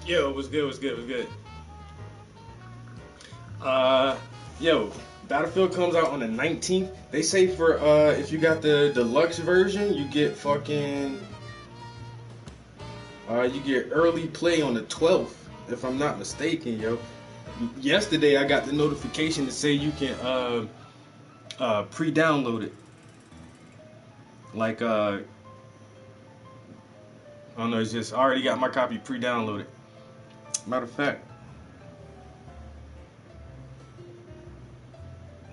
Yo, what's good? What's good? What's good? Uh, yo, Battlefield comes out on the 19th. They say for if you got the deluxe version, you get fucking you get early play on the 12th, if I'm not mistaken, yo. Yesterday I got the notification to say you can pre-download it. Like I don't know, it's just I already got my copy pre-downloaded. Matter of fact,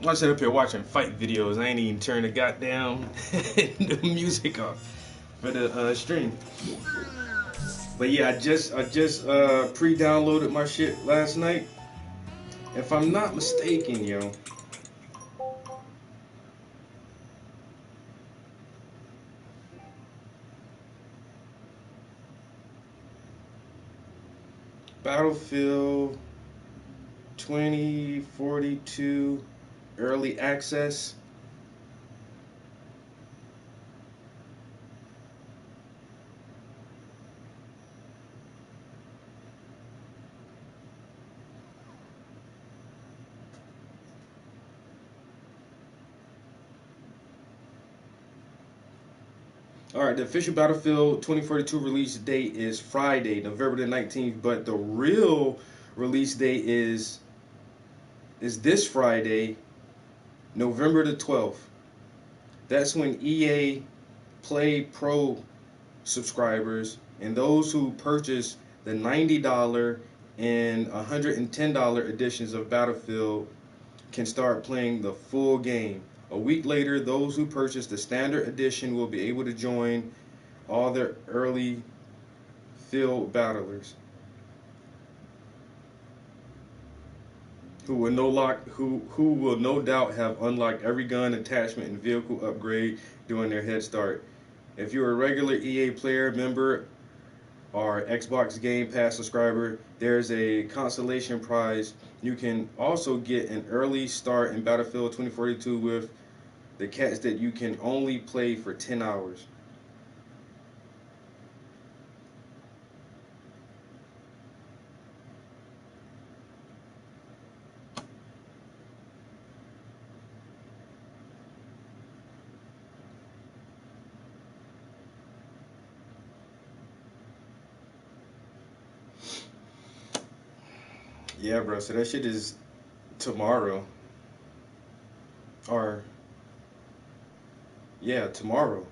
I sit up here watching fight videos. I ain't even turn the goddamn the music off for the stream. But yeah, I just pre-downloaded my shit last night. If I'm not mistaken, yo, Battlefield 2042 early access. All right, the official Battlefield 2042 release date is Friday, November the 19th, but the real release date is this Friday, November the 12th. That's when EA Play Pro subscribers and those who purchase the $90 and $110 editions of Battlefield can start playing the full game. A week later, those who purchase the standard edition will be able to join all the early field battlers who will no doubt have unlocked every gun, attachment, and vehicle upgrade during their head start. If you're a regular EA player member or Xbox Game Pass subscriber, there's a consolation prize. You can also get an early start in Battlefield 2042 with the catch that you can only play for 10 hours. Yeah, bro. So that shit is tomorrow. Or, yeah, tomorrow.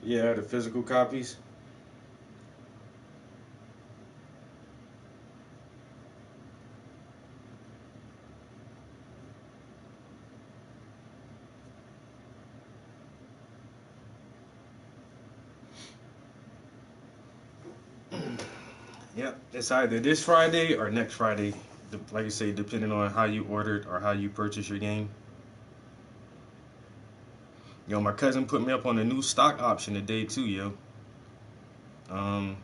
Yeah, the physical copies. Yep, it's either this Friday or next Friday. Like I say, depending on how you ordered or how you purchase your game. Yo, my cousin put me up on a new stock option today too, yo. Um,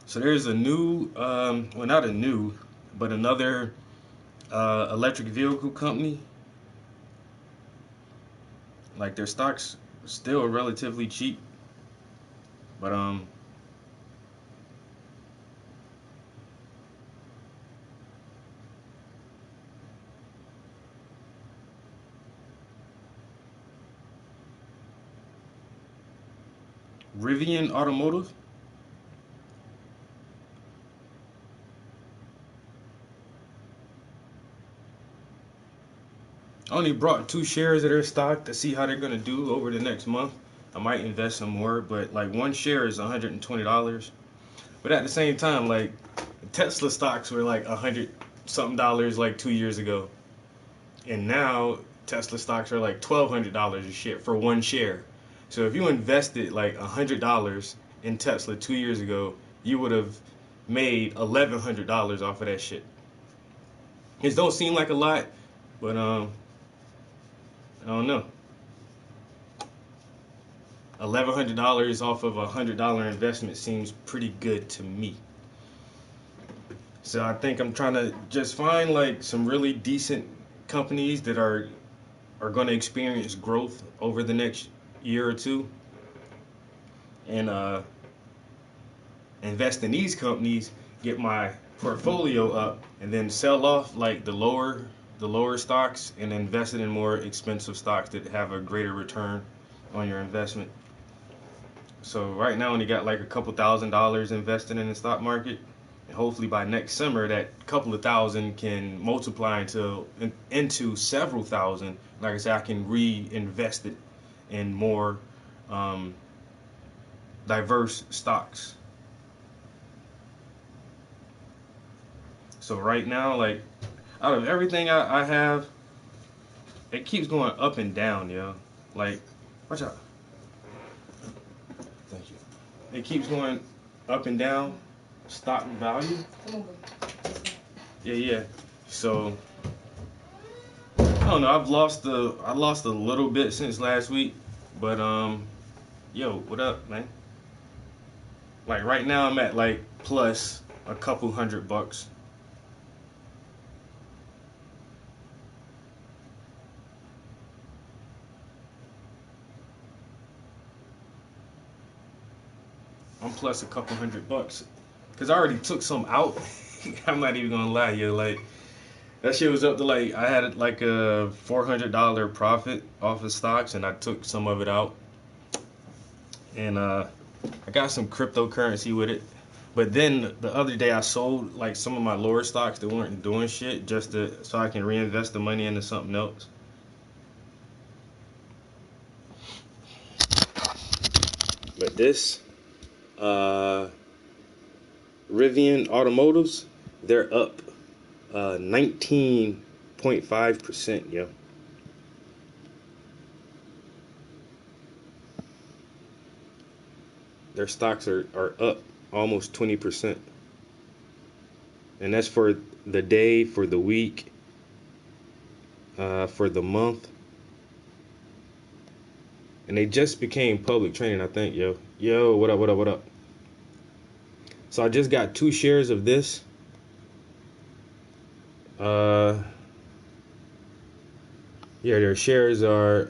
so there's a new, well, not a new, but another electric vehicle company Like their stocks still relatively cheap, but Rivian Automotive. I only brought 2 shares of their stock to see how they're gonna do over the next month. I might invest some more, but like one share is $120. But at the same time, like Tesla stocks were like 100 something dollars like 2 years ago, and now Tesla stocks are like $1,200 a share for one share. So if you invested like $100 in Tesla 2 years ago, you would have made $1,100 off of that shit. It don't seem like a lot, but I don't know. $1,100 off of $100 investment seems pretty good to me. So I think I'm trying to just find like some really decent companies that are going to experience growth over the next year or two, and invest in these companies, get my portfolio up, and then sell off like the lower stocks and invest it in more expensive stocks that have a greater return on your investment. So right now, I only got like a couple $1,000s invested in the stock market. And hopefully by next summer, that couple of thousand can multiply into several thousand. Like I said, I can reinvest it in more um, diverse stocks. So right now, like out of everything I have, it keeps going up and down, yo. Like, watch out. Thank you. It keeps going up and down. Stock value. Yeah, yeah. So I don't know. I lost a little bit since last week, but yo, what up, man? Like right now, I'm at like plus a couple $100. I'm plus a couple $100 because I already took some out. I'm not even gonna lie, yo. Like that shit was up to like I had like a $400 profit off of stocks, and I took some of it out, and I got some cryptocurrency with it. But then the other day I sold like some of my lower stocks that weren't doing shit just to so I can reinvest the money into something else. But this uh Rivian Automotives, they're up 19.5%, yo. Their stocks are up almost 20%. And that's for the day, for the week, for the month. And they just became public trading, I think, yo. Yo, what up, what up, what up? So I just got 2 shares of this. Uh, yeah, their shares are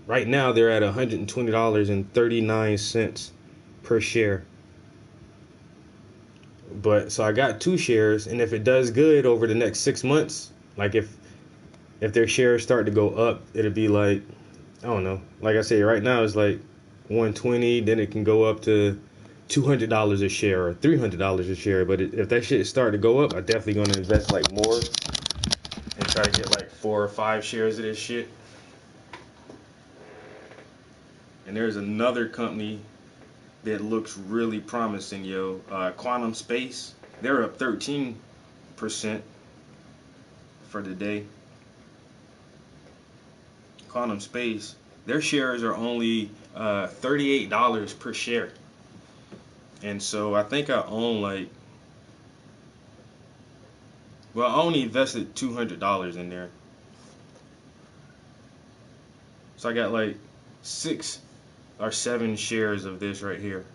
right now they're at $120.39 per share. But so I got 2 shares, and if it does good over the next 6 months, like if their shares start to go up, it'll be like I don't know. Like I say, right now it's like 120, then it can go up to $200 a share or $300 a share. But if that shit start to go up, I'm definitely gonna invest like more and try to get like 4 or 5 shares of this shit. And there's another company that looks really promising, yo. Quantum Space. They're up 13% for the day. Quantum Space. Their shares are only $38 per share. And so I think I own like, well, I only invested $200 in there. So I got like 6 or 7 shares of this right here.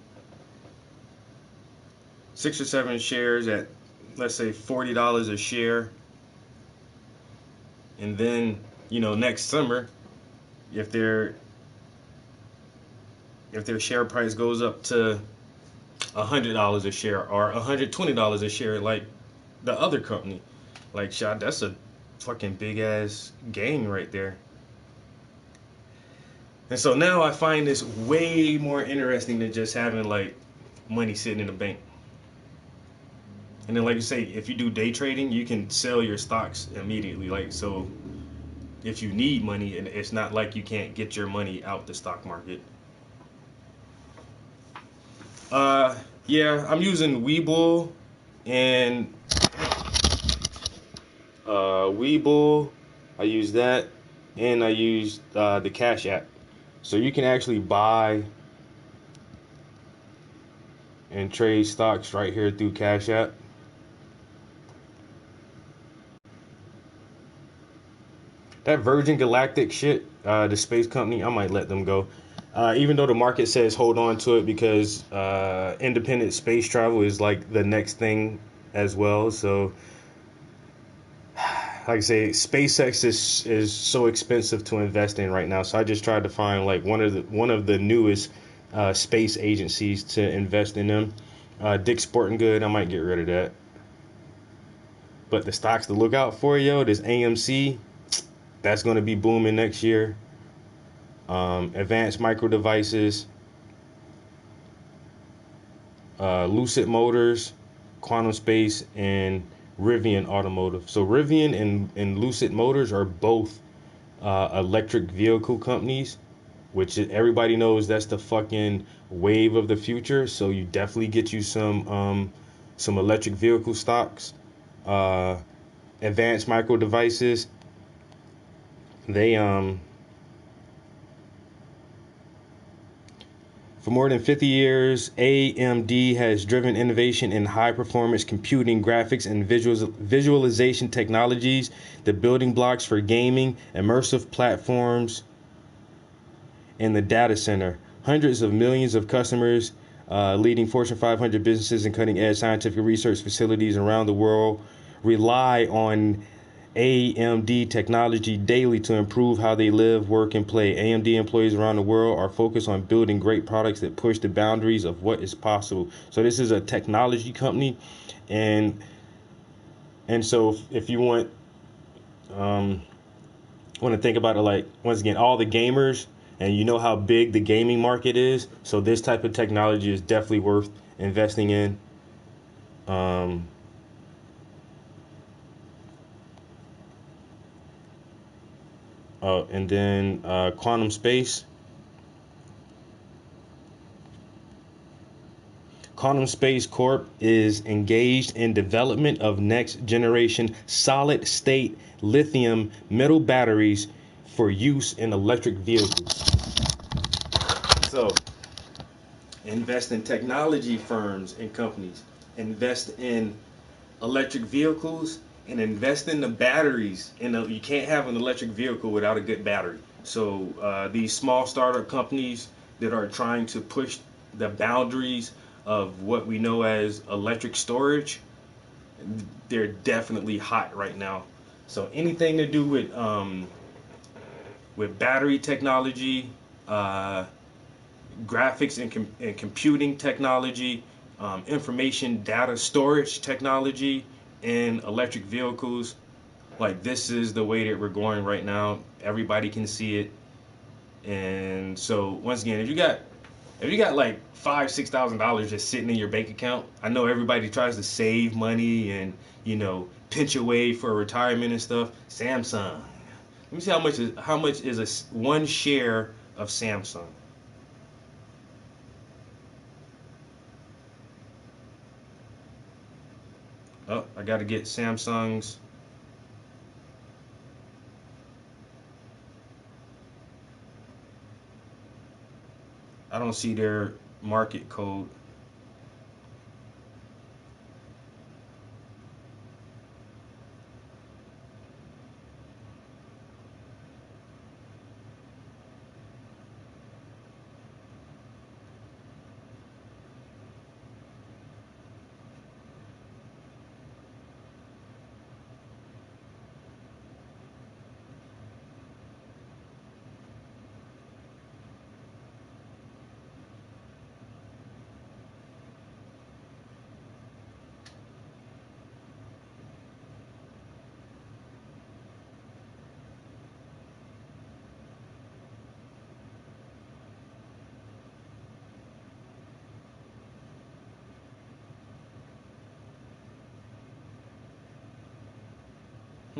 6 or 7 shares at, let's say, $40 a share. And then, next summer, if their share price goes up to $100 a share or $120 a share, like the other company, like shot, that's a fucking big ass gain right there. And so now I find this way more interesting than just having like money sitting in the bank. And then, like you say, if you do day trading, you can sell your stocks immediately. Like, so if you need money, and it's not like you can't get your money out the stock market. Uh, yeah, I'm using Webull and Webull. I use that, and I use the Cash App. So you can actually buy and trade stocks right here through Cash App. That Virgin Galactic shit, the space company, I might let them go. Even though the market says hold on to it because independent space travel is like the next thing as well. So, like I say, SpaceX is so expensive to invest in right now. So I just tried to find like one of the newest space agencies to invest in them. Dick's Sporting Good, I might get rid of that. But the stocks to look out for, yo, this AMC, that's going to be booming next year. Advanced Micro Devices, Lucid Motors, Quantum Space, and Rivian Automotive. So Rivian and Lucid Motors are both electric vehicle companies, which everybody knows that's the fucking wave of the future. So you definitely get you some electric vehicle stocks. Uh, Advanced Micro Devices, they for more than 50 years, AMD has driven innovation in high-performance computing, graphics, and visualization technologies, the building blocks for gaming, immersive platforms, and the data center. Hundreds of millions of customers, leading Fortune 500 businesses, and cutting-edge scientific research facilities around the world rely on AMD technology daily to improve how they live, work, and play. AMD employees around the world are focused on building great products that push the boundaries of what is possible. So this is a technology company, and so if you want to think about it, like once again, all the gamers, and you know how big the gaming market is. So this type of technology is definitely worth investing in. Um, and then Quantum Space. Quantum Space Corp is engaged in development of next generation solid state lithium metal batteries for use in electric vehicles. So, invest in technology firms and companies, invest in electric vehicles, and invest in the batteries. You can't have an electric vehicle without a good battery. So these small startup companies that are trying to push the boundaries of what we know as electric storage, they're definitely hot right now. So anything to do with battery technology, uh, graphics and computing technology, information data storage technology, and electric vehicles. Like, this is the way that we're going right now. Everybody can see it. And so once again, if you got like $5,000-6,000 just sitting in your bank account, I know everybody tries to save money and pinch away for retirement and stuff. Samsung. Let me see how much is one share of Samsung. Oh, I got to get Samsung's. I don't see their market code.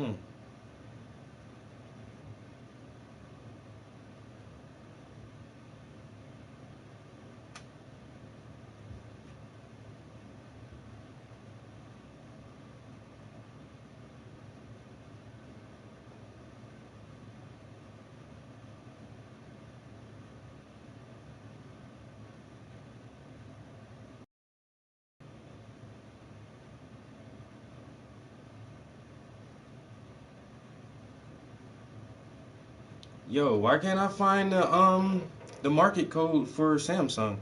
Hmm. Yo, why can't I find the market code for Samsung?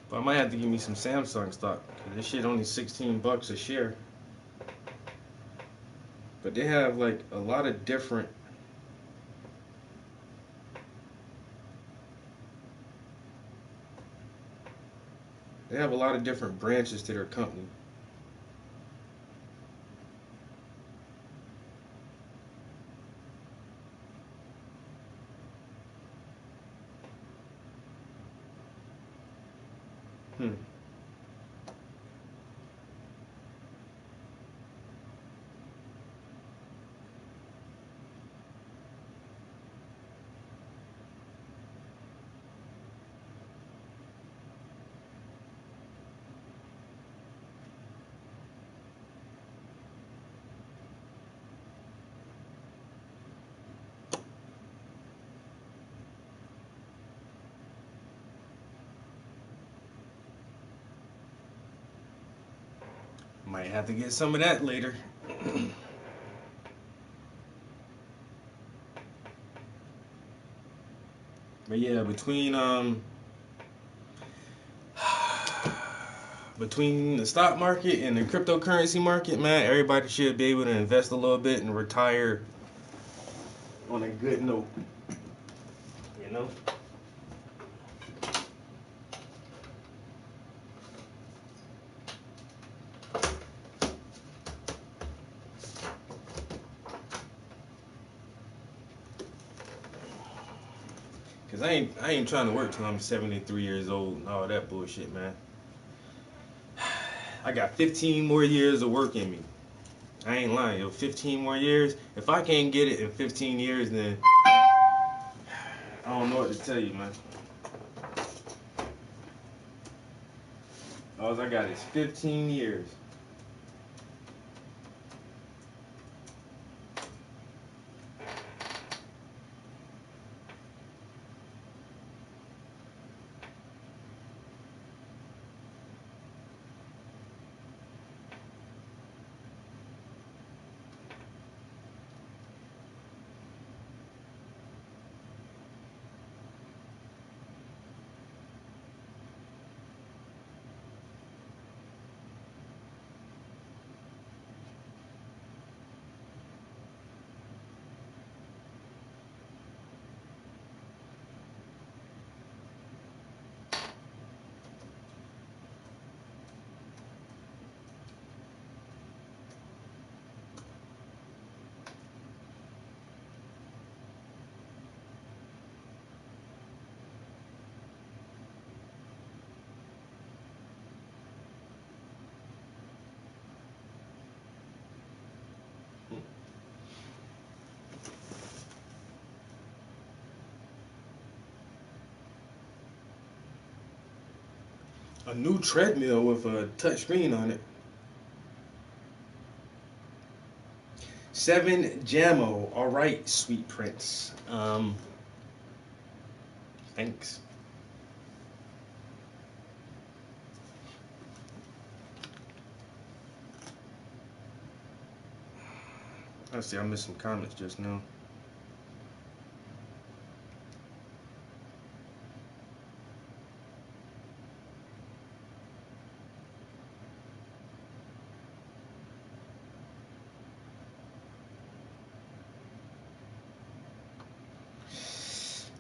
But I might have to give me some Samsung stock because this shit only $16 a share. But they have like a lot of different. They have a lot of different branches to their company. Hmm. Might have to get some of that later. But yeah, between the stock market and the cryptocurrency market, man, everybody should be able to invest a little bit and retire on a good note. You know? Cause I ain't trying to work till I'm 73 years old and all that bullshit, man. I got 15 more years of work in me. I ain't lying, yo. 15 more years. If I can't get it in 15 years, then I don't know what to tell you, man. All I got is 15 years. A new treadmill with a touch screen on it. 7 Jamo. All right, Sweet Prince. Thanks. Let's see, I missed some comments just now.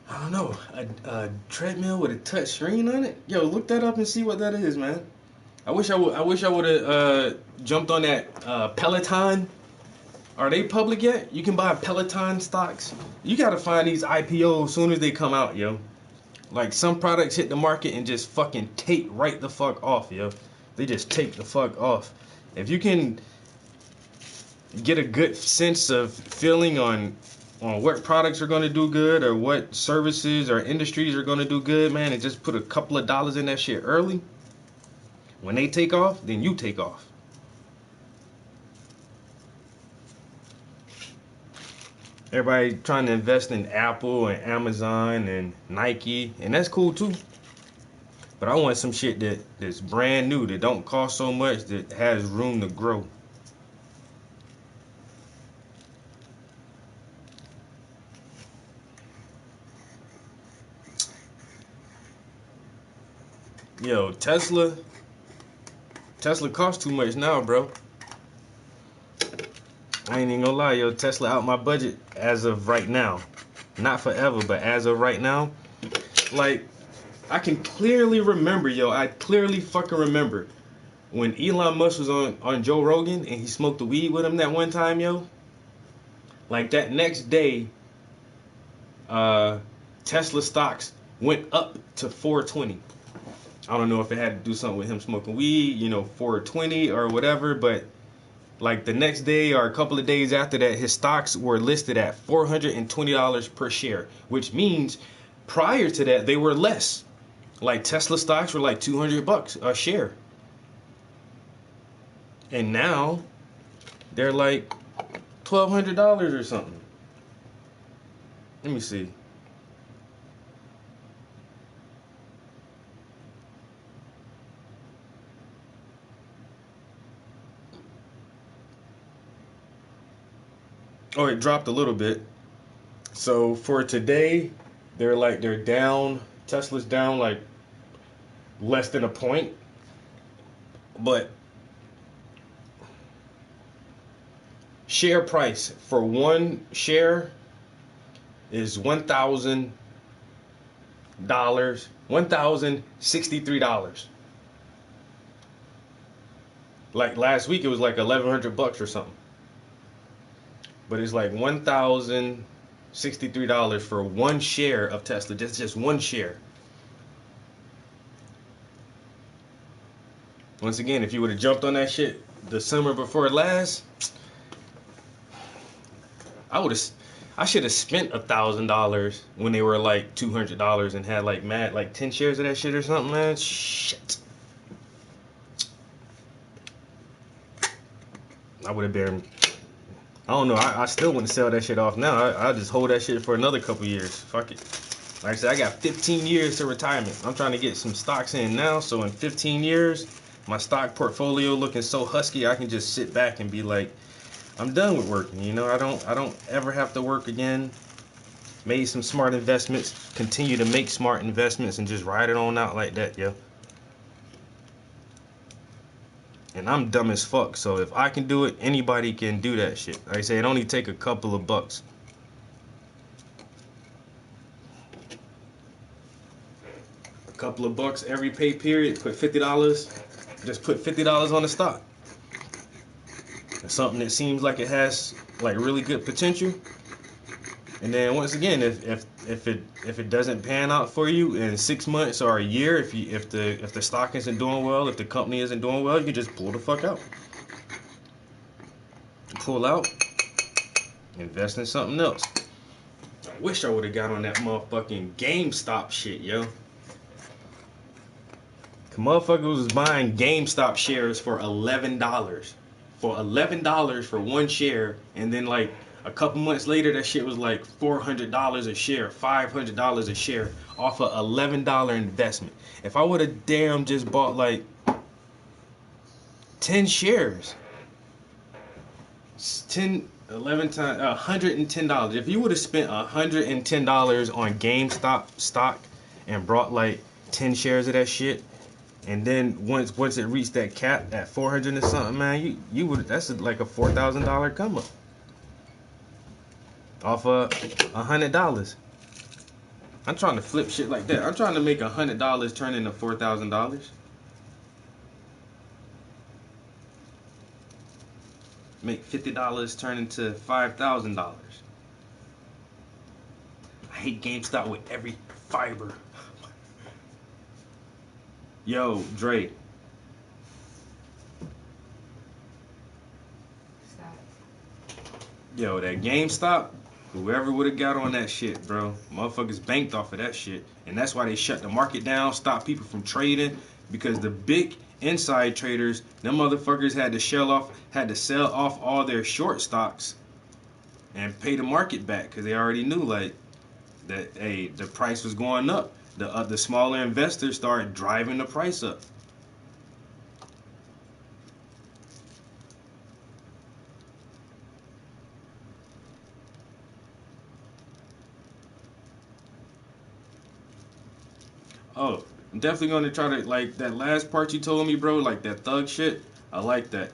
I don't know. A treadmill with a touch screen on it? Yo, look that up and see what that is, man. I wish I would have jumped on that Peloton. Are they public yet? You can buy Peloton stocks. You gotta find these IPOs as soon as they come out, yo. Like some products hit the market and just fucking take right the fuck off, yo. They just take the fuck off. If you can get a good sense of feeling on what products are gonna do good or what services or industries are gonna do good, man, and just put a couple of dollars in that shit early. When they take off, then you take off. Everybody trying to invest in Apple and Amazon and Nike, and that's cool too. But I want some shit that's brand new, that don't cost so much, that has room to grow. Yo, Tesla costs too much now, bro. I ain't even gonna lie, yo, Tesla out my budget as of right now. Not forever, but as of right now. Like, I can clearly remember, yo, I clearly fucking remember when Elon Musk was on Joe Rogan and he smoked the weed with him that one time, yo. Like, that next day, Tesla stocks went up to 420. I don't know if it had to do something with him smoking weed, 420 or whatever, but like the next day or a couple of days after that, his stocks were listed at $420 per share, which means prior to that, they were less. Like Tesla stocks were like $200 a share. And now they're like $1,200 or something. Let me see. Oh, it dropped a little bit. So for today, they're down. Tesla's down like less than a point. But share price for one share is $1,063. Like last week, it was like $1,100 or something. But it's like $1,063 for one share of Tesla. Just one share. Once again, if you would have jumped on that shit the summer before last, I should have spent $1,000 when they were like $200 and had like 10 shares of that shit or something, man. Shit. I would have been. I don't know. I still wouldn't sell that shit off now. I'll just hold that shit for another couple years. Fuck it. Like I said, I got 15 years to retirement. I'm trying to get some stocks in now, so in 15 years, my stock portfolio looking so husky, I can just sit back and be like, I'm done with working. I don't ever have to work again. Made some smart investments, continue to make smart investments, and just ride it on out like that, yo. And I'm dumb as fuck, so if I can do it, anybody can do that shit. Like I say, it only take a couple of bucks. A couple of bucks every pay period, put $50, just put $50 on the stock. Something that seems like it has like really good potential. And then once again, if it doesn't pan out for you in 6 months or a year, if the stock isn't doing well, if the company isn't doing well, you can just pull the fuck out. Pull out, invest in something else. I wish I would have got on that motherfucking GameStop shit, yo. Motherfuckers was buying GameStop shares for $11. For $11 for one share, and then like a couple months later, that shit was like $400 a share, $500 a share off a $11 investment. If I would have damn just bought like 10 shares, 10, 11 times, $110. If you would have spent $110 on GameStop stock and brought like 10 shares of that shit, and then once it reached that cap at 400 and something, man, you would, that's like a $4,000 come up off of $100. I'm trying to flip shit like that. I'm trying to make $100 turn into $4,000. Make $50 turn into $5,000. I hate GameStop with every fiber. Yo, Dre. Yo, that GameStop, whoever would have got on that shit, bro. Motherfuckers banked off of that shit. And that's why they shut the market down, stopped people from trading. Because the big inside traders, them motherfuckers had to sell off all their short stocks and pay the market back. Because they already knew, like, that, hey, the price was going up. The smaller investors started driving the price up. Oh, I'm definitely gonna try to, like, that last part you told me, bro, like that thug shit. I like that.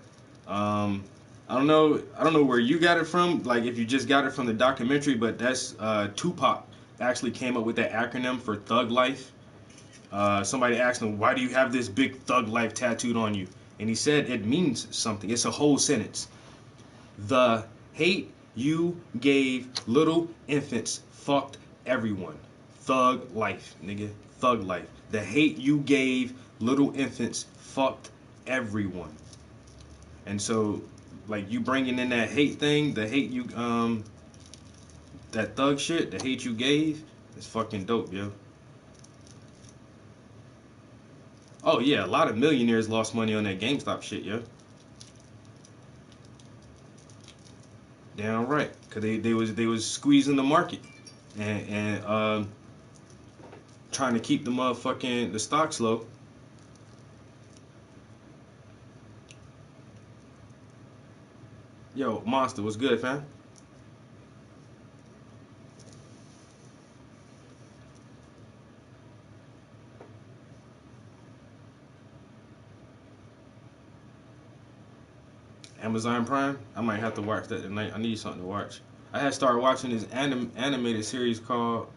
I don't know where you got it from, like if you just got it from the documentary, but that's Tupac actually came up with that acronym for Thug Life. Somebody asked him, "Why do you have this big Thug Life tattooed on you?" And he said it means something. It's a whole sentence. The hate you gave little infants fucked everyone. Thug life, nigga. Thug life. The hate you gave little infants fucked everyone. And so, like, you bringing in that hate thing, the hate you, that thug shit, the hate you gave, is fucking dope, yo. Oh yeah, a lot of millionaires lost money on that GameStop shit, yo. Damn right, cause they was squeezing the market and trying to keep the stocks low. Yo, Monster, what's good, fam? Amazon Prime. I might have to watch that tonight. I need something to watch. I had started watching this animated series called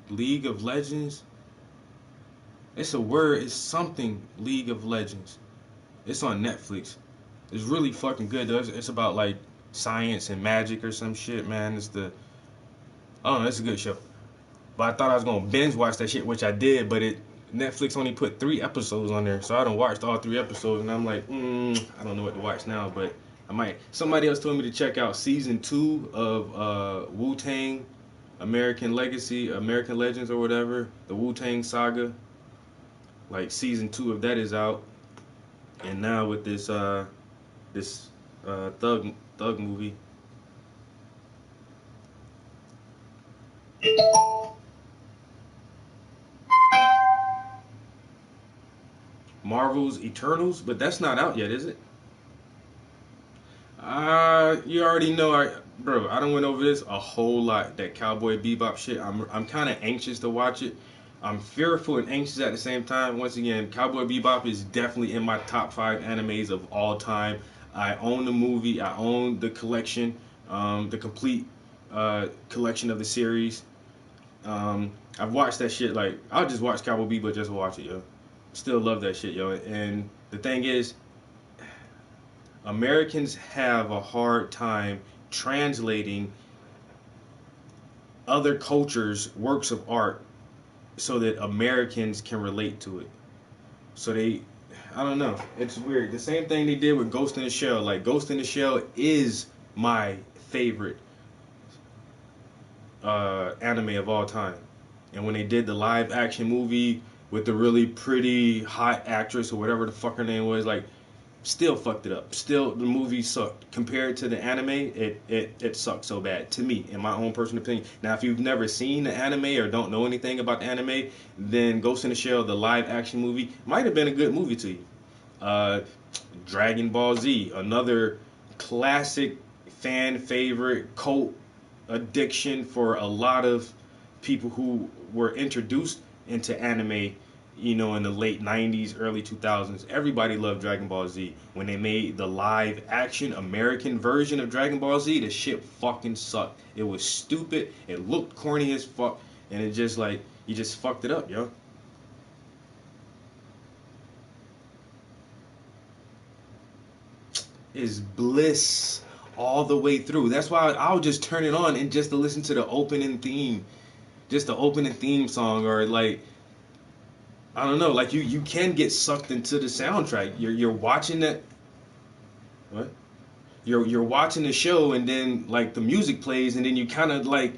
League of Legends. It's a word. It's something League of Legends. It's on Netflix. It's really fucking good though. It's about like science and magic or some shit, man. I don't know. It's a good show. But I thought I was gonna binge watch that shit, which I did. But Netflix only put 3 episodes on there, so I done watched all 3 episodes, and I'm like, I don't know what to watch now. But I might. Somebody else told me to check out season 2 of Wu Tang, American Legends or whatever, the Wu Tang Saga. Like season 2 of that is out, and now with this thug movie. Marvel's Eternals, but that's not out yet, is it? You already know, bro. I don't went over this a whole lot. That Cowboy Bebop shit. I'm kind of anxious to watch it. I'm fearful and anxious at the same time. Once again, Cowboy Bebop is definitely in my top 5 animes of all time. I own the movie. I own the collection, the complete collection of the series. I've watched that shit. Like, I'll just watch Cowboy Bebop just to watch it, yo. Still love that shit, yo. And the thing is, Americans have a hard time translating other cultures' works of art so that Americans can relate to it. So I don't know. It's weird. The same thing they did with Ghost in the Shell. Like, Ghost in the Shell is my favorite anime of all time. And when they did the live action movie with the really pretty hot actress or whatever the fuck her name was. Like, still fucked it up. Still, the movie sucked compared to the anime. It sucked so bad to me, in my own personal opinion. Now, if you've never seen the anime or don't know anything about the anime, then Ghost in the Shell, the live action movie, might have been a good movie to you. Uh, Dragon Ball Z, another classic fan favorite, cult addiction for a lot of people who were introduced into anime, you know, in the late 90s, early 2000s. Everybody loved Dragon Ball Z. When they made the live action American version of Dragon Ball Z, the shit fucking sucked. It was stupid, it looked corny as fuck, and it just like, you just fucked it up, yo. Is bliss all the way through. That's why I'll just turn it on and just to listen to the opening theme, just the opening theme song, or like, I don't know, like you can get sucked into the soundtrack. You're watching that, what? You're watching the show, and then like the music plays, and then you kind of like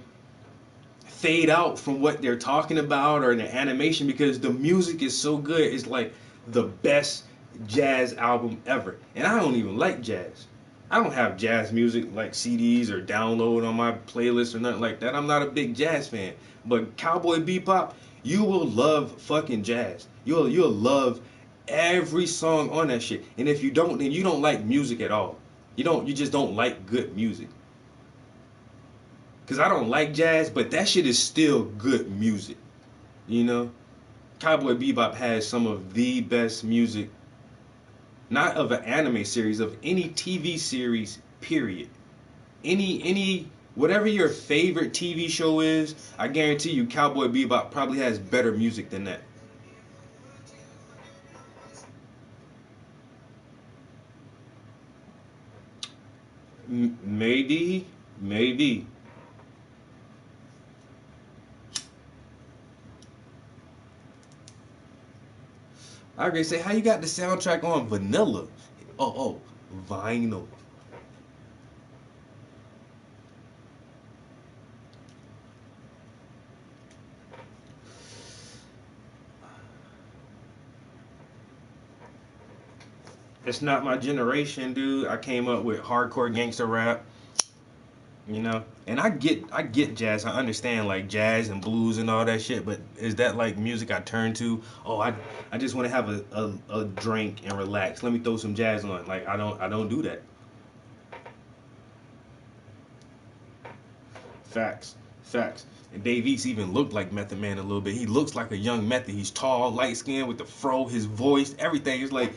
fade out from what they're talking about or the animation because the music is so good. It's like the best jazz album ever. And I don't even like jazz. I don't have jazz music like CDs or download on my playlist or nothing like that. I'm not a big jazz fan. But Cowboy Bebop, you will love fucking jazz. You'll love every song on that shit. And if you don't, then you don't like music at all. You just don't like good music. Cause I don't like jazz, but that shit is still good music. You know? Cowboy Bebop has some of the best music, not of an anime series, of any TV series, period. Any whatever your favorite TV show is, I guarantee you Cowboy Bebop probably has better music than that. Maybe, maybe. I agree. Say, how you got the soundtrack on vanilla? Oh, vinyl. It's not my generation, dude. I came up with hardcore gangster rap, you know. And I get jazz. I understand like jazz and blues and all that shit. But is that like music I turn to? Oh, I just want to have a drink and relax. Let me throw some jazz on. Like I don't do that. Facts, facts. And Dave East even looked like Method Man a little bit. He looks like a young Method. He's tall, light skinned with the fro, his voice, everything. It's like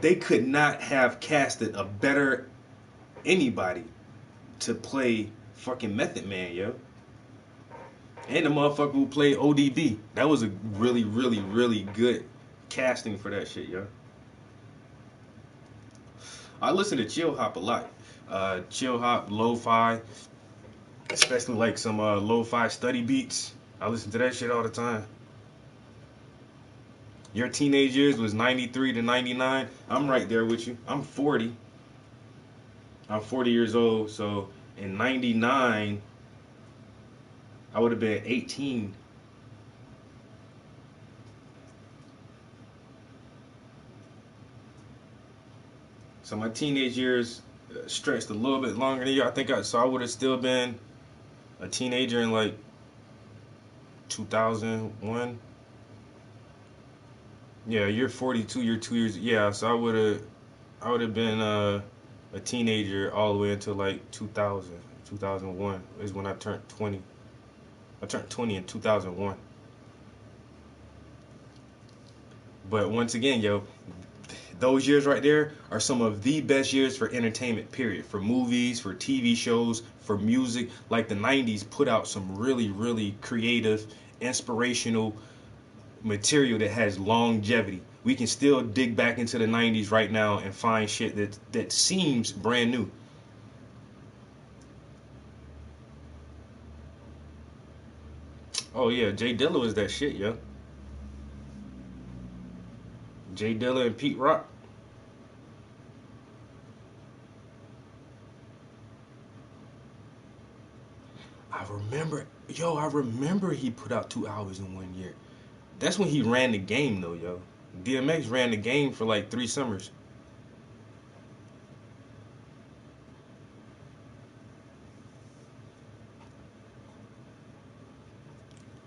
they could not have casted a better anybody to play fucking Method Man, yo. And the motherfucker who played ODB. That was a really, really, really good casting for that shit, yo. I listen to chill hop a lot. Chill hop, lo-fi, especially like some lo-fi study beats. I listen to that shit all the time. Your teenage years was 93 to 99. I'm right there with you. I'm 40. I'm 40 years old. So in 99, I would have been 18. So my teenage years stretched a little bit longer than you. So I would have still been a teenager in like 2001. Yeah, you're 42. You're 2 years. Yeah, so I would have been a teenager all the way until like 2000, 2001 is when I turned 20. I turned 20 in 2001. But once again, yo, those years right there are some of the best years for entertainment, period. For movies, for TV shows, for music. Like the 90s put out some really, really creative, inspirational material that has longevity. We can still dig back into the 90s right now and find shit that seems brand new. Oh yeah, Jay Dilla was that shit, yo. Jay Dilla and Pete Rock. I remember he put out 2 albums in one year. That's when he ran the game though, yo. DMX ran the game for like 3 summers.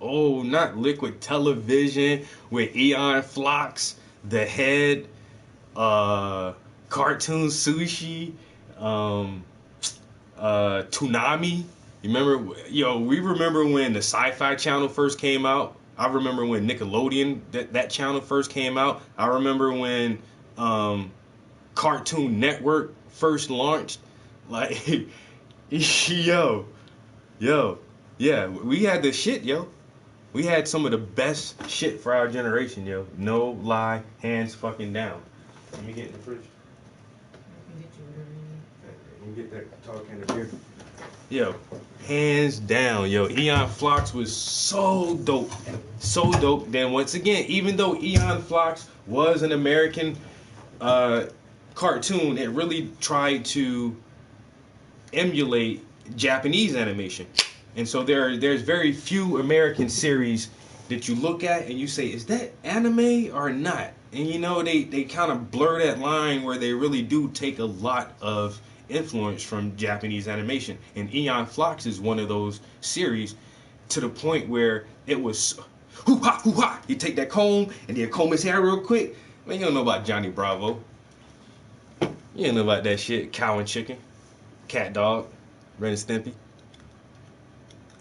Oh, not Liquid Television with Eon Flux, The Head, uh, Cartoon Sushi, um, Toonami. You remember, yo, we remember when the Sci-Fi Channel first came out. I remember when Nickelodeon, that channel first came out. I remember when um, Cartoon Network first launched. Like, yo, yo, yeah, we had the shit, yo. We had some of the best shit for our generation, yo. No lie, hands fucking down. Let me get in the fridge. Let me get that tall can of beer. Yo, hands down, yo. Eon Flux was so dope. So dope. Then once again, even though Eon Flux was an American uh, cartoon, it really tried to emulate Japanese animation. And so there's very few American series that you look at and you say, is that anime or not? And you know, they kind of blur that line where they really do take a lot of influence from Japanese animation. And Eon Flux is one of those series to the point where it was hoo ha hoo ha. You take that comb and then comb his hair real quick. Man, you don't know about Johnny Bravo. You don't know about that shit. Cow and Chicken, Cat Dog, Ren and Stimpy.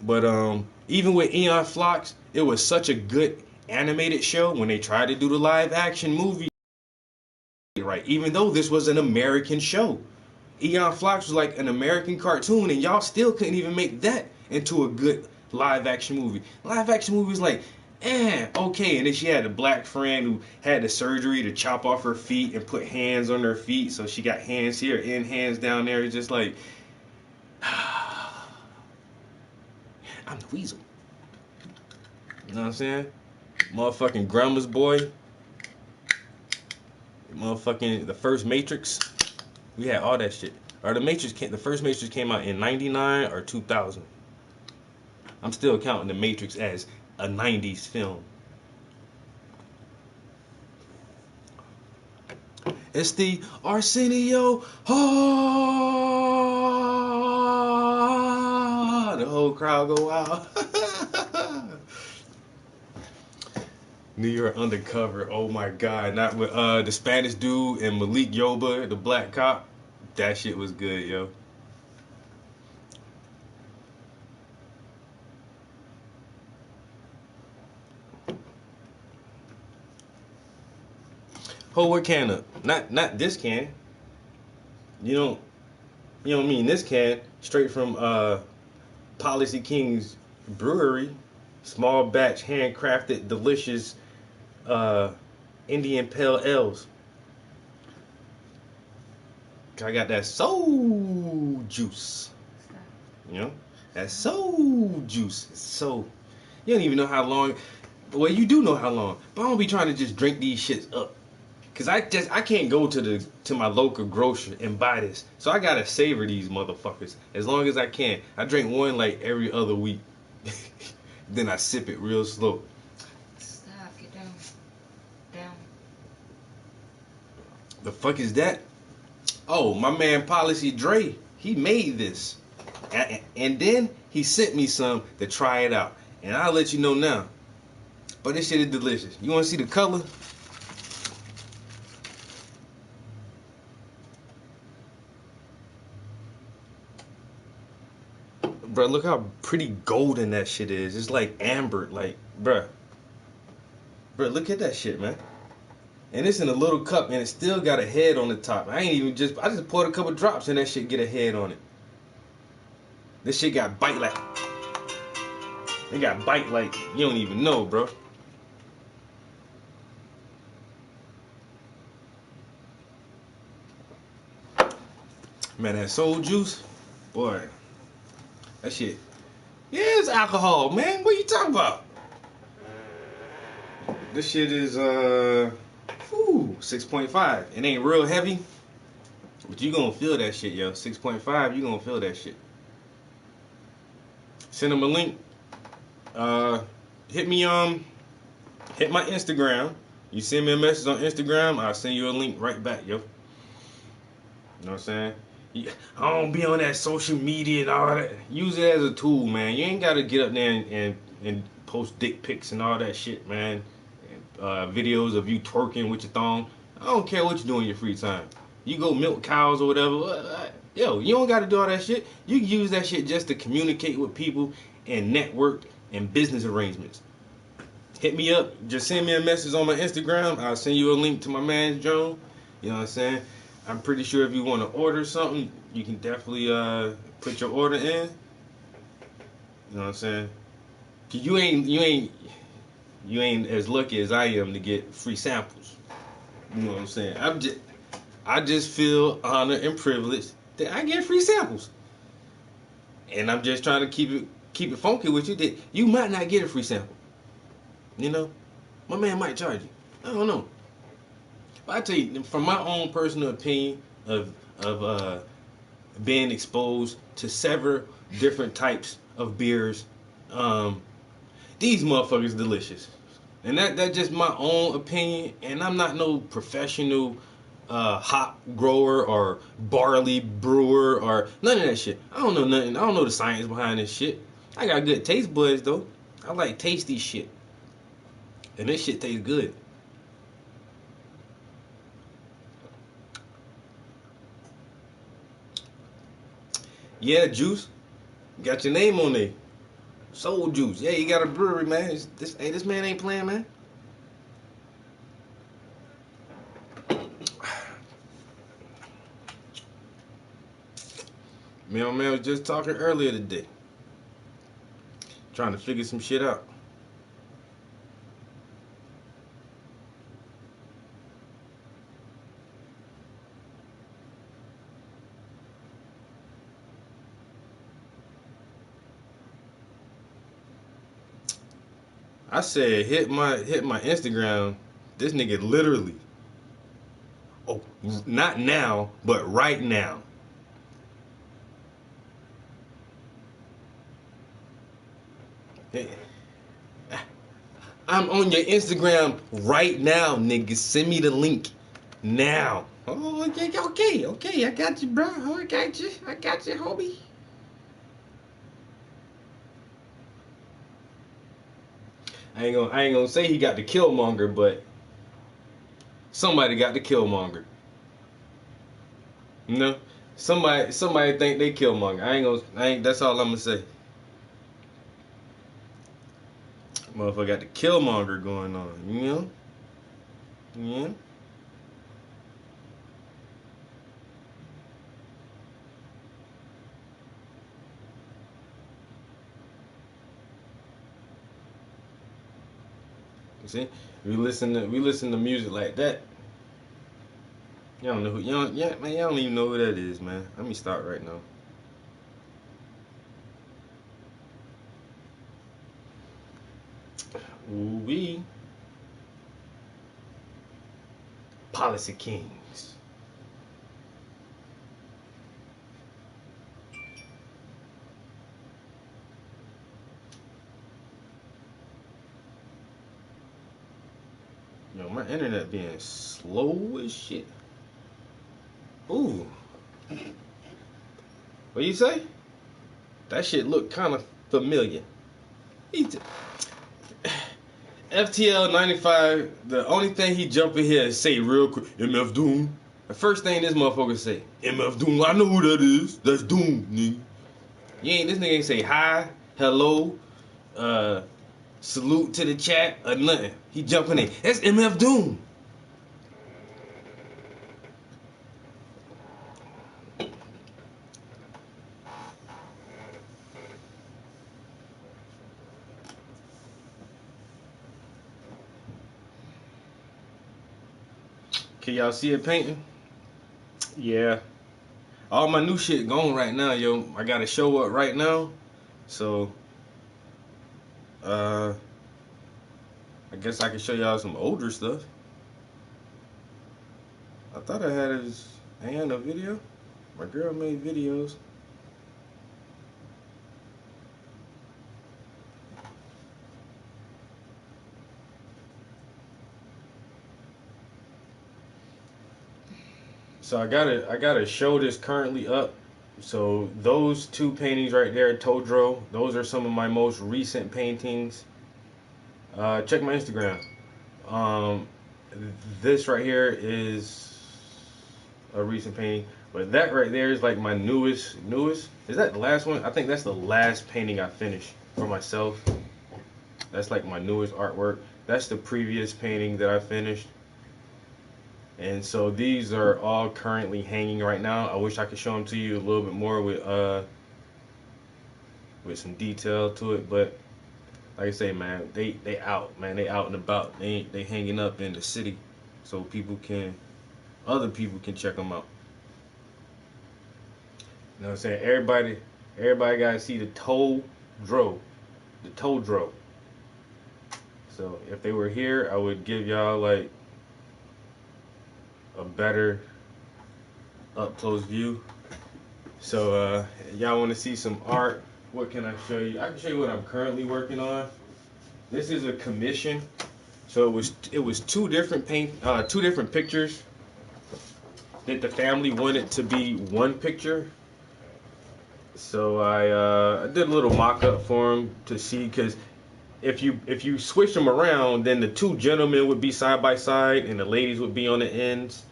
But even with Eon Flux, it was such a good animated show when they tried to do the live action movie. Right, even though this was an American show, Eon Flux was like an American cartoon, and y'all still couldn't even make that into a good live action movie. Live action movies like, okay. And then she had a black friend who had the surgery to chop off her feet and put hands on her feet, so she got hands here and hands down there. It's just like, I'm the weasel. You know what I'm saying? Motherfucking Grandma's Boy. Motherfucking the first Matrix. We had all that shit. Or the first Matrix came out in 99 or 2000. I'm still counting the Matrix as a 90s film. It's the Arsenio Hall. The whole crowd go wild. New York Undercover. Oh my god. Not with the Spanish dude and Malik Yoba, the black cop. That shit was good, yo. Hold what can up? Not this can. You don't mean this can. Straight from Policy King's brewery. Small batch, handcrafted, delicious Indian Pale Ales. I got that soul juice. You know? That soul juice. It's so, you don't even know how long. Well, you do know how long. But I don't be trying to just drink these shits up. Cause I can't go to my local grocer and buy this. So I gotta savor these motherfuckers as long as I can. I drink one like every other week. Then I sip it real slow. Stop, get down. Down. The fuck is that? Oh, my man Policy Dre, he made this. And then he sent me some to try it out. And I'll let you know now. But this shit is delicious. You wanna see the color? Bro, look how pretty golden that shit is. It's like amber, like, bruh. Bruh, look at that shit, man. And it's in a little cup, and it still got a head on the top. I just poured a couple drops, and that shit get a head on it. This shit got bite like, it got bite like you don't even know, bro. Man, that soul juice, boy. That shit. Yeah, it's alcohol, man. What you talking about? This shit is 6.5. It ain't real heavy, but you gonna feel that shit, yo. 6.5, you gonna feel that shit. Send them a link. Hit me Hit my Instagram. You send me a message on Instagram, I'll send you a link right back, yo. You know what I'm saying? I don't be on that social media and all that. Use it as a tool, man. You ain't gotta get up there and post dick pics and all that shit, man. Videos of you twerking with your thong. I don't care what you do in your free time. You go milk cows or whatever. Yo, you don't gotta do all that shit. You can use that shit just to communicate with people and network and business arrangements. Hit me up. Just send me a message on my Instagram. I'll send you a link to my man Joe. You know what I'm saying? I'm pretty sure if you want to order something, you can definitely put your order in. You know what I'm saying? 'Cause you ain't as lucky as I am to get free samples. You know what I'm saying? I just feel honored and privileged that I get free samples. And I'm just trying to keep it funky with you that you might not get a free sample. You know? My man might charge you. I don't know. But I tell you, from my own personal opinion of being exposed to several different types of beers, these motherfuckers delicious. And that's just my own opinion. And I'm not no professional hop grower or barley brewer or none of that shit. I don't know nothing. I don't know the science behind this shit. I got good taste buds though. I like tasty shit. And this shit tastes good. Yeah, Juice. Got your name on there. Soul Juice. Yeah, you got a brewery, man. This man ain't playing, man. Me and my man was just talking earlier today. Trying to figure some shit out. I said hit my Instagram. This nigga literally. Oh, not now, but right now. I'm on your Instagram right now, nigga. Send me the link now. Oh, okay. I got you, bro. Oh, I got you, homie. I ain't gonna say he got the Killmonger, but somebody got the Killmonger. You know, somebody think they Killmonger. I ain't. That's all I'm gonna say. Motherfucker got the Killmonger going on. You know, yeah. You see, we listen to music like that. Y'all don't know who, yeah, man, y'all don't even know who that is, man. Let me start right now. Ooh wee. Policy Kings. Yo, my internet being slow as shit. Ooh. What you say? That shit look kind of familiar. FTL 95, the only thing he jump in here and say real quick, MF Doom. The first thing this motherfucker say, MF Doom, I know who that is. That's Doom, nigga. This nigga ain't say hi, hello, salute to the chat, or nothing. He jumping in. That's MF Doom. Can y'all see it painting? Yeah. All my new shit gone right now, yo. I gotta show up right now. So, I guess I can show y'all some older stuff. I thought I had his hand a video. My girl made videos. So I gotta show this currently up. So those two paintings right there, Todro, those are some of my most recent paintings. Check my Instagram. Um, this right here is a recent painting, but that right there is like my newest. Newest is that the last one? I think that's the last painting I finished for myself. That's like my newest artwork. That's the previous painting that I finished. And so these are all currently hanging right now. I wish I could show them to you a little bit more with some detail to it, but like I say, man, they out, man. They out and about. They hanging up in the city, so other people can check them out. You know what I'm saying? Everybody gotta see the toe dro. So if they were here, I would give y'all like a better up close view. So y'all want to see some art? What can I show you? I can show you what I'm currently working on. This is a commission. So it was two different pictures that the family wanted to be one picture. So I did a little mock-up for them to see, because if you switch them around, then the two gentlemen would be side by side and the ladies would be on the ends.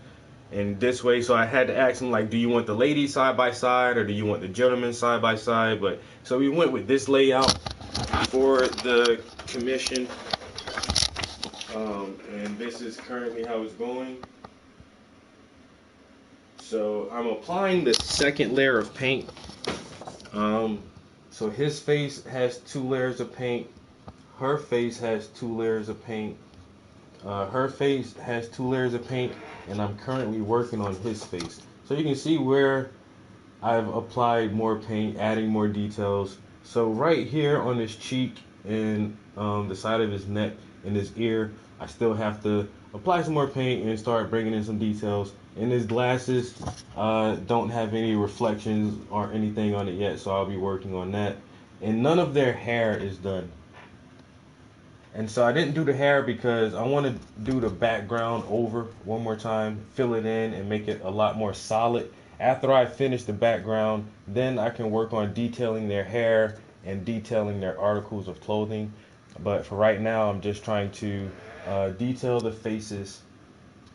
And this way, so I had to ask them, like, do you want the ladies side by side or do you want the gentlemen side by side? But so we went with this layout for the commission. And this is currently how it's going. So I'm applying the second layer of paint. So his face has 2 layers of paint. Her face has 2 layers of paint. Her face has 2 layers of paint, and I'm currently working on his face. So you can see where I've applied more paint, adding more details. So right here on his cheek and the side of his neck and his ear, I still have to apply some more paint and start bringing in some details. And his glasses don't have any reflections or anything on it yet, so I'll be working on that. And none of their hair is done. And so I didn't do the hair because I want to do the background over one more time, fill it in and make it a lot more solid. After I finish the background, then I can work on detailing their hair and detailing their articles of clothing. But for right now, I'm just trying to detail the faces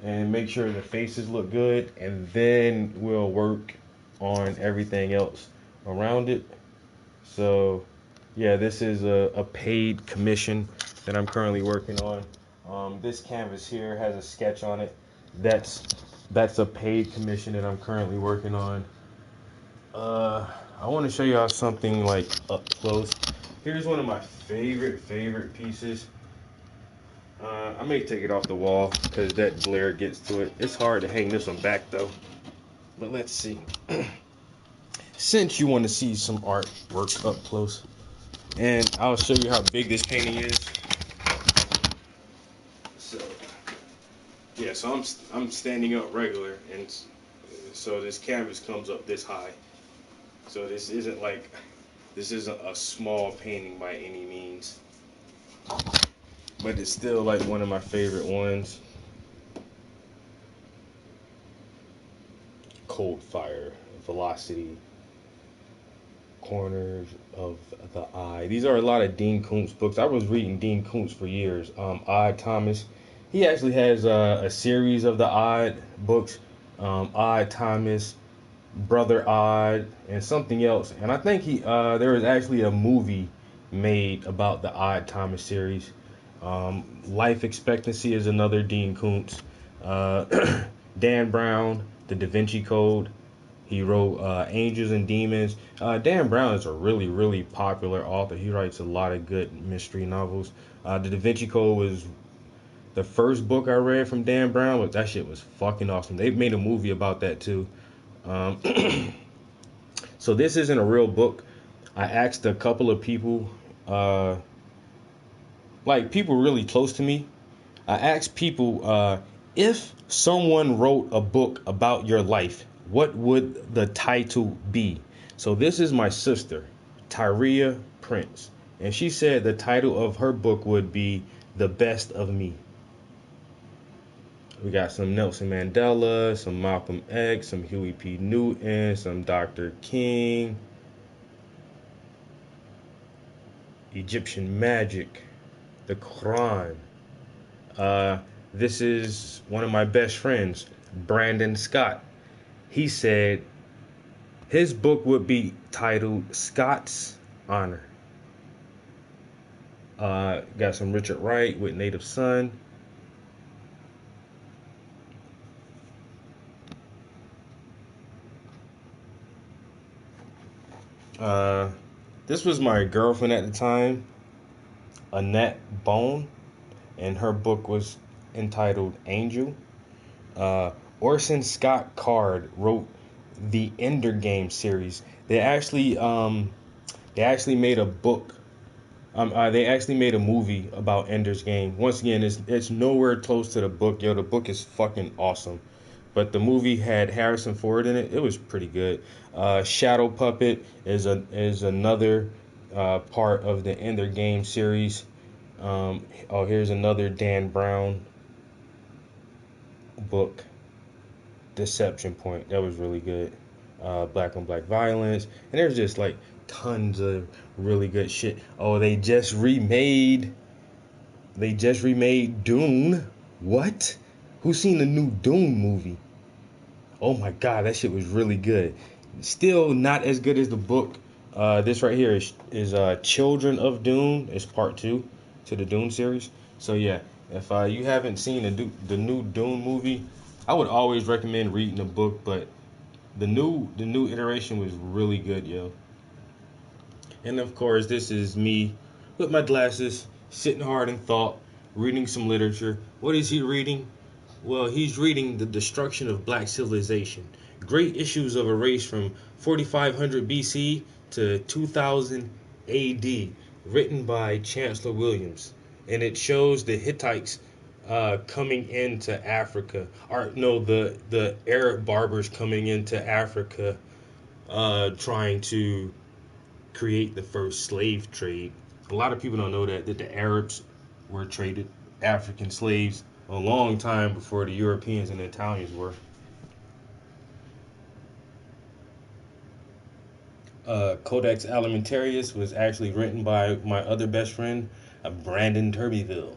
and make sure the faces look good, and then we'll work on everything else around it. So yeah, this is a paid commission that I'm currently working on. This canvas here has a sketch on it. That's a paid commission that I'm currently working on. I want to show y'all something like up close. Here's one of my favorite pieces. I may take it off the wall because that glare gets to it. It's hard to hang this one back though. But let's see. Since you want to see some artwork up close, and I'll show you how big this painting is. So yeah, so I'm standing up regular, and so this canvas comes up this high. So this isn't a small painting by any means, but it's still like one of my favorite ones. Cold Fire, Velocity, Corners of the Eye. These are a lot of Dean Koontz books. I was reading Dean Koontz for years. Odd Thomas. He actually has a series of the Odd books. Odd Thomas, Brother Odd, and something else. And I think there was actually a movie made about the Odd Thomas series. Life Expectancy is another Dean Koontz. Dan Brown, The Da Vinci Code. He wrote Angels and Demons. Dan Brown is a really popular author. He writes a lot of good mystery novels. The Da Vinci Code was the first book I read from Dan Brown, but that shit was fucking awesome. They made a movie about that too. So this isn't a real book. I asked a couple of people, like people really close to me. I asked people, if someone wrote a book about your life, what would the title be? So this is my sister, Tyria Prince, and she said the title of her book would be The Best of Me. We got some Nelson Mandela, some Malcolm X, some Huey P. Newton, some Dr. King, Egyptian magic, the Quran. Uh, this is one of my best friends, Brandon Scott. He said his book would be titled Scott's Honor. Got some Richard Wright with Native Son. Uh, this was my girlfriend at the time, Annette Bone, and her book was entitled Angel. Orson Scott Card wrote the Ender Game series. They actually made a book. They actually made a movie about Ender's Game. Once again, it's nowhere close to the book. Yo, the book is fucking awesome. But the movie had Harrison Ford in it. It was pretty good. Shadow Puppet is another part of the Ender Game series. Here's another Dan Brown book, Deception Point. That was really good. Black on Black Violence, and there's just like tons of really good shit. Oh, they just remade Dune. What? Who's seen the new Dune movie? Oh my god, that shit was really good. Still not as good as the book. This right here is Children of Dune. It's part 2 to the Dune series. So yeah, if you haven't seen the new Dune movie, I would always recommend reading the book. But the new iteration was really good, yo. And of course, this is me with my glasses, sitting hard in thought, reading some literature. What is he reading? Well, he's reading The Destruction of Black Civilization. Great issues of a race from 4500 BC to 2000 AD, written by Chancellor Williams. And it shows the Hittites coming into Africa. Or no, the Arab barbers coming into Africa, trying to create the first slave trade. A lot of people don't know that the Arabs were traded African slaves a long time before the Europeans and the Italians were. Codex Alimentarius was actually written by my other best friend, Brandon Turbyville.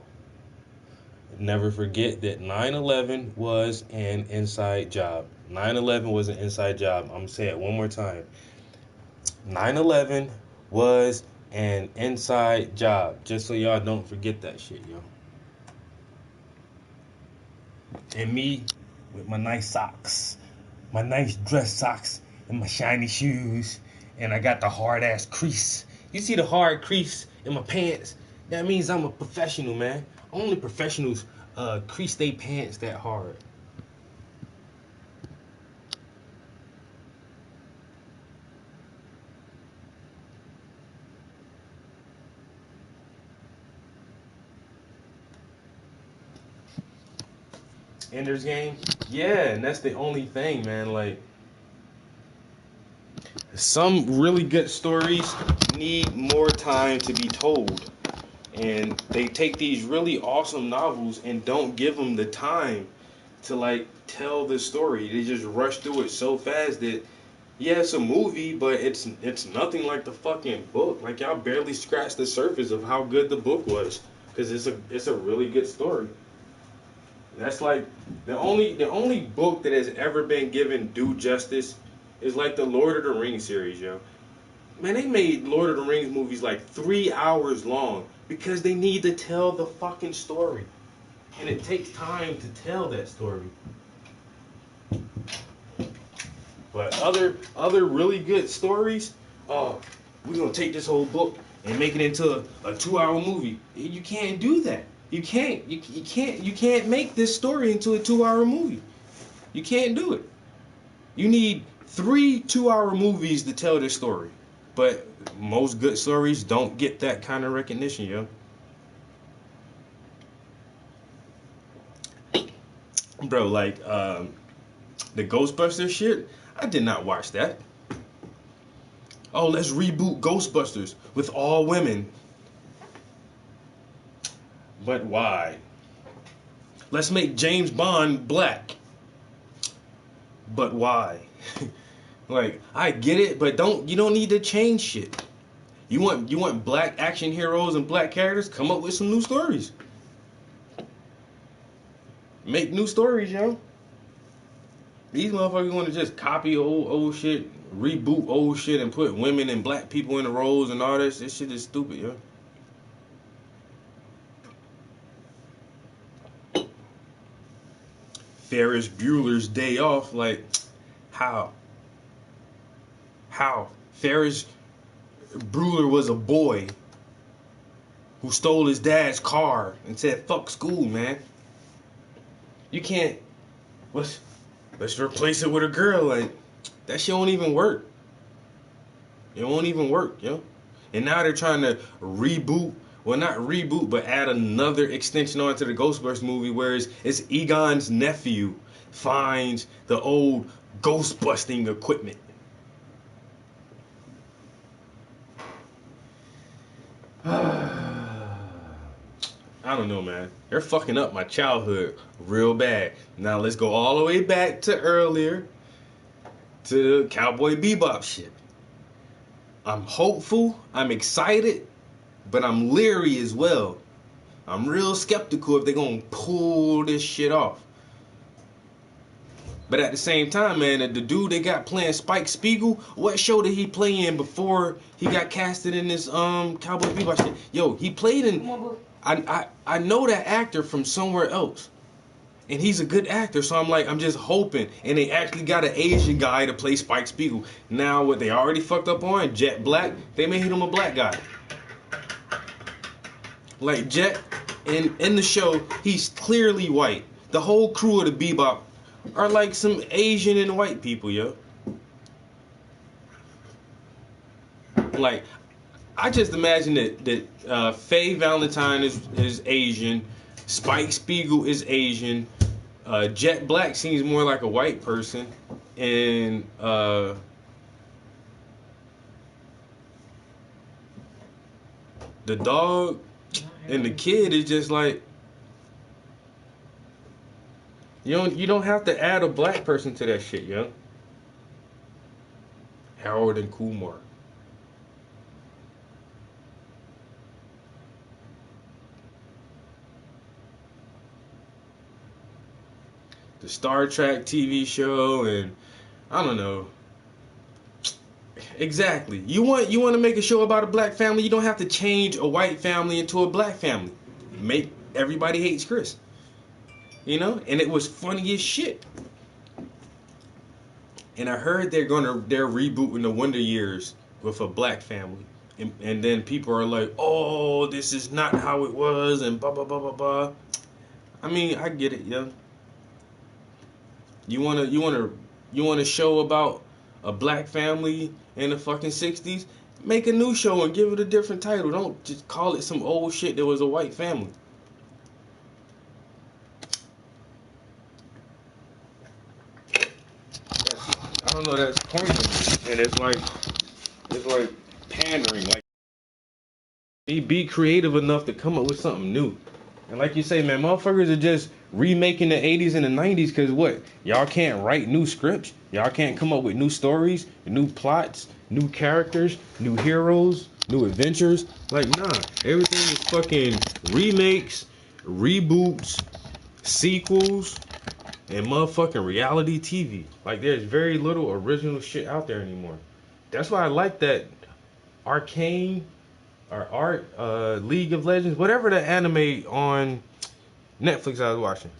Never forget that 9/11 was an inside job. 9/11 was an inside job. I'm going to say it one more time. 9/11 was an inside job. Just so y'all don't forget that shit, yo. And me with my nice socks, my nice dress socks, and my shiny shoes, and I got the hard ass crease. You see the hard crease in my pants? That means I'm a professional, man. Only professionals crease their pants that hard. Ender's Game? Yeah, and that's the only thing, man. Like, some really good stories need more time to be told. And they take these really awesome novels and don't give them the time to, like, tell the story. They just rush through it so fast that, yeah, it's a movie, but it's nothing like the fucking book. Like, y'all barely scratched the surface of how good the book was. Because it's a really good story. That's like the only book that has ever been given due justice is like the Lord of the Rings series, yo. Man, they made Lord of the Rings movies like 3 hours long because they need to tell the fucking story, and it takes time to tell that story. But other really good stories, we're gonna take this whole book and make it into a 2 hour movie. You can't do that. You can't make this story into a 2 hour movie. You can't do it. You need 3 2 hour movies to tell this story. But most good stories don't get that kind of recognition, yo. Bro, like the Ghostbusters shit, I did not watch that. Oh, let's reboot Ghostbusters with all women. But why? Let's make James Bond black. But why? Like, I get it, but you don't need to change shit. You want black action heroes and black characters? Come up with some new stories. Make new stories, yo. These motherfuckers want to just copy old shit, reboot old shit, and put women and black people in the roles and all this. This shit is stupid, yo. Ferris Bueller's Day Off, like, how? Ferris Bueller was a boy who stole his dad's car and said, fuck school, man. You can't, let's replace it with a girl. Like, that shit won't even work. It won't even work, yo. And now they're trying to reboot, well, not reboot, but add another extension onto the Ghostbusters movie, where it's Egon's nephew finds the old ghost-busting equipment. I don't know, man. They're fucking up my childhood real bad. Now let's go all the way back to earlier, to the Cowboy Bebop shit. I'm hopeful, I'm excited, but I'm leery as well. I'm real skeptical if they're gonna pull this shit off. But at the same time, man, the dude they got playing Spike Spiegel, what show did he play in before he got casted in this Cowboy Bebop shit? Yo, he played in, I know that actor from somewhere else. And he's a good actor, so I'm just hoping. And they actually got an Asian guy to play Spike Spiegel. Now, what they already fucked up on, Jet Black, they made him a black guy. Like, Jet, in the show, he's clearly white. The whole crew of the Bebop are like some Asian and white people, yo. Like, I just imagine that Faye Valentine is Asian, Spike Spiegel is Asian, Jet Black seems more like a white person, and the dog and the kid is just like, you don't have to add a black person to that shit, yo. Harold and Kumar. The Star Trek TV show, and I don't know. Exactly. You want to make a show about a black family, you don't have to change a white family into a black family. Make Everybody Hates Chris. You know? And it was funny as shit. And I heard they're rebooting the Wonder Years with a black family. And then people are like, oh, this is not how it was, and blah blah blah blah blah. I mean, I get it, yo. You wanna show about a black family in the fucking 60s? Make a new show and give it a different title. Don't just call it some old shit that was a white family. I don't know, that's pointless. And it's like pandering. Like, be creative enough to come up with something new. And like you say, man, motherfuckers are just remaking the 80s and the 90s because what? Y'all can't write new scripts. Y'all can't come up with new stories, new plots, new characters, new heroes, new adventures. Like, nah. Everything is fucking remakes, reboots, sequels, and motherfucking reality TV. Like, there's very little original shit out there anymore. That's why I like that Arcane or League of Legends, whatever the anime on Netflix I was watching,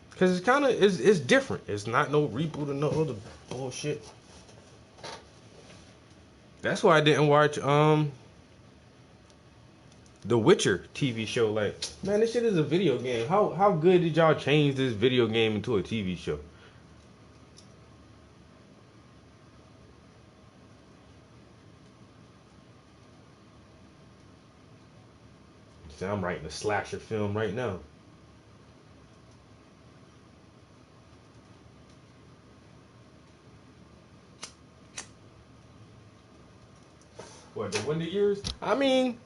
because it's kind of it's different. It's not no reboot or no other bullshit. That's why I didn't watch The Witcher TV show. Like, man, this shit is a video game. How good did y'all change this video game into a TV show? See, I'm writing a slasher film right now. What, the Wonder Years? I mean,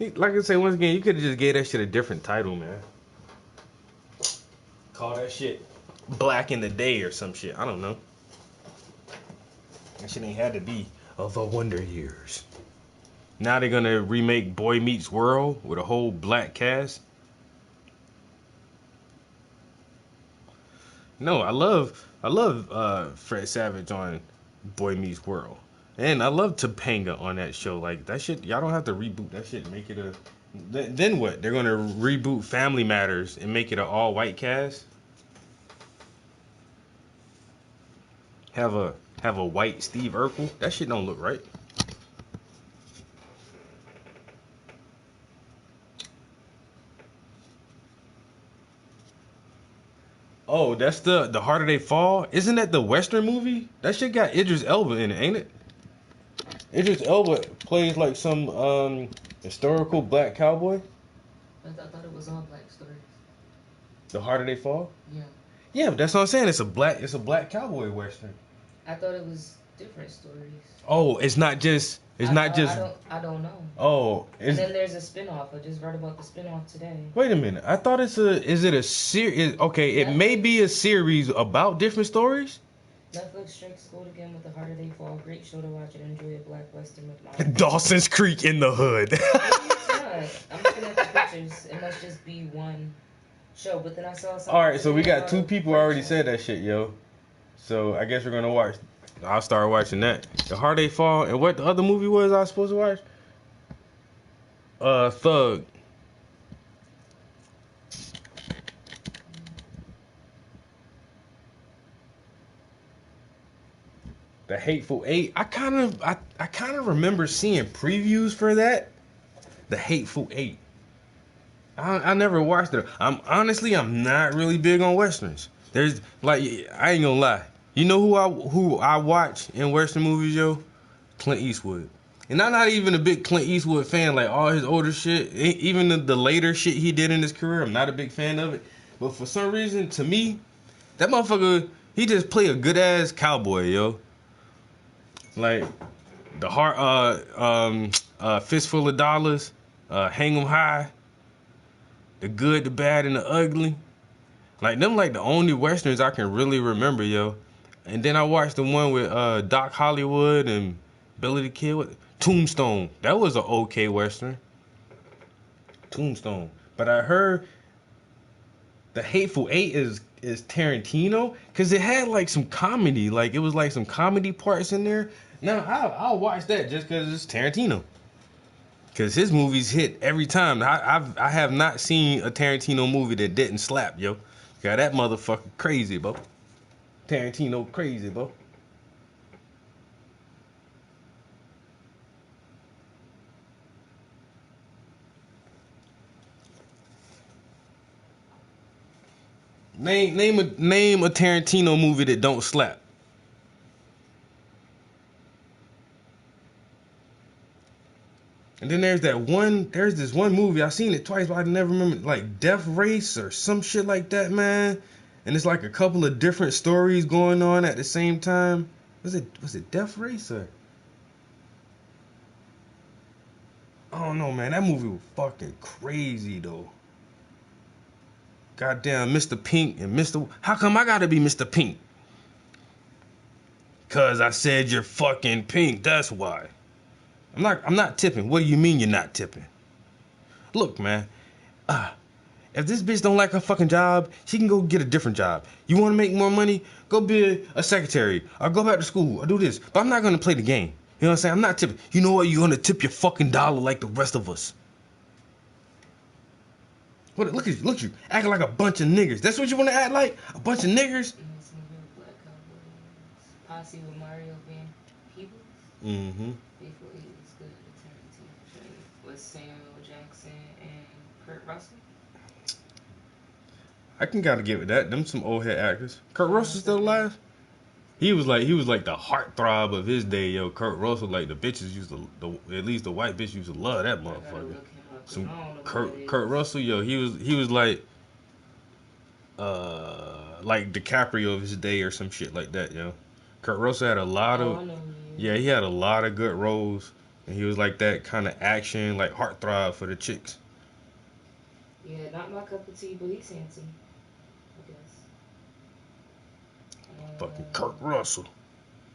like I say, once again, you could have just gave that shit a different title, man. Call that shit Black in the Day or some shit. I don't know. That shit ain't had to be of the Wonder Years. Now they're gonna remake Boy Meets World with a whole black cast. No, I love Fred Savage on Boy Meets World. And I love Topanga on that show. Like that shit, y'all don't have to reboot that shit and make it a. Then what? They're gonna reboot Family Matters and make it an all-white cast. Have a white Steve Urkel. That shit don't look right. Oh, that's the Harder They Fall. Isn't that the Western movie? That shit got Idris Elba in it, ain't it? Idris Elba plays like some historical black cowboy. I thought it was all black stories. The Harder They Fall. Yeah. Yeah, but that's what I'm saying. It's a black cowboy western. I thought it was different stories. Oh, it's not just. I don't know. Oh, and then there's a spinoff. I just read about the spinoff today. Wait a minute. I thought is it a series? Okay, it Netflix. may be a series about different stories. Netflix strikes gold again with The Harder They Fall. Great show to watch and enjoy a black western with modern. Dawson's Creek in the hood. Maybe it's not. I'm looking at the pictures. It must just be one show. But then I saw something. All right, so we got two about people French already show. said that shit, yo. So I guess we're gonna watch. I'll start watching that. The Harder They Fall, and what the other movie was I was supposed to watch? Thug. The Hateful Eight. I kind of remember seeing previews for that. The Hateful Eight. I never watched it. I'm not really big on westerns. There's like I ain't gonna lie. You know who I watch in western movies, yo? Clint Eastwood. And I'm not even a big Clint Eastwood fan. Like all his older shit, even the later shit he did in his career, I'm not a big fan of it. But for some reason, to me, that motherfucker, he just play a good ass cowboy, yo. Like the Fistful of Dollars, Hang 'Em High, The Good, the Bad, and the Ugly. Like them, like the only westerns I can really remember, yo. And then I watched the one with Doc Hollywood and Billy the Kid with Tombstone. That was an okay western. Tombstone. But I heard The Hateful Eight is Tarantino because it had like some comedy. Like it was like some comedy parts in there. Now I'll watch that just because it's Tarantino. Because his movies hit every time. I have not seen a Tarantino movie that didn't slap, yo. Got that motherfucker crazy, bro. Tarantino crazy, bro. Name a Tarantino movie that don't slap. And then there's this one movie, I've seen it twice, but I never remember, like Death Race or some shit like that, man. And it's like a couple of different stories going on at the same time. Was it Death Race or? I don't know, man. That movie was fucking crazy though. Goddamn Mr. Pink and Mr. How come I gotta be Mr. Pink? Cause I said you're fucking pink, that's why. I'm not tipping. What do you mean you're not tipping? Look, man. If this bitch don't like her fucking job, she can go get a different job. You want to make more money? Go be a secretary. Or go back to school. Or do this. But I'm not going to play the game. You know what I'm saying? I'm not tipping. You know what? You're going to tip your fucking dollar like the rest of us. What? Look at you. Acting like a bunch of niggers. That's what you want to act like? A bunch of niggers? Black Cowboys. Posse with Mario Van Peebles. Mm-hmm. Hateful Eight is good. Tarantino with Samuel Jackson and Kurt Russell. I can gotta get with that. Them some old head actors. Kurt Russell still alive? He was like the heartthrob of his day, yo. Kurt Russell, like the bitches used to, at least the white bitch used to love that motherfucker. Some Kurt Russell, yo, he was like DiCaprio of his day or some shit like that, yo. Kurt Russell had a lot of, yeah, he had a lot of good roles, and he was like that kind of action, like heartthrob for the chicks. Yeah, not my cup of tea, but he's handsome, I guess. Fucking Kurt Russell.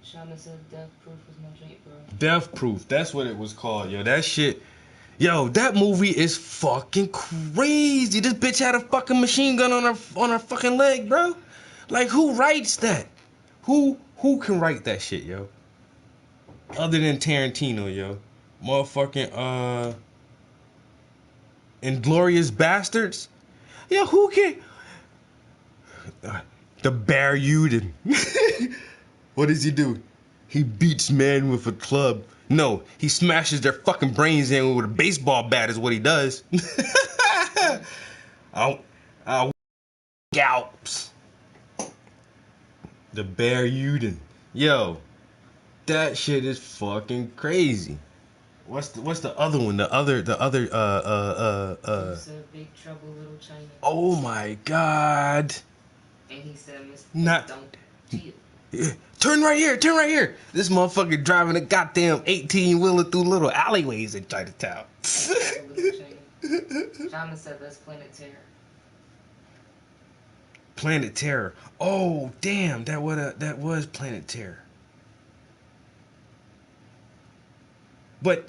Shaman said Death Proof was my joint, bro. Death Proof. That's what it was called, yo. That shit. Yo, that movie is fucking crazy. This bitch had a fucking machine gun on her fucking leg, bro. Like, who writes that? Who can write that shit, yo? Other than Tarantino, yo. Motherfucking Inglourious Bastards. Yo, who can? The Bear Uden. What does he do? He beats men with a club. No, he smashes their fucking brains in with a baseball bat is what he does. Scalps. The Bear Uden. Yo, that shit is fucking crazy. What's the other one? The other He said Big Trouble Little China. Oh my god. And he said Mr. Not Don't Chill. Turn right here, turn right here. This motherfucker driving a goddamn 18-wheeler through little alleyways in Chinatown. Shaman said that's Planet Terror. Planet Terror. Oh damn, that was Planet Terror. But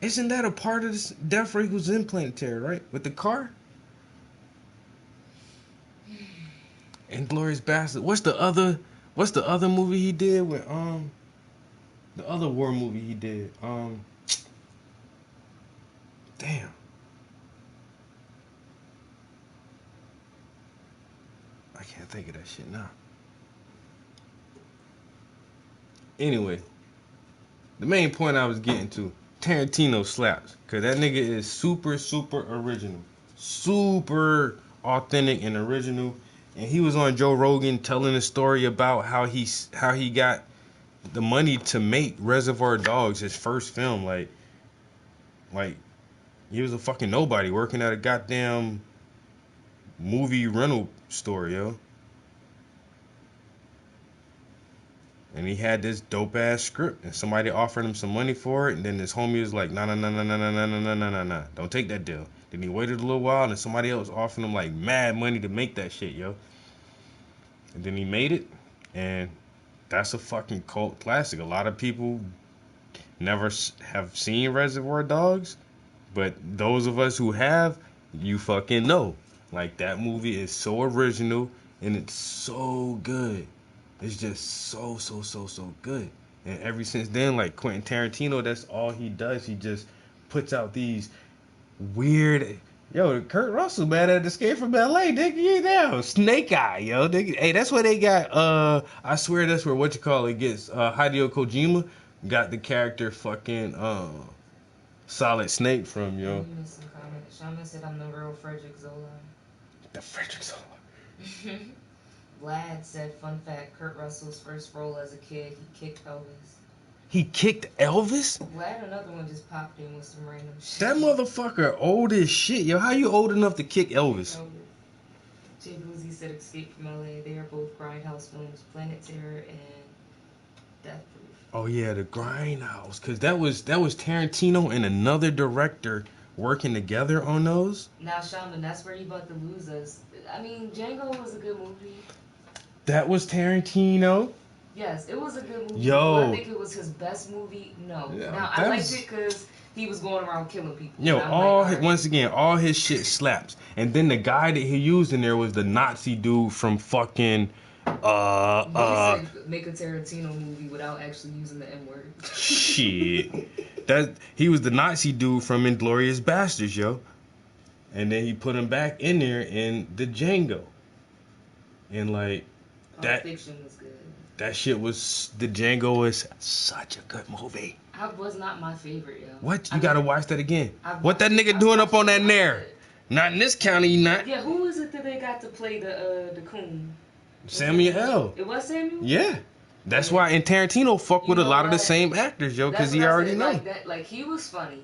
isn't that a part of this? Death Ray was in Planet Terror, right? With the car? Inglourious Bastard. What's the other movie he did with the other war movie he did? Damn. I can't think of that shit now. Anyway, the main point I was getting to, Tarantino slaps. Cause that nigga is super original. Super authentic and original. And he was on Joe Rogan telling a story about how he got the money to make Reservoir Dogs, his first film. Like he was a fucking nobody working at a goddamn movie rental store, yo. And he had this dope ass script, and somebody offered him some money for it, and then his homie was like, nah, don't take that deal. Then he waited a little while, and somebody else offered him like mad money to make that shit, yo. And then he made it, and that's a fucking cult classic. A lot of people never have seen Reservoir Dogs, but those of us who have, you fucking know. Like, that movie is so original, and it's so good. It's just so good. And ever since then, like Quentin Tarantino, that's all he does. He just puts out these weird. Yo, Kurt Russell, man, at Escape from LA, nigga, you know, Snake Eye, yo, nigga. Hey, that's where they got. I swear that's where gets. Hideo Kojima got the character fucking Solid Snake from, yo. You missed some comments. Shaman said I'm the real Frederick Zola. The Frederick Zola. Vlad said, fun fact, Kurt Russell's first role as a kid, he kicked Elvis. He kicked Elvis? Vlad, another one, just popped in with some random shit. That motherfucker old as shit, yo. How you old enough to kick Elvis? Jay Boozy said Escape from LA. They are both Grindhouse films, Planet Terror and Death Proof. Oh yeah, the Grindhouse. Cause that was Tarantino and another director working together on those. Now, Shaman, that's where you about to lose us. I mean, Django was a good movie. That was Tarantino. Yes, it was a good movie. Yo. Do I think it was his best movie? No. Yeah, now, I liked it because he was going around killing people. Yo, once again, all his shit slaps. And then the guy that he used in there was the Nazi dude from fucking He said make a Tarantino movie without actually using the N word. Shit. He was the Nazi dude from Inglourious Bastards, yo. And then he put him back in there in the Django. And like that Fiction was good. That shit was the Django is such a good movie. It was not my favorite, yo. What? You gotta watch that again. What that nigga doing up on that nair? Not in this county, not. Yeah, who was it that they got to play the coon? Samuel L. It was Samuel? Yeah. That's why and Tarantino fuck with a lot of the same actors, yo, because he already know. Like he was funny.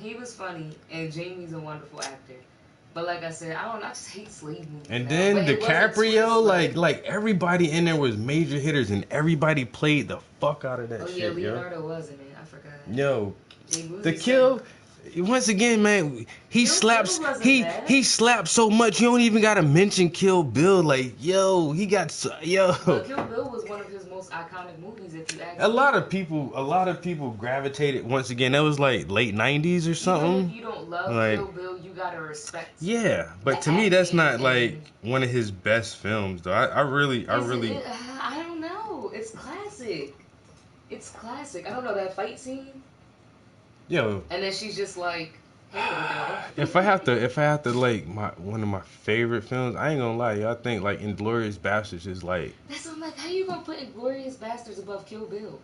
He was funny, and Jamie's a wonderful actor. But like I said, I just hate slave movies. And then DiCaprio, like everybody in there was major hitters, and everybody played the fuck out of that shit, Leonardo was in it. I forgot. Yo, the kill Once again, man, he Kill slaps. Bill wasn't He bad. he slaps so much. You don't even gotta mention Kill Bill. Like, yo, he got yo. But Kill Bill was one of his most iconic movies, if you ask me. A lot of people gravitated. Once again, that was like late '90s or Even something. if you don't love Like, Kill Bill, you gotta respect. yeah, but the to me, that's not acting like and- one of his best films, though. I really. I don't know. It's classic. It's classic. I don't know that fight scene, Yo, and then she's just like, "Hey, little girl." if I have to like one of my favorite films, I ain't gonna lie, yo, I think like Inglourious Basterds is like. That's what I'm like. How you gonna put Inglourious Basterds above Kill Bill?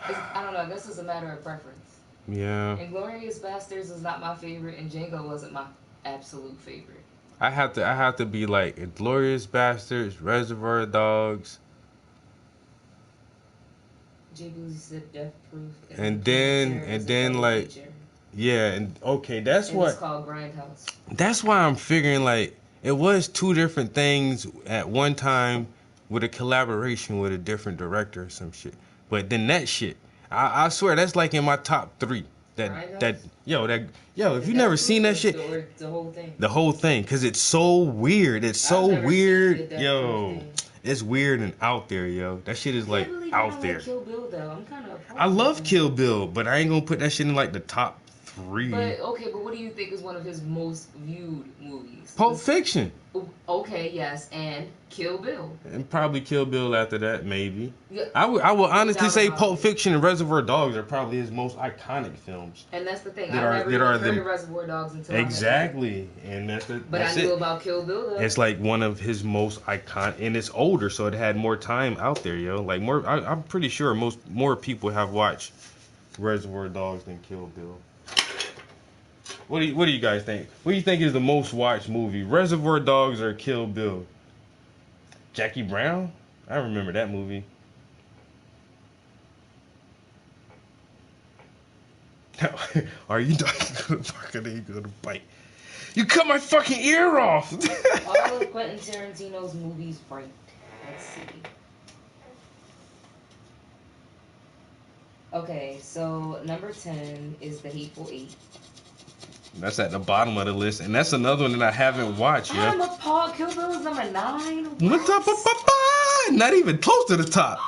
I don't know. I guess it's a matter of preference. Yeah. Inglourious Basterds is not my favorite, and Django wasn't my absolute favorite. I have to be like Inglourious Basterds, Reservoir Dogs, Jay Boozy said Death Proof. and then like yeah, and okay, that's and what it's called Grindhouse. that's why I'm figuring like it was two different things at one time with a collaboration with a different director or some shit. But then that shit, I swear that's like in my top 3. That if you never seen that shit, The whole thing. the whole thing, cause it's so weird. It's so I've never weird, seen the Death yo. Proof thing. It's weird and out there, yo. That shit is like I can't believe out don't there. Like Kill Bill though. I'm kind of. I love Kill Bill, but I ain't gonna put that shit in like the top 3. But okay, but what do you think is one of his most viewed movies? Pulp Fiction. Okay, yes, and Kill Bill. And probably Kill Bill after that, maybe. Yeah. I would honestly Without say a doubt. Pulp Fiction and Reservoir Dogs are probably his most iconic films. And that's the thing. That I are- never that even are heard the- of Reservoir Dogs until Exactly, and that's But I knew it. about Kill Bill though. It's like one of his most iconic, and it's older, so it had more time out there, yo. Like more, I'm pretty sure more people have watched Reservoir Dogs than Kill Bill. What do you guys think? What do you think is the most watched movie, Reservoir Dogs or Kill Bill? Jackie Brown? I remember that movie. Are you gonna bark or are you gonna bite? You cut my fucking ear off! All of Quentin Tarantino's movies ranked. Let's see. Okay, so number 10 is The Hateful Eight. That's at the bottom of the list, and that's another one that I haven't watched yet. I'm appalled. Kill Bill is number 9. What's up? Not even close to the top.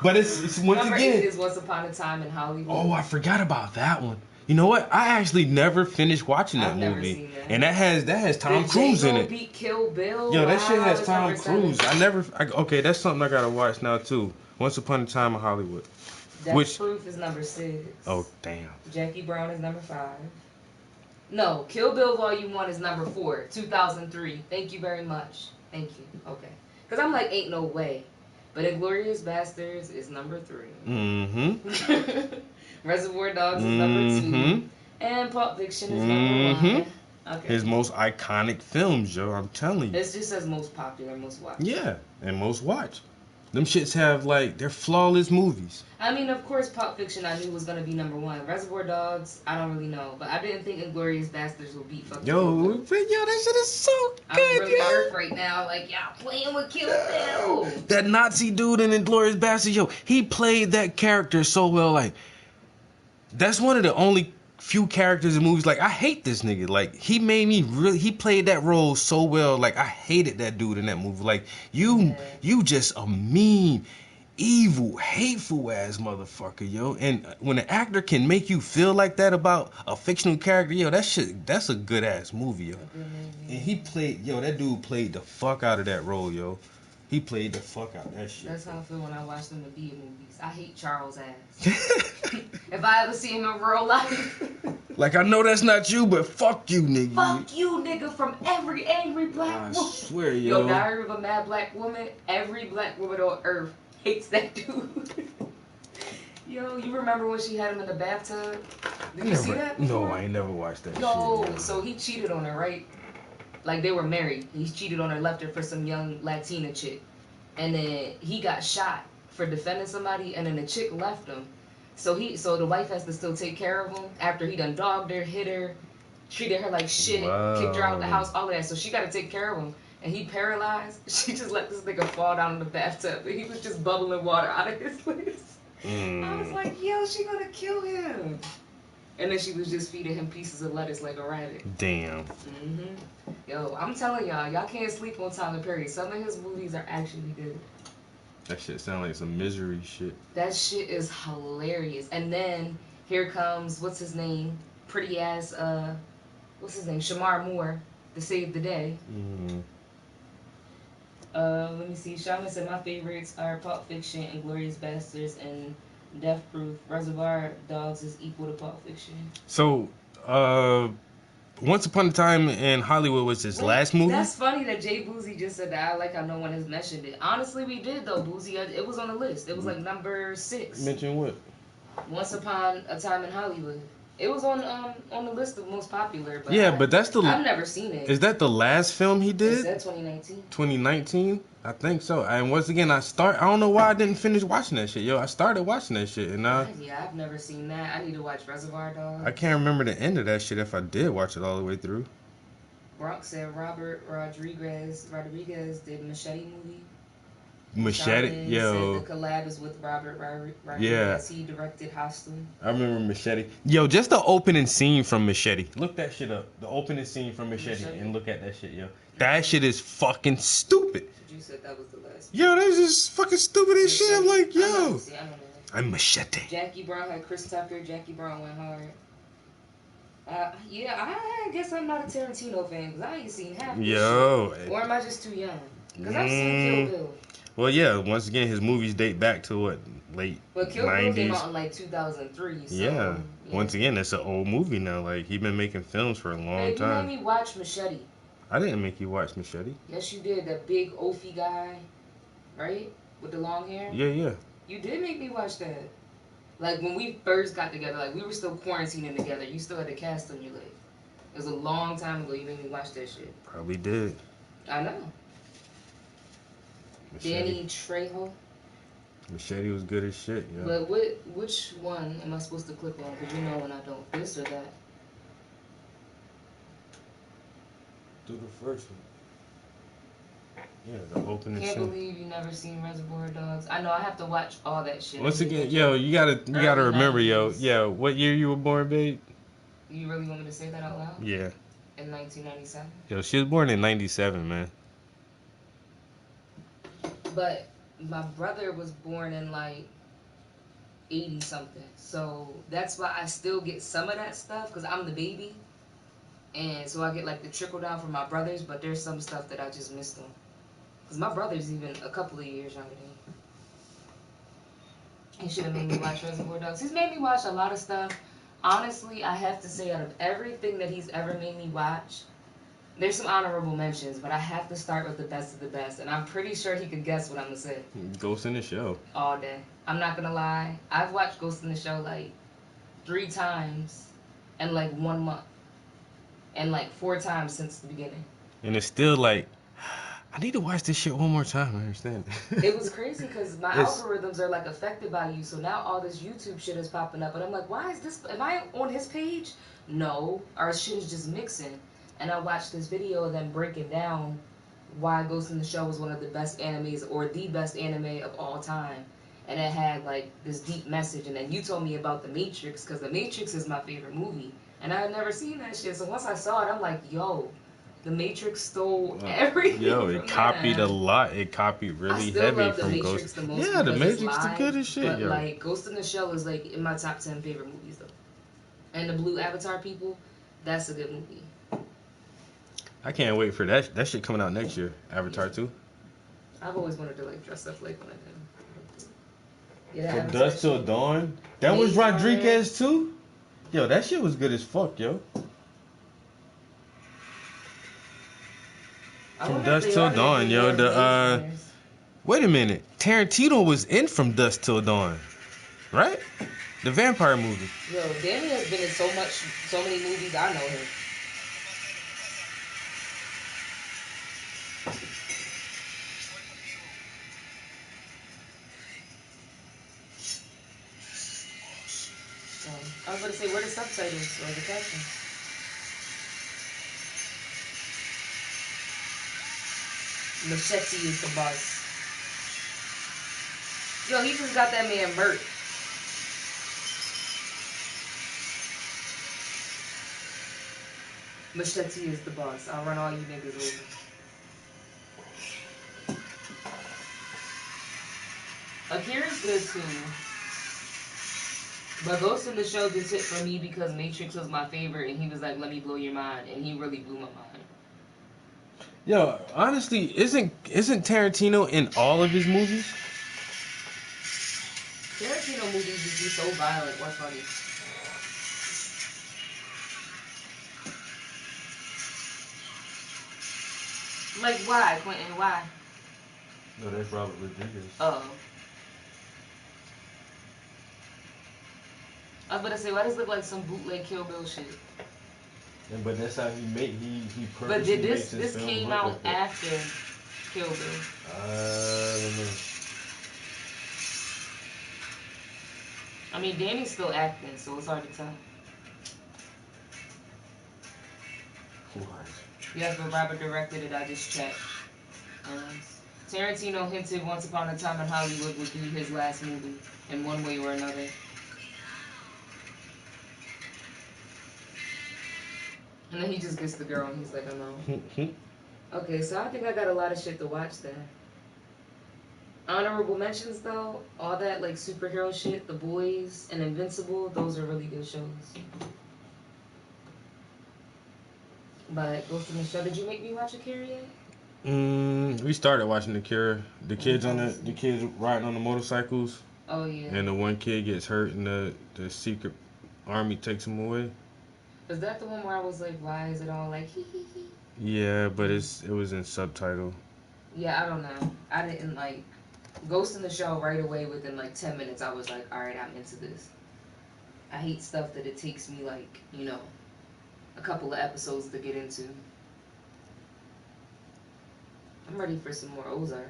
But it's once Number again. 8 is Once Upon a Time in Hollywood. Oh, I forgot about that one. You know what? I actually never finished watching that I've never movie, seen that. and that has Tom Did Cruise in Django it. beat Kill Bill? Yo, that shit Wow, has it's Tom number 7. Cruise. Okay, that's something I gotta watch now too. Once Upon a Time in Hollywood. Death Proof is number 6. Oh damn. Jackie Brown is number 5. No, Kill Bill Volume 1 is number 4, 2003. Thank you very much. Thank you. Okay. Because I'm like, ain't no way. But Inglourious Basterds is number 3. Mm-hmm. Reservoir Dogs is number 2. And Pulp Fiction is number 1. Okay. His most iconic films, yo. I'm telling you. It just says most popular, most watched. Yeah, and most watched. Them shits have like they're flawless movies. I mean, of course, Pulp Fiction I knew was gonna be number 1. Reservoir Dogs, I don't really know, but I didn't think Inglourious Basterds would beat fucking Kill Bill. That shit is so good, I'm really hurt right now. Like, y'all playing with Kill Bill. That Nazi dude in Inglourious Basterds, yo, he played that character so well. Like, that's one of the only few characters in movies. Like, I hate this nigga. Like, he played that role so well. Like, I hated that dude in that movie. Like, you just a mean, evil, hateful ass motherfucker, yo. And when an actor can make you feel like that about a fictional character, yo, that's a good ass movie, yo. And that dude played the fuck out of that role, yo. He played the fuck out of that shit. That's how I feel when I watch them Medea movies. I hate Charles ass. If I ever see him in real life. Like, I know that's not you, but fuck you, nigga. Fuck you, nigga, from every angry black I woman. swear, yo. Yo, Diary of a Mad Black Woman, every black woman on earth hates that dude. Yo, you remember when she had him in the bathtub? Did you see that before? No, I ain't never watched that No, shit. so he cheated on her, right? Like, they were married. He cheated on her, left her for some young Latina chick. And then he got shot for defending somebody, and then the chick left him. So the wife has to still take care of him after he done dogged her, hit her, treated her like shit, kicked her out of the house, all of that. So she got to take care of him. And he paralyzed. She just let this nigga fall down in the bathtub, and he was just bubbling water out of his face. I was like, yo, she gonna kill him. And then she was just feeding him pieces of lettuce like a rabbit. Damn. Yo, I'm telling y'all can't sleep on Tyler Perry. Some of his movies are actually good. That shit sound like some misery shit. That shit is hilarious. And then here comes what's his name? Pretty ass what's his name? Shamar Moore to save the day. Let me see. Shaman said my favorites are Pulp Fiction, Inglourious Basterds, and Death Proof. Reservoir Dogs is equal to Pulp Fiction. So, Once Upon a Time in Hollywood was his last movie? That's funny that Jay Boozy just said that. I like how no one has mentioned it. Honestly, we did though, Boozy. It was on the list. It was like number 6. Mention what? Once Upon a Time in Hollywood. It was on the list of most popular. But yeah, but that's the. I've never seen it. Is that the last film he did? Is that 2019? 2019, I think so. And once again, I don't know why I didn't finish watching that shit, yo. I started watching that shit, and yeah, I've never seen that. I need to watch Reservoir Dogs. I can't remember the end of that shit if I did watch it all the way through. Bronx said Robert Rodriguez did Machete movie. Machete, Shaman yo. said the collab is with Robert Rodriguez. Yeah. He directed Hostel. I remember Machete. Yo, just the opening scene from Machete. Look that shit up. The opening scene from Machete. And look at that shit, yo. That shit is fucking stupid. You said that was the last. Yo, that's just fucking stupid as shit. I'm like, yo. I don't know. I'm Machete. Jackie Brown had Chris Tucker. Jackie Brown went hard. Yeah, I guess I'm not a Tarantino fan because I ain't seen half this shit. Or am I just too young? Because I've seen Kill Bill. Well, yeah, once again, his movies date back to what, late 90s? But Kill Bill came out in like 2003. So, yeah. Once again, it's an old movie now. Like, he been making films for a long time. You made me watch Machete. I didn't make you watch Machete. Yes, you did. That big Oafy guy, right? With the long hair? Yeah. You did make me watch that. Like, when we first got together, like, we were still quarantining together. You still had the cast on your leg. It was a long time ago you made me watch that shit. Probably did. I know. Machete. Danny Trejo. Machete was good as shit, yeah. But which one am I supposed to click on? Because you know when I don't. This or that? Do the first one. Yeah, the opening Can't scene. believe you never seen Reservoir Dogs. I know I have to watch all that shit. Once again, yo, you gotta remember, 90s. yo. Yeah, what year you were born, babe? You really want me to say that out loud? Yeah. In 1997. Yo, she was born in 97, man. But my brother was born in like 80 something. So that's why I still get some of that stuff because I'm the baby. And so I get like the trickle down from my brothers, but there's some stuff that I just missed on. Because my brother's even a couple of years younger than me. He should have made me watch Reservoir Dogs. He's made me watch a lot of stuff. Honestly, I have to say out of everything that he's ever made me watch, there's some honorable mentions, but I have to start with the best of the best. And I'm pretty sure he could guess what I'm going to say. Ghost in the Shell. All day. I'm not going to lie. I've watched Ghost in the Shell like 3 times in like 1 month. And like 4 times since the beginning. And it's still like, I need to watch this shit one more time. I understand. It was crazy because my algorithms are like affected by you. So now all this YouTube shit is popping up. And I'm like, why is this? Am I on his page? No. Our shit is just mixing. And I watched this video of them breaking down why Ghost in the Shell was one of the best animes or the best anime of all time. And it had like this deep message. And then you told me about The Matrix because The Matrix is my favorite movie. And I had never seen that shit. So once I saw it, I'm like, yo, The Matrix stole everything. Yo, it copied a lot. It copied really heavy from Ghost. The most yeah, The Matrix the good as shit, but yo. Like Ghost in the Shell is like in my top 10 favorite movies though. And the Blue Avatar people, that's a good movie. I can't wait for that. That shit coming out next year. Avatar 2. I've always wanted to like dress up like one of them. Yeah, From Dusk Till Dawn. That was Rodriguez too. Yo, that shit was good as fuck, yo. From Dusk Till Dawn, yo. Wait a minute. Tarantino was in From Dusk Till Dawn, right? The vampire movie. Yo, Danny has been in so many movies. I know him. I was going to say, where are the subtitles or the captions? Machete is the boss. Yo, he just got that man murked. Machete is the boss. I'll run all you niggas over. Akira's good too. But Ghost in the Shell just hit for me because Matrix was my favorite and he was like, let me blow your mind. And he really blew my mind. Yo, honestly, isn't Tarantino in all of his movies? Tarantino movies just be so violent. What's funny? Like, why, Quentin? Why? No, that's Robert Rodriguez. Oh. I was about to say, why does it look like some bootleg Kill Bill shit? And, but that's how he But purposely did makes this his films came look out like that. after Kill Bill? I don't know. I mean, Danny's still acting, so it's hard to tell. What? Yes, but Robert directed it. I just checked. Tarantino hinted Once Upon a Time in Hollywood would be his last movie in one way or another. And then he just gets the girl and he's like, I'm out. Okay, so I think I got a lot of shit to watch there. Honorable mentions though, all that like superhero shit, The Boys and Invincible, those are really good shows. But Ghost in the Shell, did you make me watch Akira yet? We started watching the Cure. The kids riding on the motorcycles. Oh yeah. And the one kid gets hurt and the secret army takes him away. Is that the one where I was like, why is it all like hee hee hee? Yeah, but it was in subtitle. Yeah, I don't know. I didn't like Ghost in the Shell right away. Within like 10 minutes, I was like, all right, I'm into this. I hate stuff that it takes me like, you know, a couple of episodes to get into. I'm ready for some more Ozark.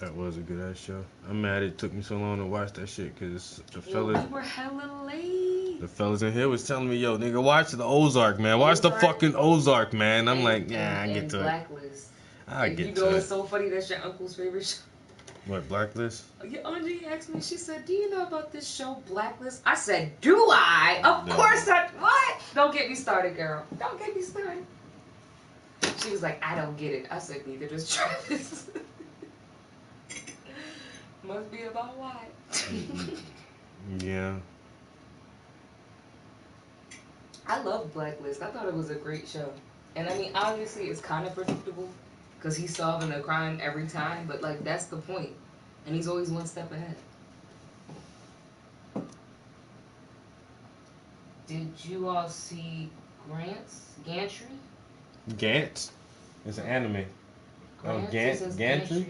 That was a good ass show. I'm mad it took me so long to watch that shit because We were hella late. The fellas in here was telling me, yo, nigga, watch the Ozark, man. Watch the fucking Ozark, man. I'm like, yeah, I get to Blacklist. I get to it. You know, it's so funny that's your uncle's favorite show. What, Blacklist? Yeah, Angie asked me, she said, do you know about this show, Blacklist? I said, do I? Of course I... What? Don't get me started, girl. Don't get me started. She was like, I don't get it. I said, neither does Travis. Must be about why. Yeah. I love Blacklist. I thought it was a great show. And I mean, obviously, it's kind of predictable because he's solving a crime every time, but like, that's the point. And he's always one step ahead. Did you all see Gantry? Gantz? It's an anime. Gantry?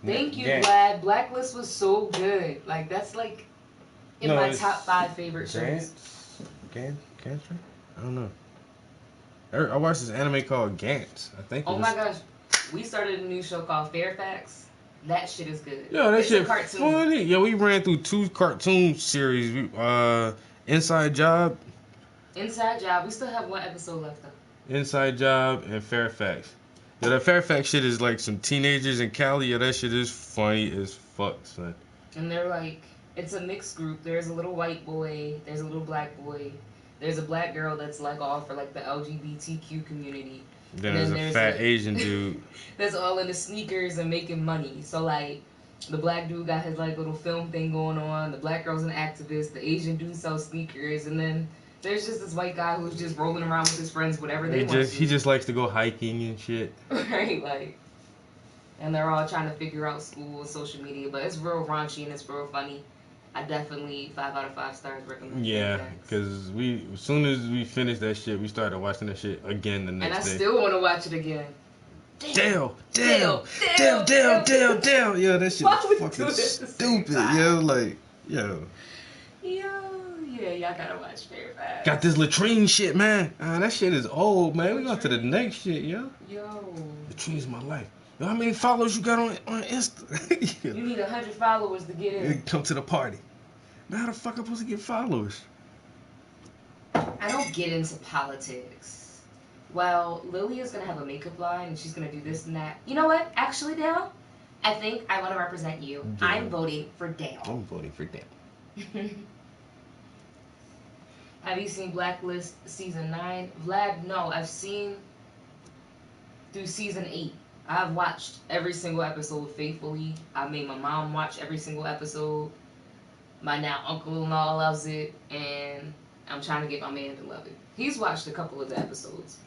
Thank you, Gantz. Vlad. Blacklist was so good. Like, that's like in my top 5 favorite shows. Gantry? I don't know. I watched this anime called Gantz. I think. Oh my gosh, we started a new show called Fairfax. That shit is good. Yo, that shit funny. Yo, we ran through 2 cartoon series. Inside Job. Inside Job. We still have 1 episode left though. Inside Job and Fairfax. Yo, that Fairfax shit is like some teenagers in Cali. Yo, that shit is funny as fuck, son. And they're like, it's a mixed group. There's a little white boy. There's a little black boy. There's a black girl that's like all for like the LGBTQ community. Then there's a fat Asian dude that's all into sneakers and making money. So like, the black dude got his like little film thing going on. The black girl's an activist. The Asian dude sells sneakers, and then there's just this white guy who's just rolling around with his friends, whatever they want to do. He just likes to go hiking and shit. Right, like, and they're all trying to figure out school and social media, but it's real raunchy and it's real funny. I definitely 5 out of 5 stars recommend. Yeah, because as soon as we finished that shit, we started watching that shit again the next day. And I still want to watch it again. Dale. Yeah, that shit is fucking stupid. Yo, like, yo. Yeah, y'all gotta watch Fairfax. Got this latrine shit, man. That shit is old, man. We going to the next shit, yo. Latrine's my life. Yo, how many followers you got on Insta? You need 100 followers to get in. Come to the party. Now how the fuck I'm supposed to get followers? I don't get into politics. Well, Lily is going to have a makeup line and she's going to do this and that. You know what? Actually, Dale, I think I want to represent you. I'm voting for Dale. I'm voting for Dale. Have you seen Blacklist season 9? Vlad, no, I've seen through season 8. I've watched every single episode faithfully. I made my mom watch every single episode. My now uncle-in-law loves it, and I'm trying to get my man to love it. He's watched a couple of the episodes.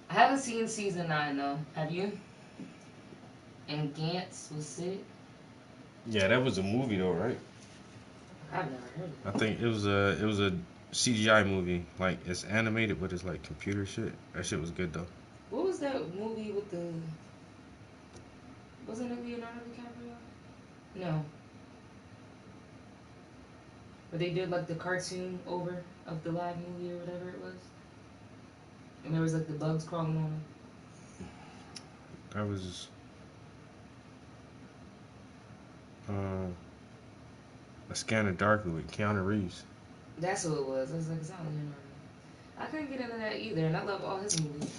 I haven't seen season 9 though. Have you? And Gantz was it? Yeah, that was a movie though, right? I've never heard I of it. think it was a CGI movie. Like it's animated, but it's like computer shit. That shit was good though. What was that movie with the? Wasn't it Leonardo DiCaprio? No, but they did like the cartoon over of the live movie or whatever it was, and there was like the bugs crawling on him. That was uh, A Scanner Darkly with Keanu Reeves. That's who it was. I was like, it's not Leonardo. I couldn't get into that either, and I love all his movies.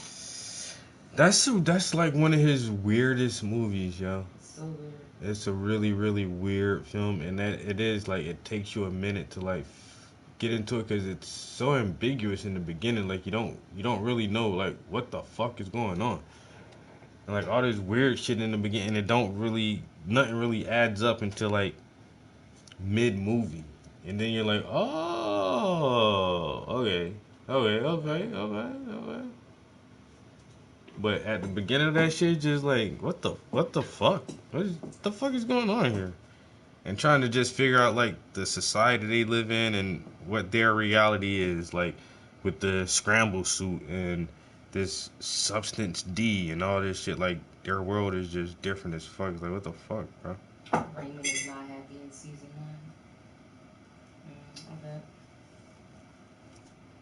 That's like one of his weirdest movies, yo. It's so weird. It's a really really weird film, and that it is like it takes you a minute to like get into it because it's so ambiguous in the beginning. Like you don't really know like what the fuck is going on, and like all this weird shit in the beginning. It don't really nothing really adds up until like mid movie, and then you're like, oh, okay. But at the beginning of that shit, just like, what the fuck? What the fuck is going on here? And trying to just figure out like the society they live in and what their reality is, like with the scramble suit and this substance D and all this shit. Like their world is just different as fuck. It's like what the fuck, bro? Raymond is not happy in season 9. I bet.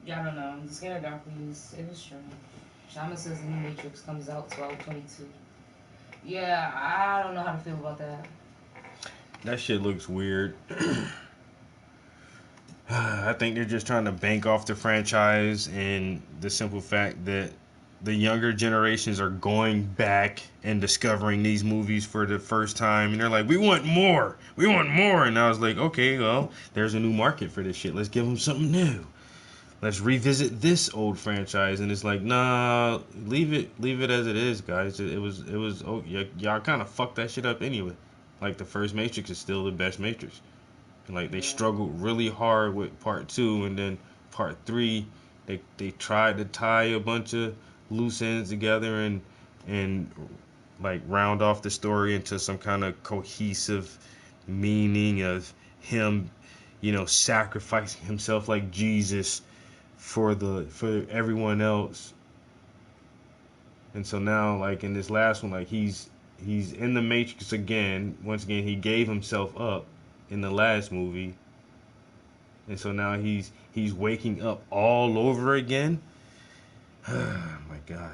Yeah, I don't know. The Scanner Darkly it was strange. Shaman says the new Matrix comes out 12/22. Yeah, I don't know how to feel about that. That shit looks weird. I think they're just trying to bank off the franchise and the simple fact that the younger generations are going back and discovering these movies for the first time, and they're like, "We want more, we want more." And I was like, "Okay, well, there's a new market for this shit. Let's give them something new. Let's revisit this old franchise." And it's like, nah, leave it as it is, guys. It was. Oh, y'all kind of fucked that shit up anyway. Like the first Matrix is still the best Matrix. Like they Yeah. struggled really hard with part two, and then part three, they tried to tie a bunch of loose ends together and like round off the story into some kind of cohesive meaning of him, sacrificing himself like Jesus for everyone else. And so now, like in this last one, like he's in the Matrix again. Once again, he gave himself up in the last movie, and so now he's waking up all over again. Oh my god.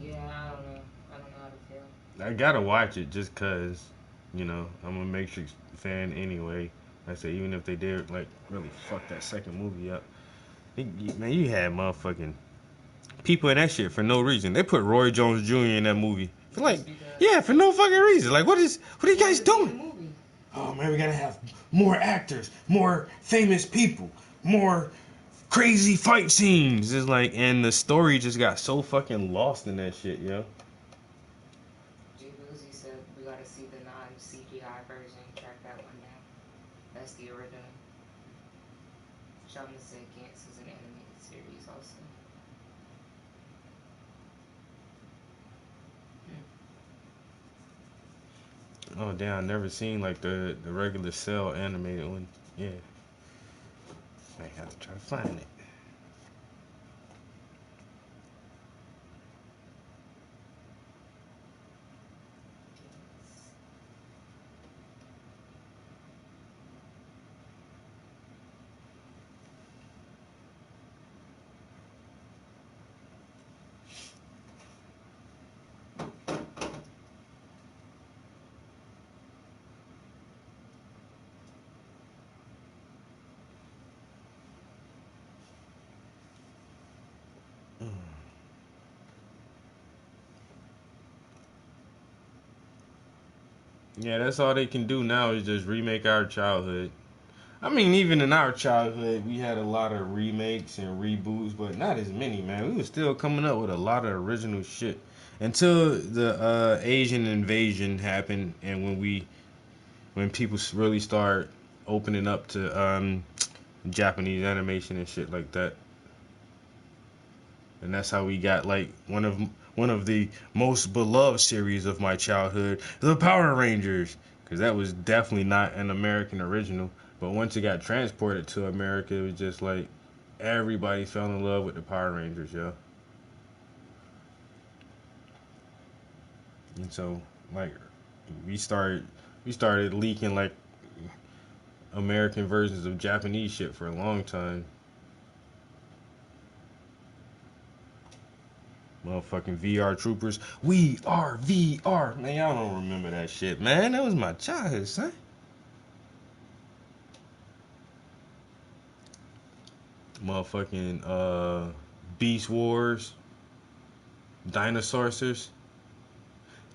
Yeah, I don't know. I don't know how to feel. I gotta watch it just cause, I'm a Matrix fan anyway. I say even if they did like really fuck that second movie up, man, you had motherfucking people in that shit for no reason. They put Roy Jones Jr. in that movie for like, yeah, for no fucking reason. Like, what are you guys doing? Oh man, we gotta have more actors, more famous people, more crazy fight scenes. It's like, and the story just got so fucking lost in that shit, yo. J Boozy said we gotta see the non CGI version. Track that one down. That's the original. Shaman said Gantz is an animated series also. Oh damn, I never seen like the regular Cell animated one. Yeah, I have to try to find it. Yeah, that's all they can do now is just remake our childhood. I mean, even in our childhood, we had a lot of remakes and reboots, but not as many, man. We were still coming up with a lot of original shit until the Asian invasion happened, and when people really start opening up to Japanese animation and shit like that, and that's how we got like one of the most beloved series of my childhood, the Power Rangers, because that was definitely not an American original. But once it got transported to America, it was just like everybody fell in love with the Power Rangers, yo. And so like we started we started leaking like American versions of Japanese shit for a long time. Motherfucking VR troopers. We are VR. Man, y'all don't remember that shit, man. That was my childhood, son. Motherfucking Beast Wars. Dinosaurs.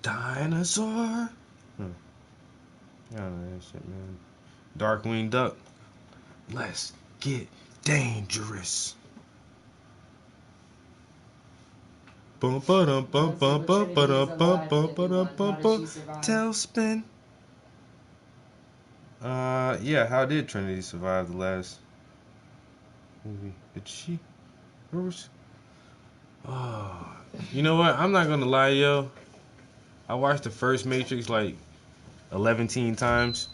Dinosaur. Y'all know that shit, man. Darkwing Duck. Let's get dangerous. Bum ba dum bum bum bum ba dum bum bum ba dum bum bum. Tailspin. Yeah. How did Trinity survive the last movie? Did she? Where was? Oh, you know what? I'm not gonna lie, yo. I watched the first Matrix like 11 times.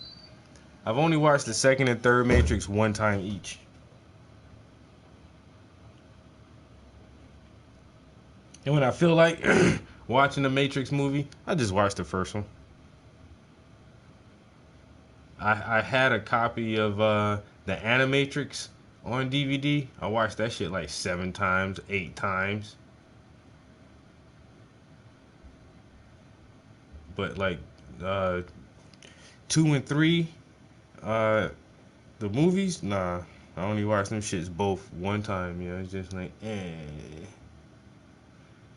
I've only watched the second and third Matrix one time each. And when I feel like watching the Matrix movie, I just watch the first one. I had a copy of the Animatrix on DVD. I watched that shit like 7 times, 8 times. But like uh, 2 and 3, uh, the movies, nah. I only watched them shits both one time. Yeah, it's just like, eh.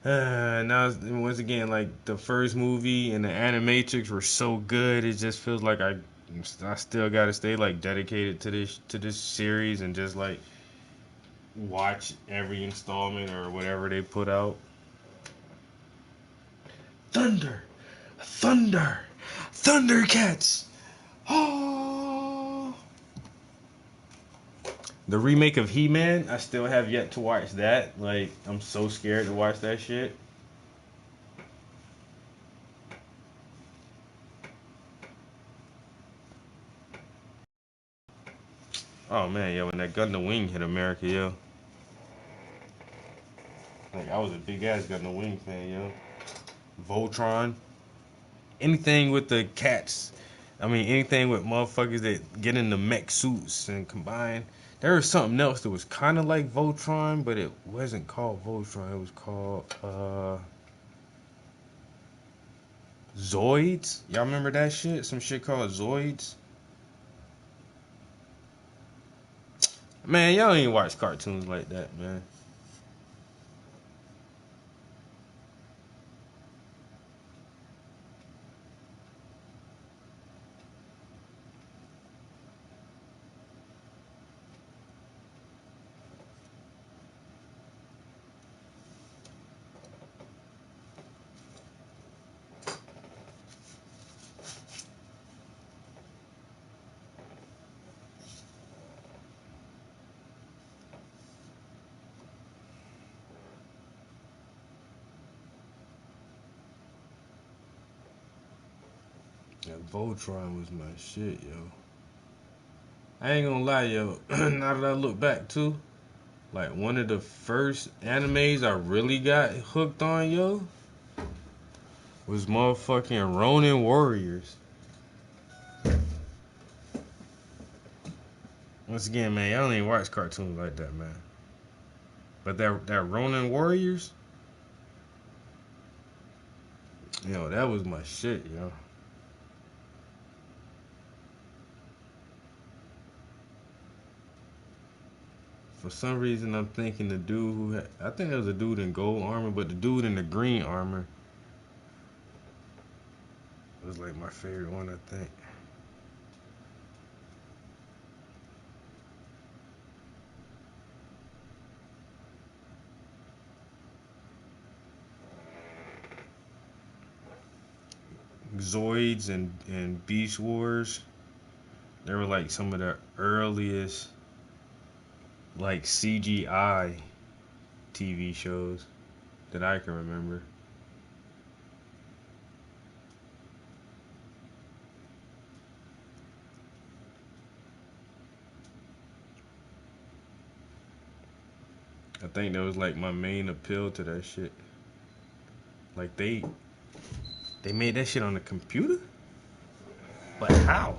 Now once again, like the first movie and the Animatrix were so good, it just feels like I still gotta stay like dedicated to this series and just like watch every installment or whatever they put out. Thunder, thunder, Thundercats. Oh. The remake of He-Man, I still have yet to watch that. Like, I'm so scared to watch that shit. Oh man, yo, when that Gundam Wing hit America, yo. Like, I was a big ass Gundam Wing fan, yo. Voltron. Anything with the cats. I mean, anything with motherfuckers that get in the mech suits and combine. There was something else that was kind of like Voltron, but it wasn't called Voltron. It was called Zoids. Y'all remember that shit? Some shit called Zoids. Man, y'all ain't watch cartoons like that, man. Yeah, Voltron was my shit, yo. I ain't gonna lie, yo. Now that I look back too, like one of the first animes I really got hooked on, yo, was motherfucking Ronin Warriors. Once again, man, y'all ain't watch cartoons like that, man. But that Ronin Warriors, yo, that was my shit, yo. For some reason, I'm thinking the dude I think there was a dude in gold armor, but the dude in the green armor, was like my favorite one, I think. Zoids and Beast Wars. They were like some of the earliest like CGI TV shows that I can remember. I think that was like my main appeal to that shit. Like they made that shit on the computer? But how?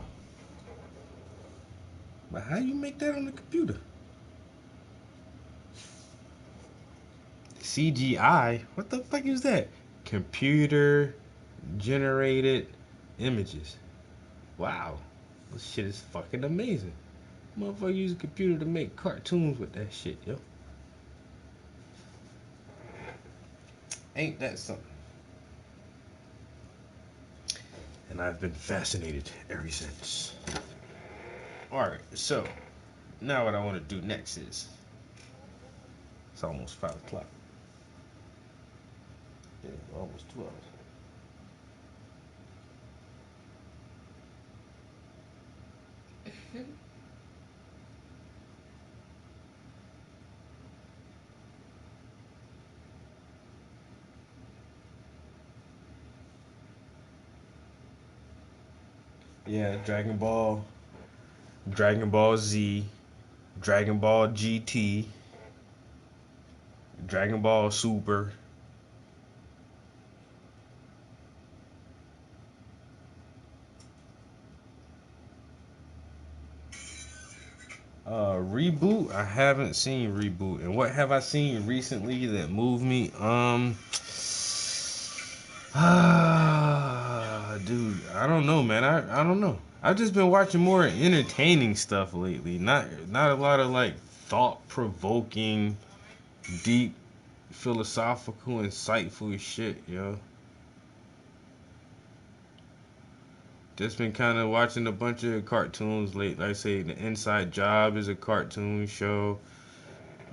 But how you make that on the computer? CGI? What the fuck is that? Computer generated images. Wow. This shit is fucking amazing. Motherfucker use a computer to make cartoons with that shit, yo. Ain't that something? And I've been fascinated ever since. Alright, so now what I want to do next is it's almost 5 o'clock. Yeah, almost 2 hours. Yeah, Dragon Ball Z, Dragon Ball GT, Dragon Ball Super. Reboot. I haven't seen Reboot. And what have I seen recently that moved me? Dude, I don't know, man. I don't know. I've just been watching more entertaining stuff lately. Not a lot of like thought provoking, deep, philosophical, insightful shit, yo. Just been kind of watching a bunch of cartoons late. Like I say, The Inside Job is a cartoon show.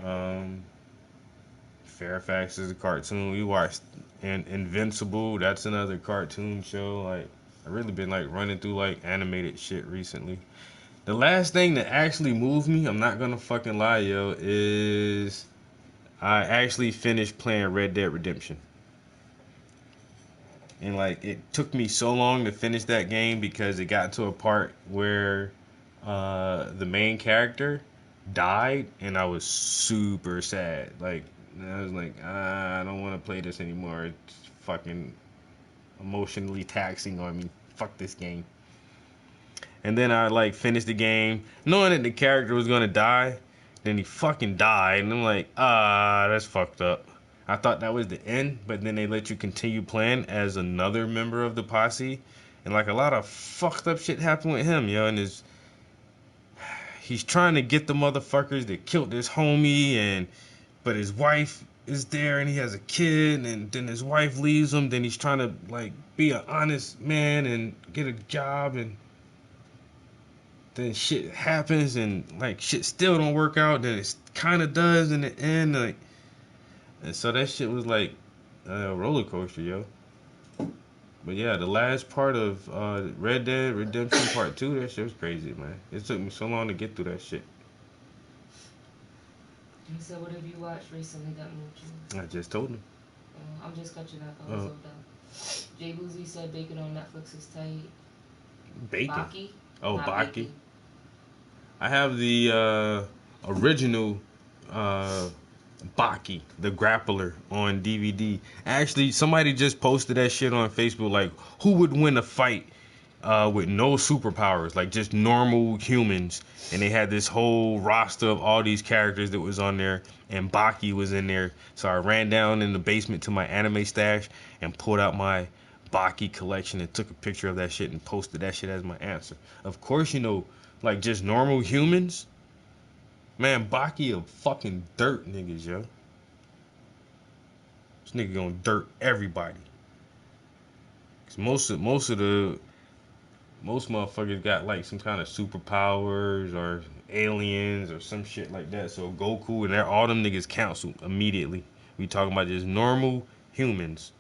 Um, Fairfax is a cartoon. We watched Invincible. That's another cartoon show. Like I really been like running through like animated shit recently. The last thing that actually moved me, I'm not gonna fucking lie, yo, is I actually finished playing Red Dead Redemption. And like it took me so long to finish that game because it got to a part where the main character died and I was super sad. Like I was like, I don't want to play this anymore. It's fucking emotionally taxing on me. Fuck this game. And then I like finished the game knowing that the character was gonna die. Then he fucking died, and I'm like, that's fucked up. I thought that was the end, but then they let you continue playing as another member of the posse, and like a lot of fucked up shit happened with him, yo. And he's trying to get the motherfuckers that killed his homie, but his wife is there, and he has a kid, and then his wife leaves him. Then he's trying to like be an honest man and get a job, and then shit happens, and like shit still don't work out. Then it kind of does in the end, like. And so that shit was like a roller coaster, yo. But yeah, the last part of Red Dead Redemption Part 2, that shit was crazy, man. It took me so long to get through that shit. You said, what have you watched recently that moved you? I just told him. I'm just catching up. I was so done. Jay Boozy said Bacon on Netflix is tight. Bacon? Baki? Oh, Not Baki. Bacon. I have the original Baki, the grappler, on DVD. Actually, somebody just posted that shit on Facebook, like, who would win a fight with no superpowers, like just normal humans, and they had this whole roster of all these characters that was on there, and Baki was in there. So I ran down in the basement to my anime stash and pulled out my Baki collection and took a picture of that shit and posted that shit as my answer. Of course, you know, like just normal humans, man, Baki a fucking dirt niggas, yo. This nigga gonna dirt everybody. 'Cause most motherfuckers got like some kind of superpowers or aliens or some shit like that. So Goku and all them niggas cancel immediately. We talking about just normal humans.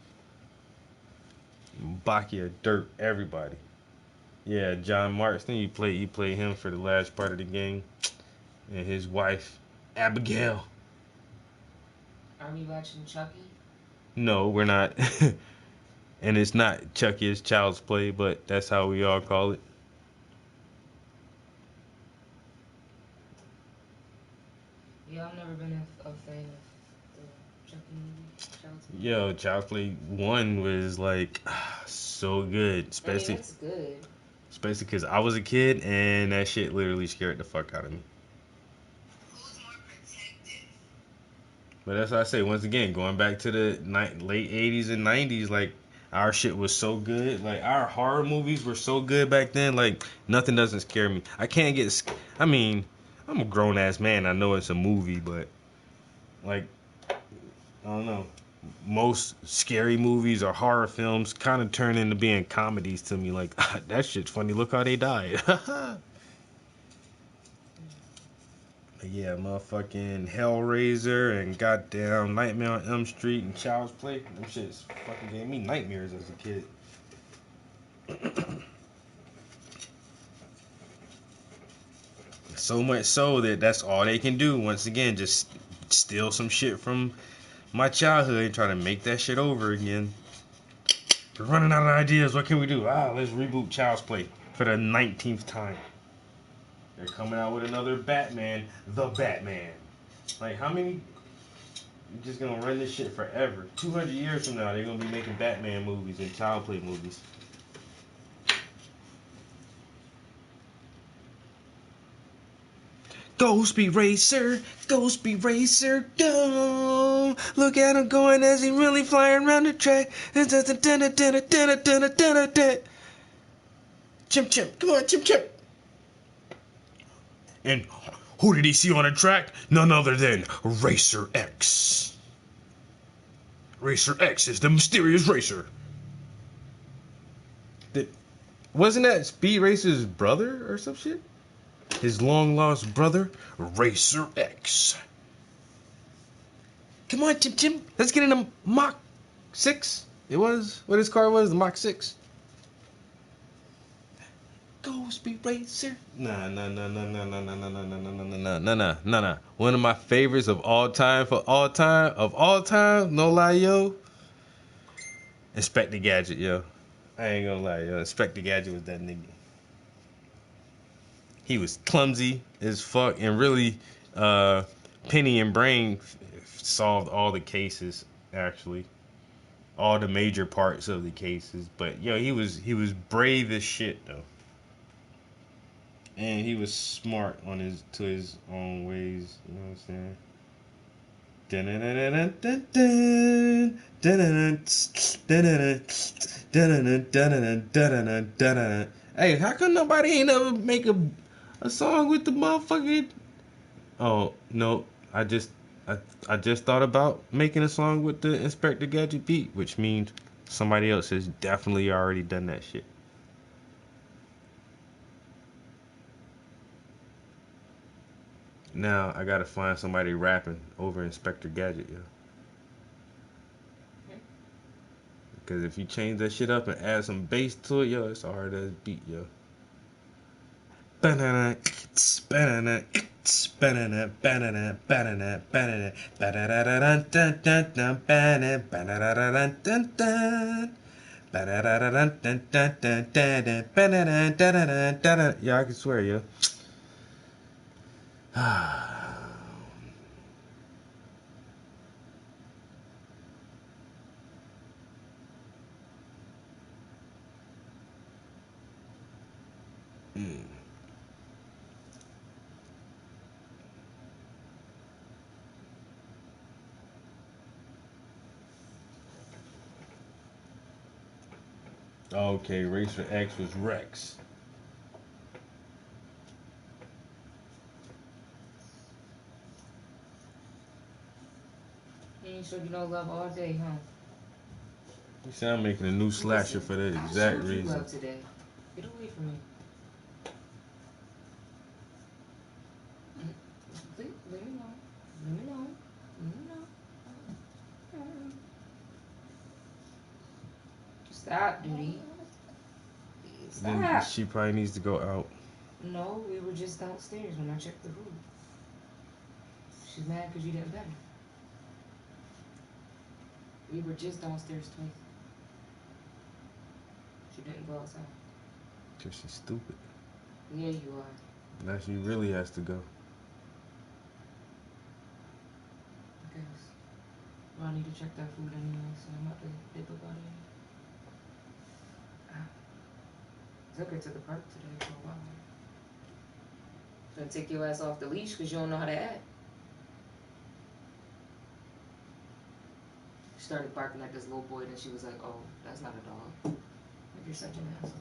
Bakia, Dirt, everybody. Yeah, John Marston. You play him for the last part of the game, and his wife, Abigail. Are we watching Chucky? No, we're not. And it's not Chucky, it's Child's Play, but that's how we all call it. Yeah, I've never been a fan of the Chucky movie. Child's Play. Yo, Child's Play 1 was like so good, I mean, it's good. especially because I was a kid and that shit literally scared the fuck out of me. But that's what I say. Once again, going back to the late 80s and 90s, like, our shit was so good. Like, our horror movies were so good back then. Like, nothing doesn't scare me. I can't get... I mean, I'm a grown-ass man. I know it's a movie, but, like, I don't know. Most scary movies or horror films kind of turn into being comedies to me. Like, that shit's funny. Look how they died. Yeah, motherfucking Hellraiser and goddamn Nightmare on Elm Street and Child's Play. Them shits fucking gave me nightmares as a kid. So much so that that's all they can do. Once again, just steal some shit from my childhood and try to make that shit over again. We're running out of ideas. What can we do? Let's reboot Child's Play for the 19th time. They're coming out with another Batman, The Batman. Like, how many... You're just gonna run this shit forever. 200 years from now, they're gonna be making Batman movies and Child Play movies. Ghost Speed Racer, Ghost Speed Racer, go! Look at him going as he really flying around the track. Chimp, chimp, come on, chimp, chimp. And who did he see on the track? None other than Racer X. Racer X is the mysterious racer. Wasn't that Speed Racer's brother or some shit? His long lost brother, Racer X. Come on, Tim. Let's get in a Mach 6. It was what his car was, the Mach 6. Go Speed Racer. Nah. One of my favorites of all time, no lie, yo. Inspector Gadget, yo. I ain't gonna lie, yo. Inspector Gadget was that nigga. He was clumsy as fuck, and really, Penny and Brain solved all the cases, actually. All the major parts of the cases. But, yo, he was brave as shit, though. And he was smart to his own ways, you know what I'm saying? Hey, how come nobody ain't ever make a song with the motherfucker? Oh no, I just thought about making a song with the Inspector Gadget beat, which means somebody else has definitely already done that shit. Now I gotta find somebody rapping over Inspector Gadget, yo. Because if you change that shit up and add some bass to it, yo, it's a hard ass beat, yo. Yeah, I can swear, yo. Okay, Racer X was Rex. You ain't showed you no love all day, huh? You see, I'm making a new slasher for that exact What you reason. love today? Get away from me. Please, leave me alone. Leave me alone. Leave me alone. Stop, duty. Then Stop. she probably needs to go out. No, we were just downstairs when I checked the room. She's mad because you didn't pet her. We were just downstairs twice. She didn't go outside. Cause she's stupid. Yeah, you are. Now she really has to go. I guess. Well, I need to check that food anyway, so I'm about to dip up out of here. Took her to the park today for a while. Gonna take your ass off the leash because you don't know how to act. She started barking at this little boy, then she was like, oh, that's not a dog. Like, you're such an asshole.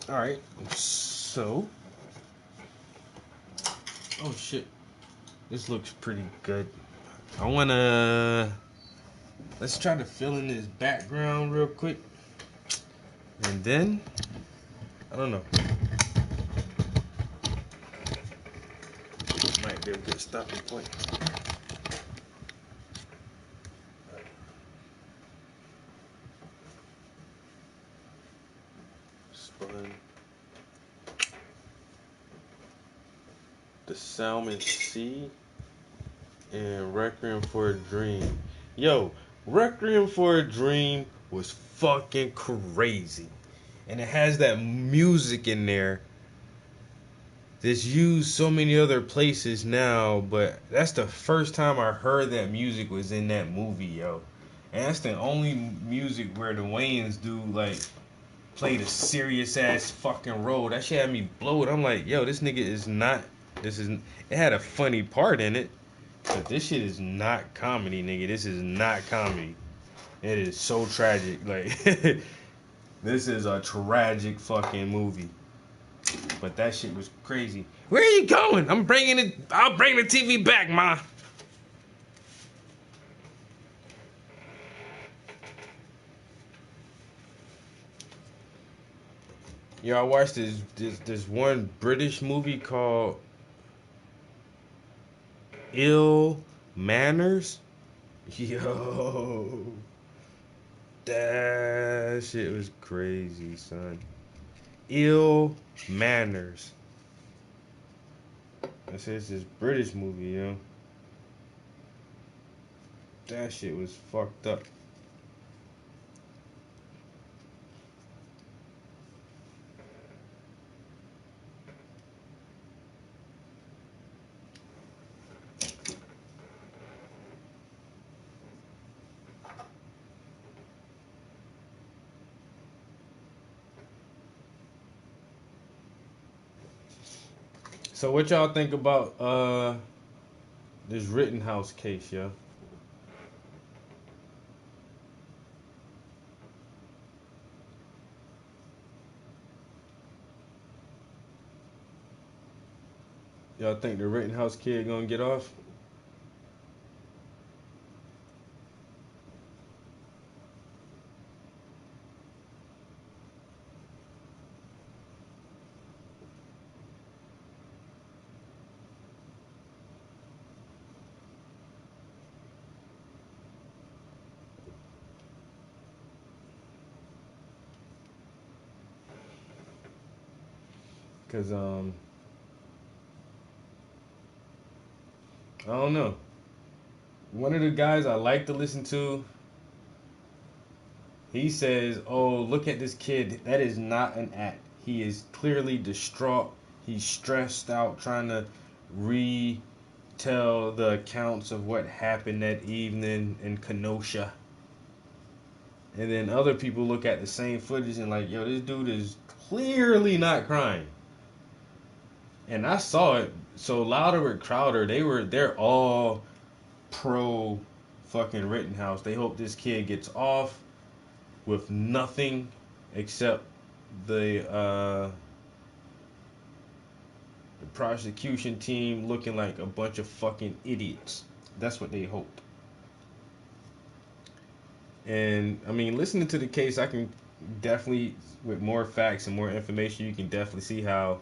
All right. So. Oh shit. This looks pretty good. I wanna. Let's try to fill in this background real quick. And then. I don't know. Might be a good stopping point. Spun. The Salmon Sea and Requiem for a Dream. Yo, Requiem for a Dream was fucking crazy. And it has that music in there that's used so many other places now, but that's the first time I heard that music was in that movie, yo. And that's the only music where the Wayans do, like, play the serious ass fucking role. That shit had me blowed. I'm like, yo, this nigga is not. It had a funny part in it, but this shit is not comedy, nigga. This is not comedy. It is so tragic. Like, this is a tragic fucking movie. But that shit was crazy. Where are you going? I'll bring the TV back, ma. Yo, I watched this one British movie called Ill Manners. Yo, that shit was crazy, son. Ill Manners. It's this British movie, yo. That shit was fucked up. So what y'all think about this Rittenhouse case, yo? Y'all think the Rittenhouse kid gonna get off? Cause I don't know. One of the guys I like to listen to, he says, "Oh, look at this kid. That is not an act. He is clearly distraught. He's stressed out trying to retell the accounts of what happened that evening in Kenosha." And then other people look at the same footage and like, yo, this dude is clearly not crying. And I saw it. So Louder with Crowder, they're all pro fucking Rittenhouse. They hope this kid gets off with nothing except the prosecution team looking like a bunch of fucking idiots. That's what they hope. And I mean, listening to the case, I can definitely, with more facts and more information, you can definitely see how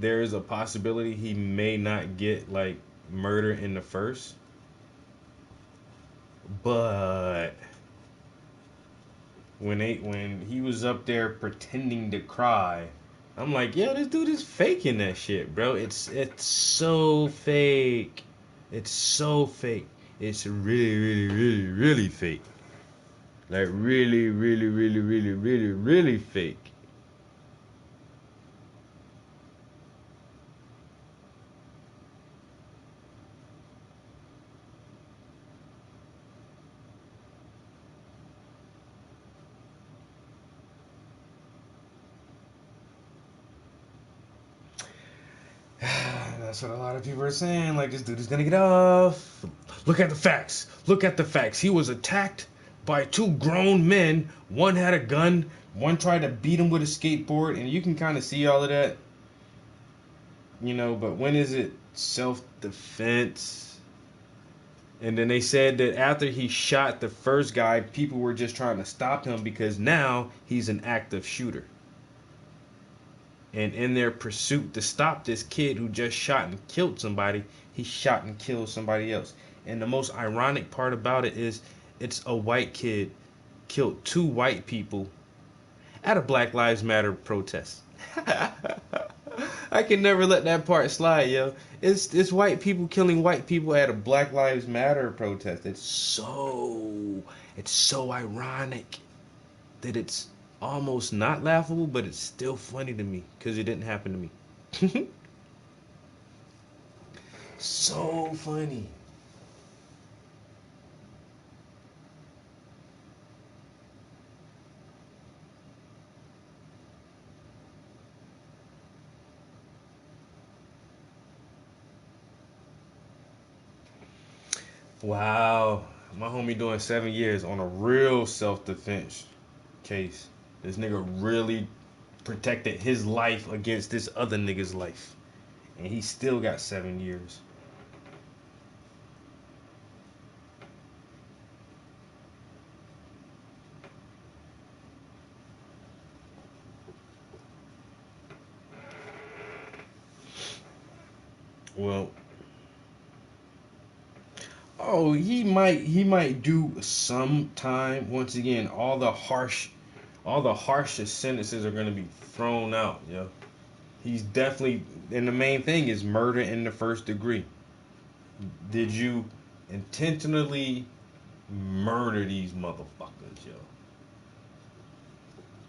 there is a possibility he may not get like murder in the first. But when he was up there pretending to cry, I'm like, yo, this dude is faking that shit, bro. It's so fake. It's so fake. It's really, really, really, really fake. Like really, really, really, really, really, really fake. That's what a lot of people are saying. Like, this dude is gonna get off. Look at the facts. Look at the facts. He was attacked by two grown men. One had a gun. One tried to beat him with a skateboard. And you can kind of see all of that. You know, but when is it self-defense? And then they said that after he shot the first guy, people were just trying to stop him because now he's an active shooter. And in their pursuit to stop this kid who just shot and killed somebody, he shot and killed somebody else. And the most ironic part about it is it's a white kid killed two white people at a Black Lives Matter protest. I can never let that part slide, yo. It's white people killing white people at a Black Lives Matter protest. It's so ironic that it's almost not laughable, but it's still funny to me because it didn't happen to me. So funny. Wow. My homie doing 7 years on a real self-defense case. This nigga really protected his life against this other nigga's life. And he still got 7 years. Well, oh, he might do some time. Once again, all the harshest sentences are gonna be thrown out, yo. He's definitely, and the main thing is murder in the first degree. Did you intentionally murder these motherfuckers, yo?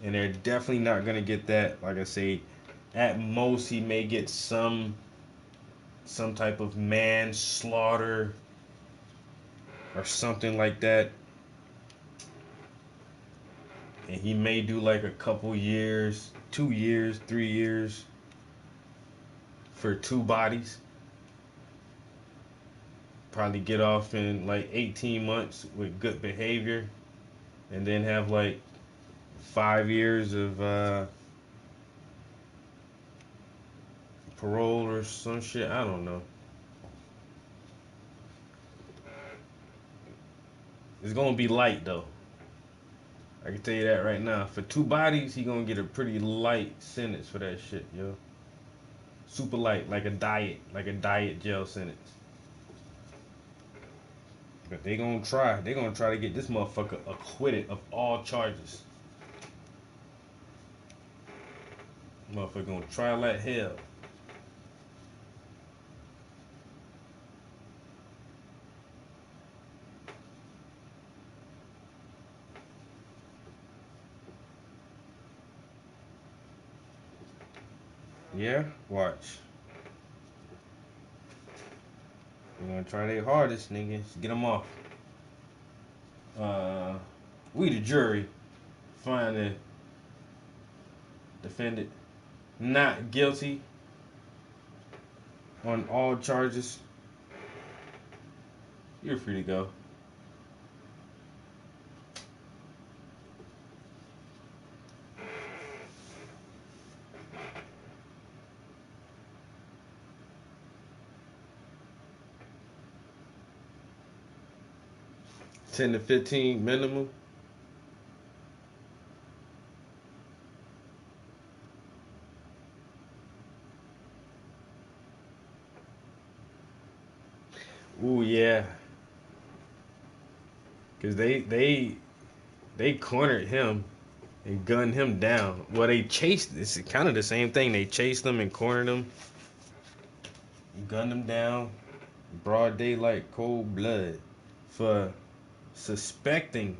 And they're definitely not gonna get that. Like I say, at most he may get some type of manslaughter or something like that. And he may do like a couple years, 2 years, 3 years for two bodies. Probably get off in like 18 months with good behavior. And then have like 5 years of parole or some shit. I don't know. It's gonna be light though. I can tell you that right now. For two bodies, he gonna get a pretty light sentence for that shit, yo. Super light, like a diet jail sentence. But they gonna try. They gonna try to get this motherfucker acquitted of all charges. Motherfucker gonna try like hell. Yeah, watch. They're gonna try their hardest, niggas. Get them off. we the jury find the defendant not guilty on all charges, you're free to go. $10 to $15 minimum. Ooh, yeah. Cause they cornered him and gunned him down. Well, they chased. It's kind of the same thing. They chased him and cornered him, gunned him down, broad daylight, cold blood, for suspecting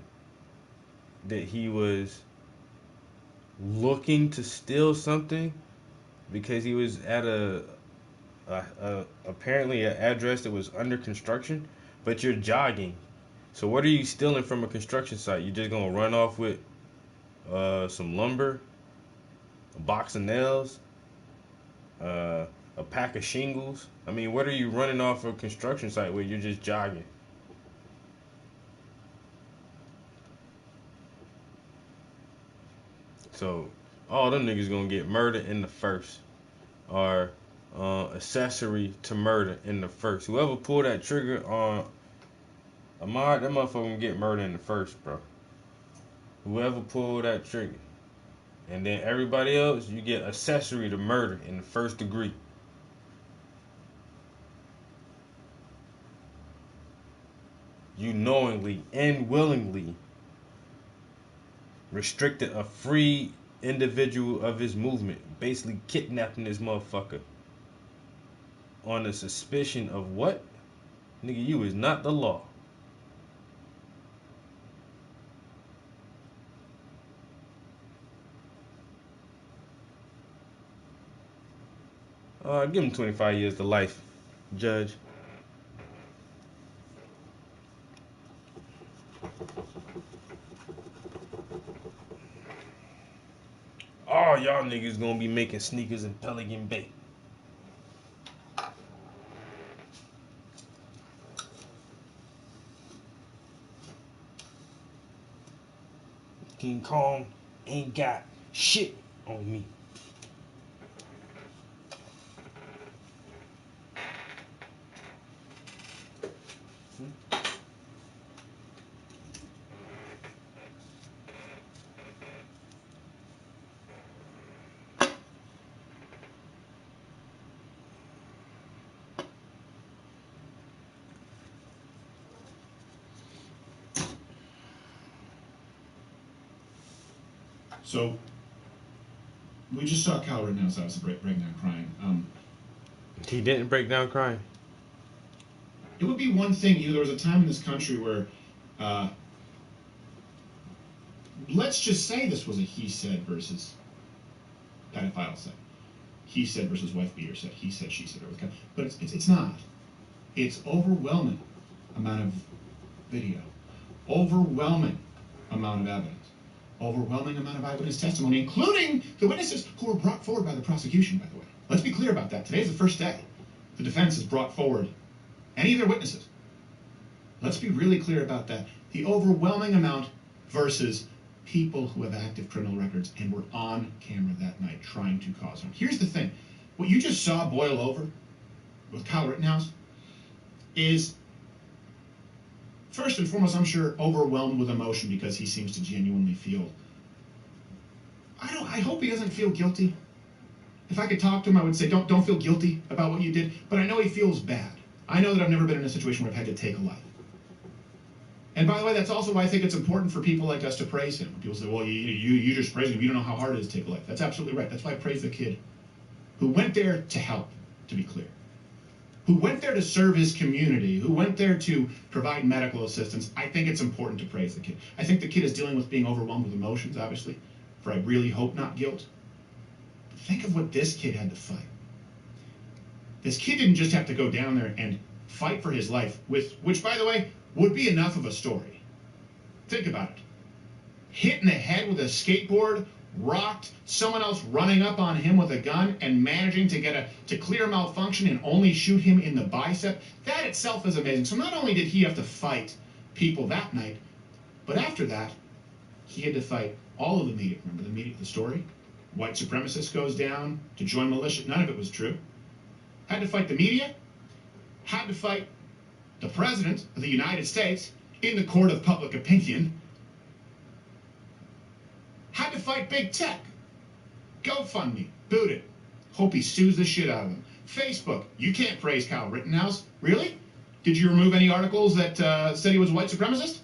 that he was looking to steal something because he was at a apparently an address that was under construction, but you're jogging. So what are you stealing from a construction site? You're just gonna run off with some lumber, a box of nails, a pack of shingles? I mean, what are you running off a construction site where you're just jogging? So all them niggas gonna get murdered in the first, or accessory to murder in the first. Whoever pulled that trigger on Ahmad, that motherfucker gonna get murdered in the first, bro. Whoever pulled that trigger. And then everybody else, you get accessory to murder in the first degree. You knowingly and willingly restricted a free individual of his movement, basically kidnapping this motherfucker on the suspicion of what? Nigga, you is not the law. Give him 25 years to life, judge. All y'all niggas gonna be making sneakers in Pelican Bay. King Kong ain't got shit on me. So, we just saw Kyle Rittenhouse obviously break down crying. He didn't break down crying. It would be one thing, there was a time in this country where, let's just say this was a he said versus pedophile said. He said versus wife beater said. He said, she said. But it's not. It's overwhelming amount of video. Overwhelming amount of evidence. Overwhelming amount of eyewitness testimony, including the witnesses who were brought forward by the prosecution, by the way. Let's be clear about that. Today's the first day the defense has brought forward any of their witnesses. Let's be really clear about that. The overwhelming amount versus people who have active criminal records and were on camera that night trying to cause harm. Here's the thing. What you just saw boil over with Kyle Rittenhouse is, first and foremost, I'm sure, overwhelmed with emotion because he seems to genuinely feel, I hope he doesn't feel guilty. If I could talk to him, I would say, don't feel guilty about what you did, but I know he feels bad. I know that I've never been in a situation where I've had to take a life. And by the way, that's also why I think it's important for people like us to praise him. People say, well, you just praise him, you don't know how hard it is to take a life. That's absolutely right. That's why I praise the kid who went there to help, to be clear. Who went there to serve his community, who went there to provide medical assistance. I think it's important to praise the kid. I think the kid is dealing with being overwhelmed with emotions, obviously, for I really hope not guilt. But think of what this kid had to fight. This kid didn't just have to go down there and fight for his life, which, by the way, would be enough of a story. Think about it. hit in the head with a skateboard, rocked, someone else running up on him with a gun and managing to clear malfunction and only shoot him in the bicep. That itself is amazing. So not only did he have to fight people that night, but after that, he had to fight all of the media. Remember the media, the story? White supremacist goes down to join militia. None of it was true. Had to fight the media. Had to fight the President of the United States in the court of public opinion. Had to fight big tech. GoFundMe, boot it. Hope he sues the shit out of them. Facebook, you can't praise Kyle Rittenhouse. Really? Did you remove any articles that said he was a white supremacist?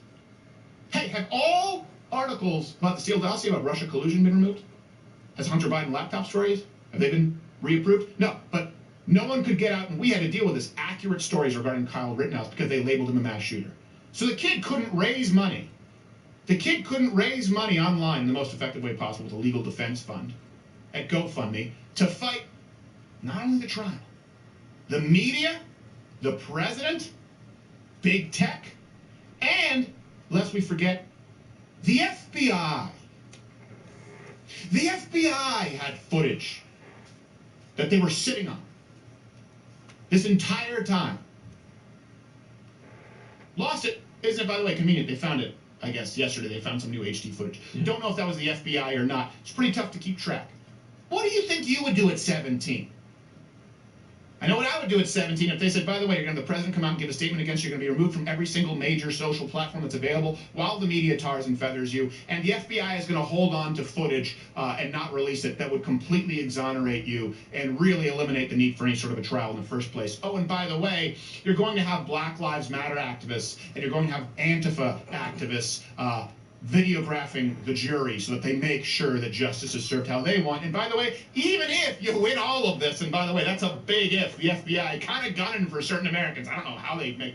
Hey, have all articles about the Steele dossier about Russia collusion been removed? Has Hunter Biden laptop stories? Have they been reapproved? No, but no one could get out, and we had to deal with this accurate stories regarding Kyle Rittenhouse because they labeled him a mass shooter. So the kid couldn't raise money. The kid couldn't raise money online in the most effective way possible with a legal defense fund at GoFundMe to fight not only the trial, the media, the president, big tech, and, lest we forget, the FBI. The FBI had footage that they were sitting on this entire time. Lost it. Isn't it, by the way, convenient? They found it, I guess, yesterday. They found some new HD footage. Yeah. Don't know if that was the FBI or not. It's pretty tough to keep track. What do you think you would do at 17? I know what I would do at 17 if they said, by the way, you're going to have the president come out and give a statement against you. You're going to be removed from every single major social platform that's available while the media tars and feathers you. And the FBI is going to hold on to footage and not release it that would completely exonerate you and really eliminate the need for any sort of a trial in the first place. Oh, and by the way, you're going to have Black Lives Matter activists and you're going to have Antifa activists videographing the jury so that they make sure that justice is served how they want. And by the way, even if you win all of this, and by the way, that's a big if, the FBI kind of gunning for certain Americans. I don't know how they go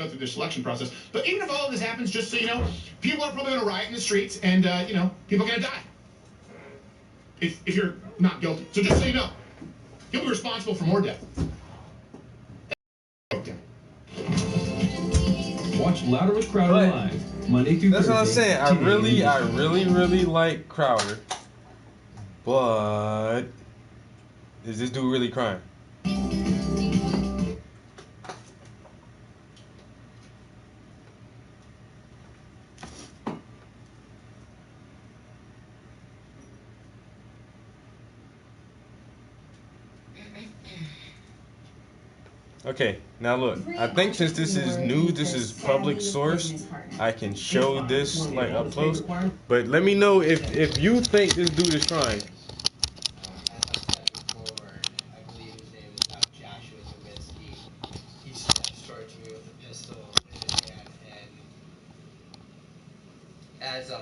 through their selection process. But even if all of this happens, just so you know, people are probably going to riot in the streets, and people are going to die if you're not guilty. So just so you know, you'll be responsible for more death. Watch Louder with Crowder live Monday through That's Thursday. what I'm saying. I really like Crowder, but is this dude really crying? Okay, now look, I think since this is new, this is public source, I can show this like up close, but let me know if you think this dude is crying. As I said before, I believe his name is Joshua Zeminski. He said that story to me with a pistol in his hand, and as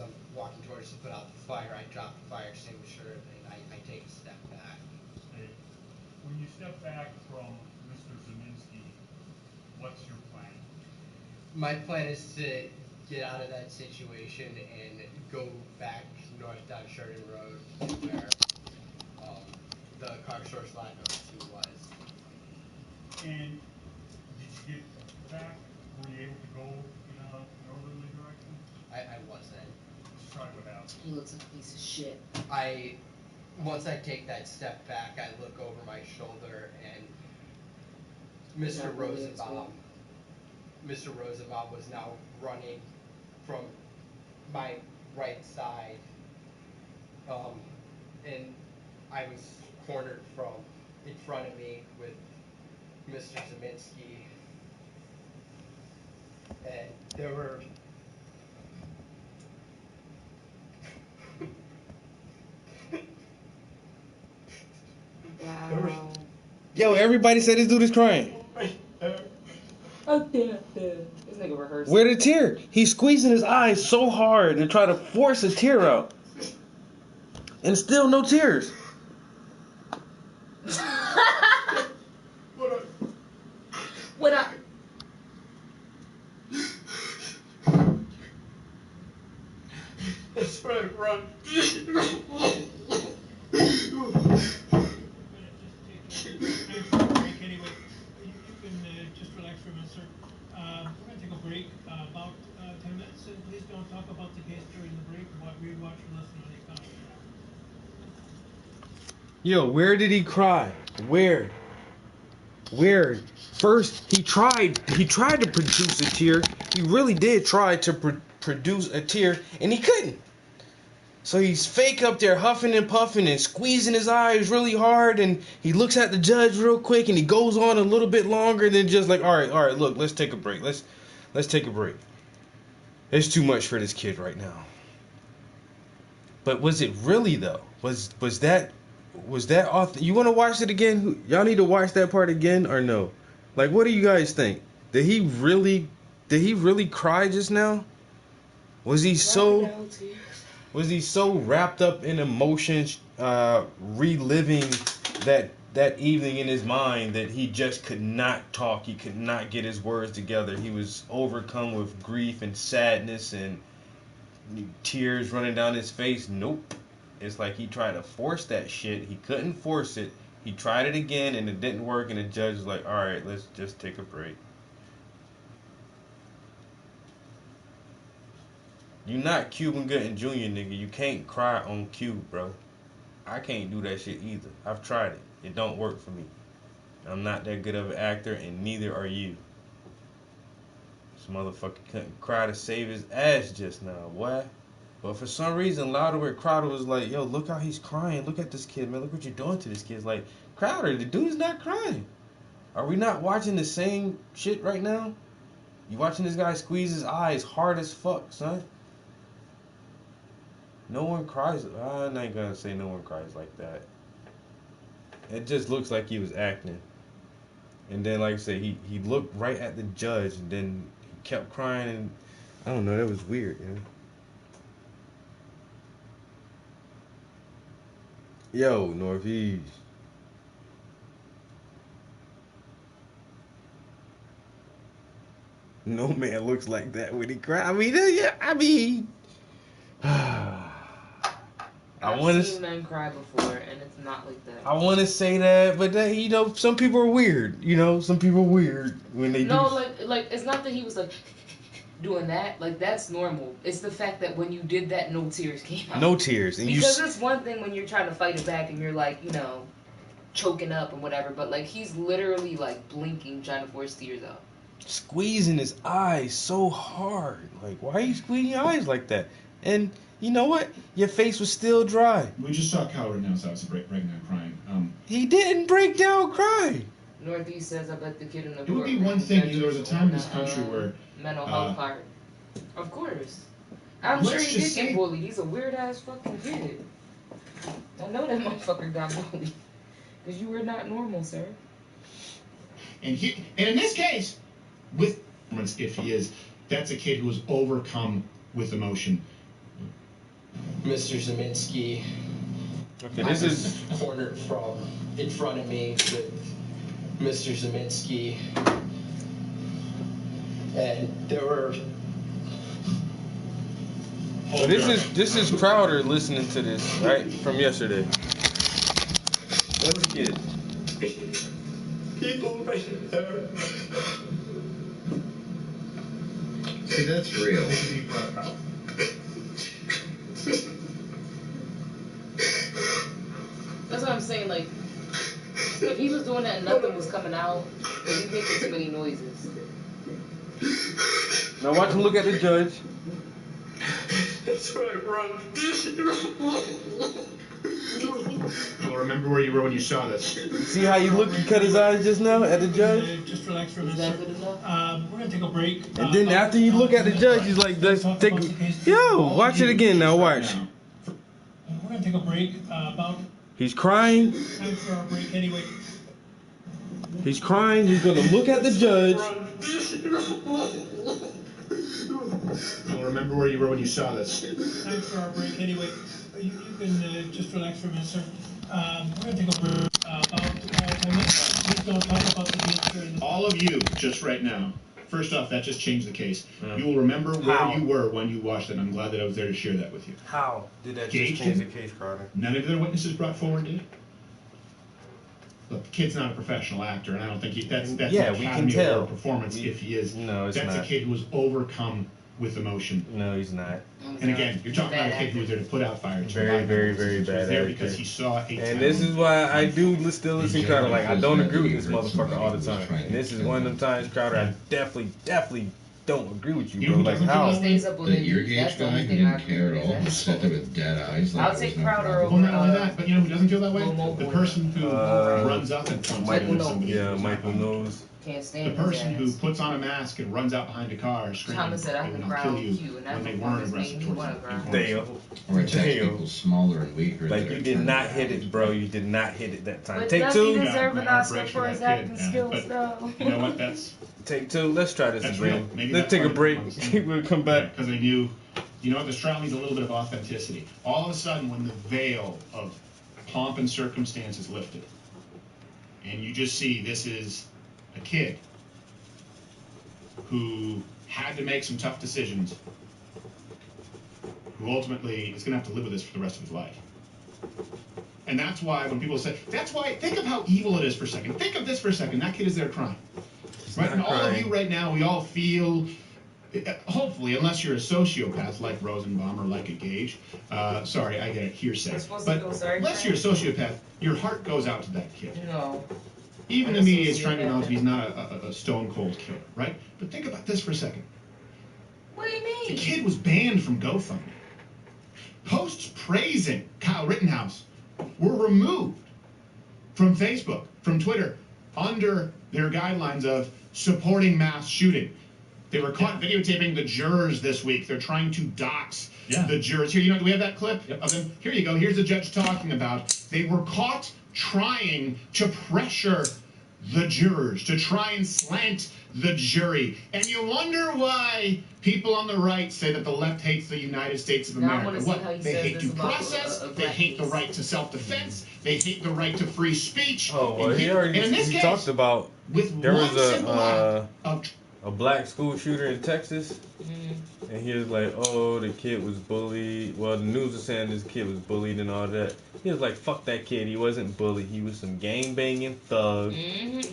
I'm walking towards to put out the fire, I drop the fire extinguisher and I take a step back. Hey, when you step back from Mr. Zeminski, what's your plan? My plan is to get out of that situation and go back north down Sheridan Road to where the car source line number 2 was. And did you get back? Were you able to go in a northerly direction? I wasn't. Let's try it out. He looks like a piece of shit. Once I take that step back, I look over my shoulder and Mr. Rosenbaum was now running from my right side, and I was cornered from in front of me with Mr. Zeminski, and there were Wow. Yo, everybody said this dude is crying. Oh, damn. This nigga rehearsed. Where the tear? He's squeezing his eyes so hard to try to force a tear out. And still no tears. What I... That's right, run. Anyway, you can just relax for a minute, sir. We're going to please don't talk about the case during the break. We watch and listen to the comments. Yo, where did he cry? Where? First, he tried to produce a tear. He really did try to produce a tear, and he couldn't. So he's fake up there huffing and puffing and squeezing his eyes really hard, and he looks at the judge real quick, and he goes on a little bit longer than just like, all right, look, let's take a break. Let's take a break. It's too much for this kid right now. But was it really though? Was that you want to watch it again? Y'all need to watch that part again or no? Like, what do you guys think? Did he really cry just now? Was he so wrapped up in emotions, reliving that evening in his mind that he just could not talk? He could not get his words together. He was overcome with grief and sadness and tears running down his face. Nope. It's like he tried to force that shit. He couldn't force it. He tried it again and it didn't work, and the judge was like, all right, let's just take a break. You're not Cuban Gooding Jr., nigga. You can't cry on cue, bro. I can't do that shit either. I've tried it. It don't work for me. I'm not that good of an actor, and neither are you. This motherfucker couldn't cry to save his ass just now. What? But for some reason, Crowder was like, yo, look how he's crying. Look at this kid, man. Look what you're doing to this kid. It's like, Crowder, the dude's not crying. Are we not watching the same shit right now? You watching this guy squeeze his eyes hard as fuck, son. No one cries. I'm not gonna say no one cries like that. It just looks like he was acting. And then, like I said, he looked right at the judge, and then he kept crying, and I don't know, that was weird, you know? Yo, Northeast. No man looks like that when he cries. I mean, yeah, I've seen men cry before, and it's not like that. I want to say that, but that, you know, some people are weird. You know, some people are weird when they do. No, like it's not that he was like doing that. Like, that's normal. It's the fact that when you did that, no tears came out. No tears. And because it's one thing when you're trying to fight it back and you're like, you know, choking up and whatever, but like he's literally like blinking, trying to force tears out. Squeezing his eyes so hard. Like, why are you squeezing your eyes like that? And you know what? Your face was still dry. We just saw Coward announce obviously breaking down crying. He didn't break down cry. Northeast says, I bet the kid in the It would be one thing, there was a time in this country where mental health part. Of course. I'm sure he did get bullied. He's a weird ass fucking kid. I know that motherfucker got bullied. Because you were not normal, sir. And in this case, with if he is, that's a kid who was overcome with emotion. Mr. Zeminski. Okay, this is cornered from in front of me with Mr. Zeminski, and there were. So this is Crowder listening to this, right, from yesterday. Let's get it. People right there. See, that's real. That's what I'm saying, like, if he was doing that and nothing was coming out, then he's making too many noises. Now watch him look at the judge. That's right, bro. You'll remember where you were when you saw this. See how you look? You cut his eyes just now at the judge. Just relax for a minute. Is that good enough? We're gonna take a break. And then after you look at the judge, he's like, "Let's take." Yo, watch it again now. Watch. We're gonna take a break. About He's crying. time for our break anyway. He's crying. He's gonna look at the judge. You'll remember where you were when you saw this. Time for our break anyway. You can just relax for a minute, sir. We're gonna take a break. Please don't talk about the case during the. All of you, just right now. First off, that just changed the case. You will remember where you were when you watched it. I'm glad that I was there to share that with you. How did that Gage just change the did? case, Crowder? None of the other witnesses brought forward did. Look, the kid's not a professional actor, and I don't think that's Yeah, an we Academy can tell. Award performance if he is. No, it's that's not. a kid who was overcome with emotion. No, he's not. And again, you're talking about a kid who was there to put out fires. Very, very, very bad. He was there actor. because he saw a And this is why I do still listen Crowder. Like, I don't agree with this motherfucker all the time. And this is one of them times, Crowder, I definitely don't agree with you, bro. Like, how? He stays up with The him. ear gauge That's the guy only who thing I didn't care agree at all, with. just sat there with dead eyes. Like I'll there take was no Crowder problem. over. Well, not only that, but you know who doesn't feel that way? Low The Mo person who runs up and points Michael at somebody. Yeah, Michael knows. Can't The stand person his who puts on a mask and runs out behind a car screaming, Thomas said I "They can will cry kill on you," cue, and that when they motherfucker's weren't made aggressive me towards wanna you. cry. Damn. Or attacks Damn. people smaller and weaker. Like, that you are did turned not around. hit it, bro. You did not hit it that time. But Take does he two. deserve Yeah, an my heart Oscar breaks for for his that acting kid, skills, but though? You know what? That's Take two. Let's try this real. again. Maybe Let's that's take a why break. I'm saying. We'll come back. Because they knew, you know what, this trial needs a little bit of authenticity. All of a sudden, when the veil of pomp and circumstance is lifted, and you just see this is a kid who had to make some tough decisions, who ultimately is going to have to live with this for the rest of his life. And that's why when people say, that's why, think of how evil it is for a second. Think of this for a second. That kid is there crying. Right? And all of you right now, we all feel, hopefully, unless you're a sociopath like Rosenbaum or like a Gage, sorry, I get it, hearsay. But unless you're a sociopath, your heart goes out to that kid. No. Even the media is trying to acknowledge he's not a stone cold killer, right? But think about this for a second. What do you mean? The kid was banned from GoFundMe. Posts praising Kyle Rittenhouse were removed from Facebook, from Twitter, under their guidelines of supporting mass shooting. They were caught videotaping the jurors this week. They're trying to dox the jurors. Here, do we have that clip of them? Here you go. Here's the judge talking about. They were caught trying to pressure the jurors, to try and slant the jury. And you wonder why people on the right say that the left hates the United States of Now I America. wanna see What? how he They says hate this due about process. a They black hate the piece. right to self-defense. They hate the right to free speech. Oh, well, And he already and in this he case, talked about with there one was simple act of a black school shooter in Texas, Mm-hmm. and he was like, "Oh, the kid was bullied." Well, the news was saying this kid was bullied and all that. He was like, "Fuck that kid. He wasn't bullied. He was some gang banging thug."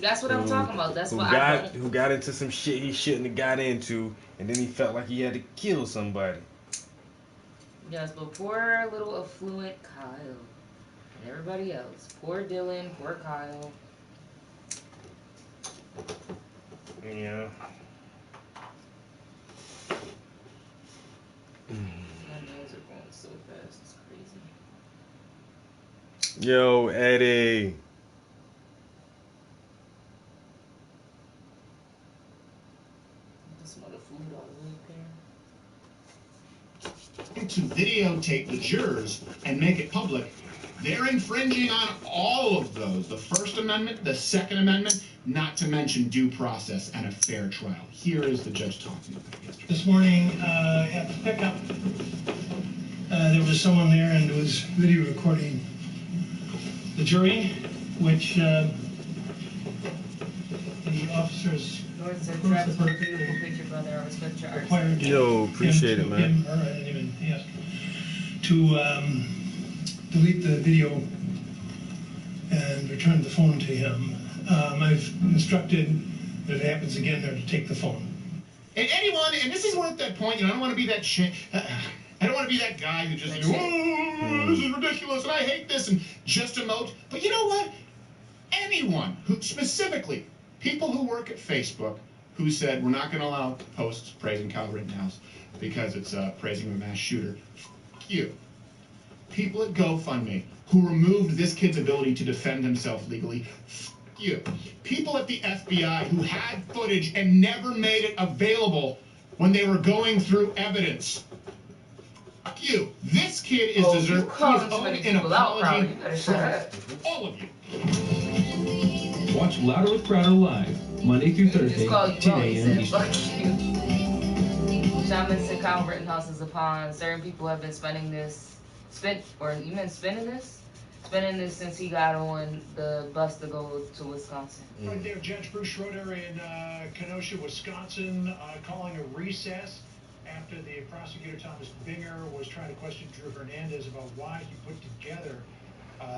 That's what I'm talking about. That's what who got into some shit he shouldn't have got into, and then he felt like he had to kill somebody. Yes, but poor little affluent Kyle and everybody else. Poor Dylan, poor Kyle. Yeah. My nails are going so fast, it's crazy. Yo, Eddie. I smell the food all the way up here. to videotape the jurors and make it public, they're infringing on all of those. The First Amendment, the Second Amendment, not to mention due process and a fair trial. Here is the judge talking about it yesterday. This morning at the pickup, there was someone there and was video recording the jury, which the officers Lord said, Travis, what a beautiful picture, brother. I respect your art. required Yo, appreciate him it, to, man. him, or I didn't even ask, to delete the video and return the phone to him. I've instructed, if it happens again, there to take the phone. And anyone, and this is where at that point, you know, I don't want to be that I don't want to be that guy who just, oh, this is ridiculous, and I hate this, and just emote. But you know what? Anyone who, specifically, people who work at Facebook, who said, we're not going to allow posts praising Kyle Rittenhouse because it's praising a mass shooter. F you. People at GoFundMe who removed this kid's ability to defend himself legally. F you. People at the FBI who had footage and never made it available when they were going through evidence. F you. This kid is deserving. He is owed an apology from all of you. Watch Louder with Crowder live, Monday through Thursday, 10 a.m. Eastern. Fuck you. Shaman said Kyle Rittenhouse is upon. Certain people have been spending this, spending this since he got on the bus to go to Wisconsin. Right there, Judge Bruce Schroeder in Kenosha, Wisconsin, calling a recess after the prosecutor Thomas Binger was trying to question Drew Hernandez about why he put together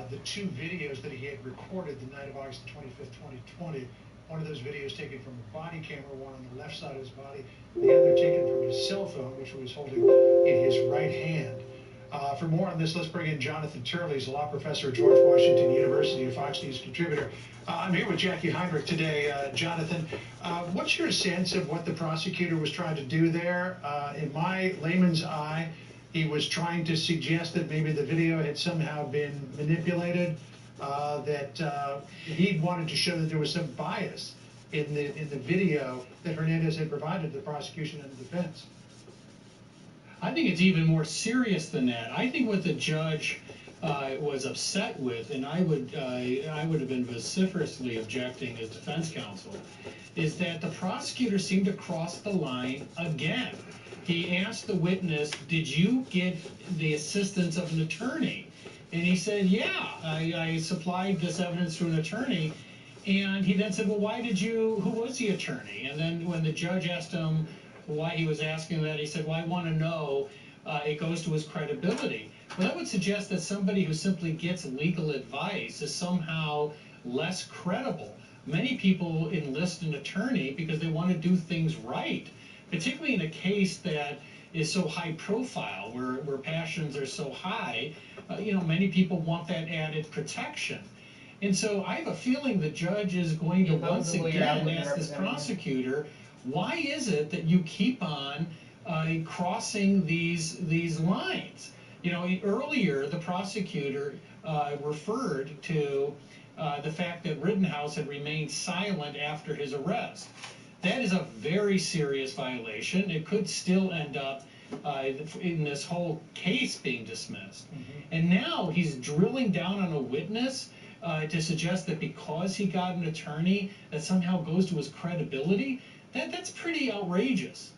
the two videos that he had recorded the night of August 25th, 2020. One of those videos taken from a body camera, one on the left side of his body, the other taken from his cell phone, which he was holding in his right hand. For more on this, let's bring in Jonathan Turley. He's a law professor at George Washington University, a Fox News contributor. I'm here with Jackie Heinrich today. Jonathan, what's your sense of what the prosecutor was trying to do there? In my layman's eye, he was trying to suggest that maybe the video had somehow been manipulated, that he wanted to show that there was some bias in the video that Hernandez had provided to the prosecution and the defense. I think it's even more serious than that. I think what the judge was upset with, and I would have been vociferously objecting as defense counsel, is that the prosecutor seemed to cross the line again. He asked the witness, "Did you get the assistance of an attorney?" And he said, "Yeah, I supplied this evidence to an attorney." And he then said, "Well, who was the attorney?" And then when the judge asked him why he was asking that, he said, "Well, I want to know." It goes to his credibility. Well, that would suggest that somebody who simply gets legal advice is somehow less credible. Many people enlist an attorney because they want to do things right, particularly in a case that is so high profile, where passions are so high. Many people want that added protection. And so I have a feeling the judge is going to once again ask this prosecutor, why is it that you keep on crossing these lines? Earlier the prosecutor referred to the fact that Rittenhouse had remained silent after his arrest. That is a very serious violation. It could still end up in this whole case being dismissed. And now he's drilling down on a witness to suggest that because he got an attorney, that somehow goes to his credibility. That's pretty outrageous.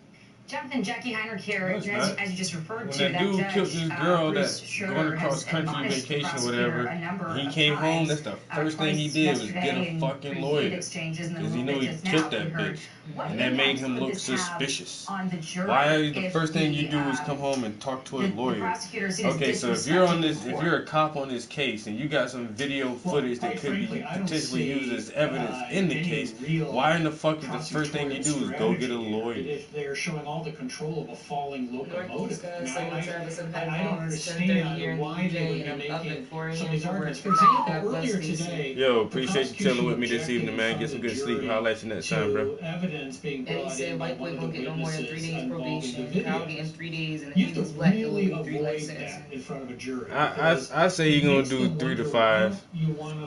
Jonathan, Jackie Heinrich here, as you just referred to, that dude killed this girl Bruce that's Schroeder going across country vacation or whatever. He came home, that's the first thing he did was get a fucking lawyer. Because he knew he killed that bitch. And that made him look suspicious. Why the first thing you do is come home and talk to a lawyer? Okay, so if you're a cop on this case and you got some video footage that could be potentially used as evidence in the case, why in the fuck is the first thing you do is go get a lawyer? If they're showing all the control of a falling locomotive. I don't understand why they would be making some of these arguments. For example, earlier today, yo, appreciate you chilling with me this evening, man. Get some good sleep. Highlight you next time, bro. Evidence being brought he said white boy gonna get no more than 3 days probation. Kyle getting 3 days, and you if have he's to black, really he'll be 3 life avoid sentences. that in front of a jury. I say he gonna do 3 to 5.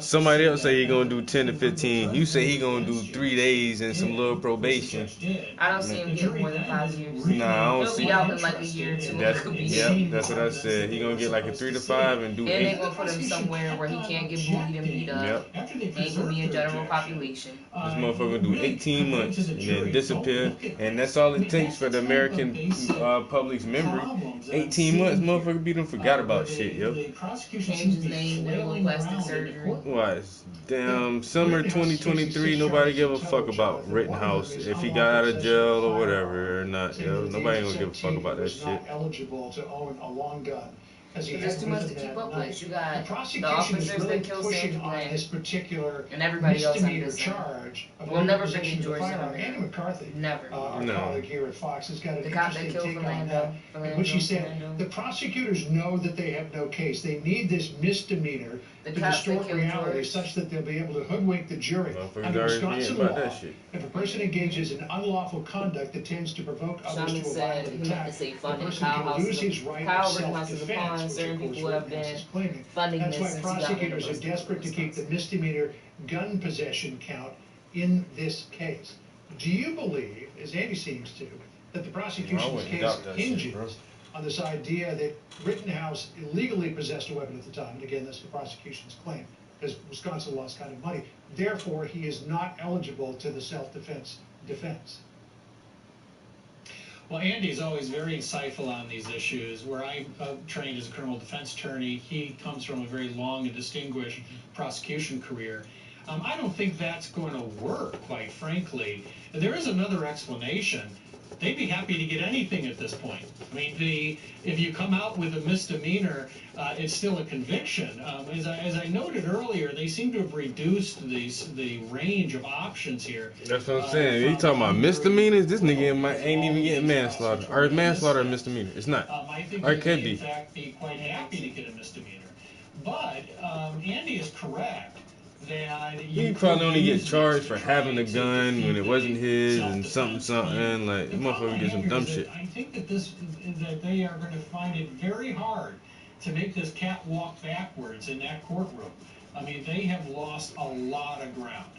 Somebody else say he gonna do 10 to 15. You say he gonna do 3 days and some little probation. I don't see him getting more than 5 years. Nah, I don't He'll see. be out in like a year or two. That's what I said. He gonna get like a 3 to 5 and do 8. And they gonna put him somewhere where he can't get bullied and beat up. Ain't gonna be in general population. This motherfucker gonna do 18 months and then disappear, and that's all it takes for the American public's memory. 18 months, motherfucker be done forgot about shit, yo. Change his name, little plastic surgery. Why? Damn, summer 2023, nobody give a fuck about Rittenhouse if he got out of jail or whatever or not, yo. Nobody gonna give a fuck about that shit. Not eligible to own a long gun. There's too much to keep up with. You got the prosecution the officers is really that killed pushing Sandra on Bland, this particular and everybody else misdemeanor charge of we'll never possession forget of George firearm. Zimmerman. Andy McCarthy, never. Our colleague here at Fox, has got an the cop that interesting killed take on that. In which he said the prosecutors know that they have no case. They need this misdemeanor to distort reality such that they'll be able to hoodwink the jury. Under Wisconsin law, if a person engages in unlawful conduct that tends to provoke others to a violent attack, the person can lose his right of self-defense, which of course Rittenhouse is claiming. That's why prosecutors are desperate to keep the misdemeanor gun possession count in this case. Do you believe, as Andy seems to, that the prosecution's case hinges on this idea that Rittenhouse illegally possessed a weapon at the time, and again, that's the prosecution's claim, because Wisconsin lost kind of money. Therefore, he is not eligible to the self-defense defense. Well, Andy's always very insightful on these issues. Where I trained as a criminal defense attorney, he comes from a very long and distinguished prosecution career. I don't think that's going to work, quite frankly. There is another explanation. they'd be happy to get anything at this point. I mean, if you come out with a misdemeanor, it's still a conviction. As I noted earlier, they seem to have reduced the range of options here. That's what I'm saying. You talking about misdemeanors? This nigga ain't even getting manslaughter. Or manslaughter or misdemeanor. It's not. I think or it he could may, be. in fact, be quite happy to get a misdemeanor. But Andy is correct that He probably only get charged for having a gun when it wasn't his and something like motherfucker get some dumb shit. I think that they are going to find it very hard to make this cat walk backwards in that courtroom. I mean, they have lost a lot of ground.